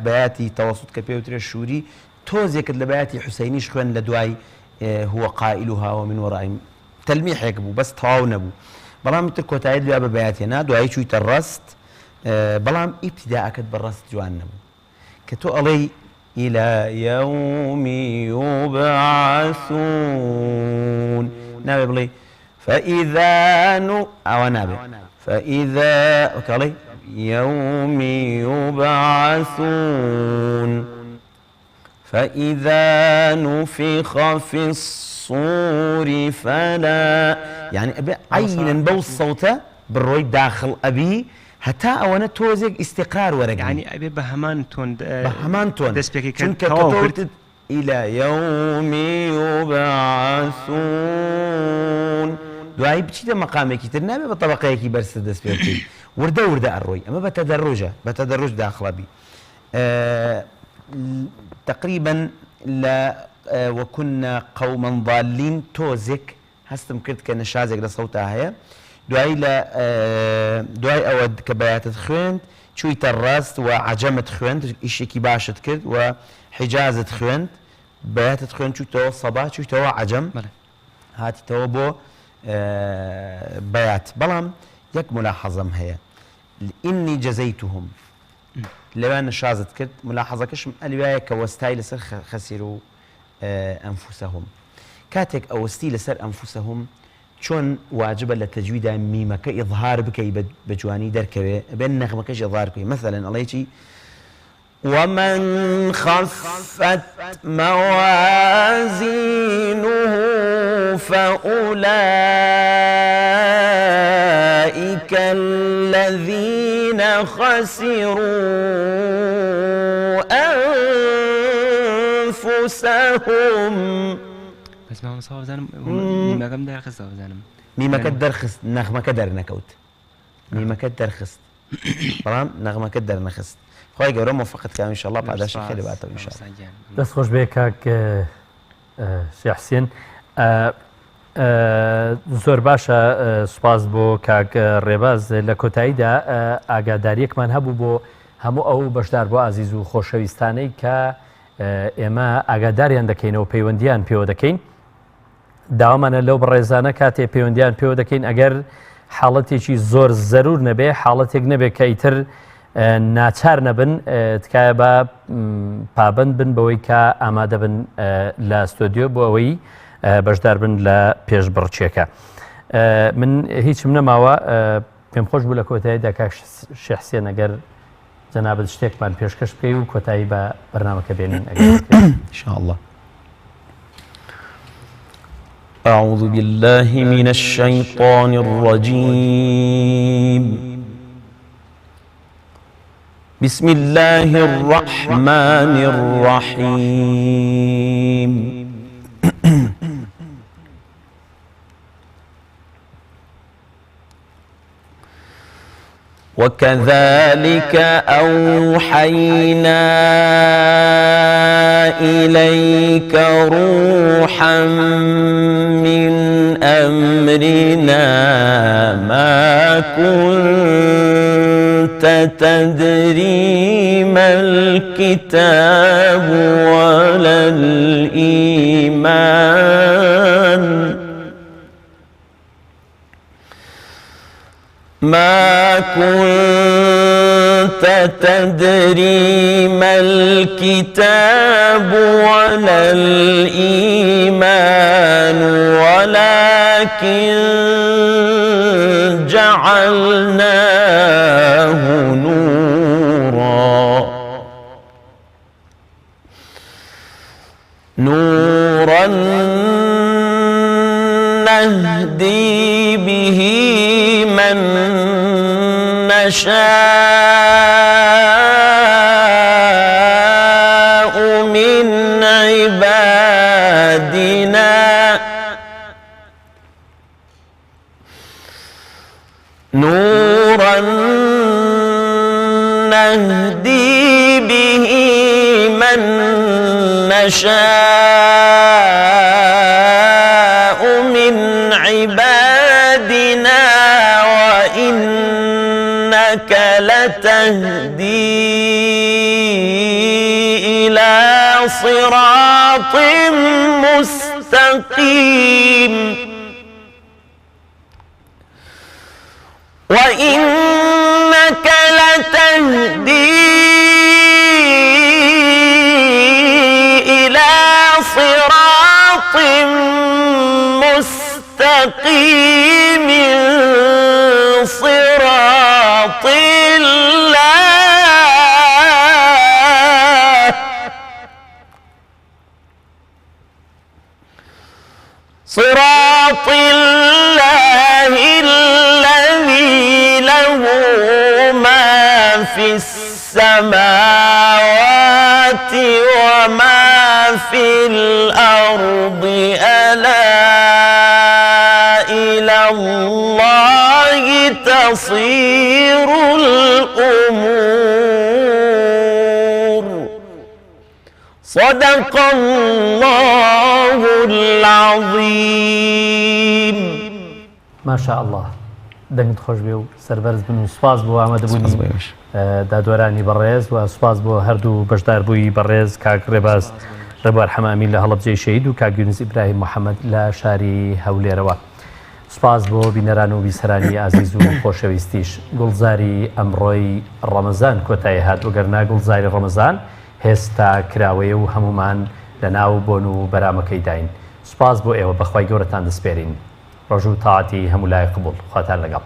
M: بەیاتی تەوەسوت کە پێوترێ شووری تۆزێکت لە بەیاتی حوسینیش خوێن لە دوای هو قائلها ومن ورائهم تەلمیحێک بوو بەس تەواو نەبوو بەڵام تر کۆتایی دوای بە بەیاتێنا دوایی چوویتە ڕەست بەڵام ئیبتیداءەکەت بە ڕەست جوان نەبوو کە تۆ ئەڵێی إلى يوم يبعثون نابي بلي فإذا أو نابي فإذا وكالي يوم يبعثون فإذا نفخ في الصور فلا يعني عينا بو الصوت بالروي داخل أبي هتا أونا توزيق استقرار ورقي
Q: يعني أبي بهمان تون
M: دسبيكي كتورت إلى يوم يبعثون دوای بچیتە مەقامێکی تر نابێ بە طبقەیەکی بەرز دەست پێ بکەیت وردە ئەڕۆی ئەمە بە تەدەڕج داخڵەبی تقریبا لە وەکونا قەومەن ضالین تۆزێک هەستم کرد کە نەشازێک لە سەوتا هەیە دوای ئەوە کە بەیاتت خوێند چوویتە ڕاست و عەجەمت خوێند ئیشێکی باشت کرد و حیجازت خوێند بەیاتت خوێند چوویتەوە سەبا چوویتەوە عەجەم هاتیتەوە بۆ بەیات بەڵام یەک ملاحەزەم هەیە ئینی جەزەیتهم لەوێ نەشازت کرد ملاحەزەکەشم ئەلوایە کە وەستای لەسەر خەسیر و ئەنفوسەهم کاتێک ئەوەستی لەسەر ئەنفوسەهم چۆن واجبە لە تەجویدا میمەکە ئیظهار بکەی بە جوانی دەرکەوێ بێن نەغمەکەش ئیظهار بکەی مەثەلاً ئەڵێکی ومن خفت موازينه فأولئك الذين خسروا أنفسهم
Q: بس ما مصاب زانم ميمەکەم دەرخست بزانم
M: میمەکەت دەرخست نەغمەکە دەرنەکەوت میمەکەت دەرخست بەڵام نەغمەکەت دەرنەخست خۆی گەورە موفقت کە ئینشاءالله پاداشی خێری باتەوە ئینشاءالله
A: دەست خۆش بێ کاک شێخ حوسێن زۆر باشە سوپاس بۆ کاک ڕێباز لە کۆتاییدا ئاگاداریەکمان هەبوو بۆ هەموو ئەو بەشدار بۆ ئازیز و خۆشەویستانەی کە ئێمە ئاگاداریان دەکەینەوە پەیوەندیان پێوە دەکەین داوامانە لەو بەڕێزانە کاتێ پەیوەندیان پێوە دەکەین ئەگەر حاڵەتێکی زۆر زەرور نەبێ حاڵەتێک نەبێ کە ئیتر ناچار نەبن تکایە بە پابند بن بەوەی کە ئامادە بن لە ستۆدیۆ بۆ ئەوەی بەشدار بن لە پێش بڕچێکە من هیچم نەماوە پێم خۆش بوو لە کۆتاییدا کاک شێخ حوسێن ئەگەر جەنابەت شتێکمان پێشکەش بکەی و کۆتایی بە بەرنامەکە بێنین
M: ئینشاءالله أعوذ بالله من الشيطان الرجيم بسم الله الرحمن الرحيم وكذلك أوحينا إليك روحا من أمرنا ما كنت تدري ما الكتاب ولا الإيمان ما كنت تدري ما الكتاب ولا الإيمان ولكن جعلناه نورا نهدي به من نشاء من عبادنا نورا نهدي به من نشاء من عبادنا
R: لتهدي إلى صراط مستقيم وإنك لتهدي إلى صراط مستقيم صراط الله الذي له ما في السماوات وما في الأرض ألا إلى الله تصير الأمور صدق الله العظيم
A: ما شاء الله دەنگت خۆش بێ و سەربەرز بن و سوپاس بۆ ئامادەبوونی دادوەرانی بەڕێز و سوپاس بۆ هەردوو بەشداربووی بەڕێز کاک ڕێباز ڕێبوار حەمامی لە هەڵەبجەی شەهید و کاک یونس ئیبراهیم محەممەد لە شاری هەولێرەوە. سوپاس بۆ بینەران و بیسەرانی ئازیز و خۆشەویستیش. گوڵزاری ئەمڕۆی ڕەمەزان کۆتایی هات وەگەرنا گوڵزاری ڕەمەزان هێستا کراوەیە و هەمومان لە ناو بۆن و بەرامەکەی داین. سوپاس بۆ ئێوە بەخوای گەورەتان دەسپێرین. ڕۆژ و تاعاتی هەموو لای قبوڵ خواتان لەگەڵ.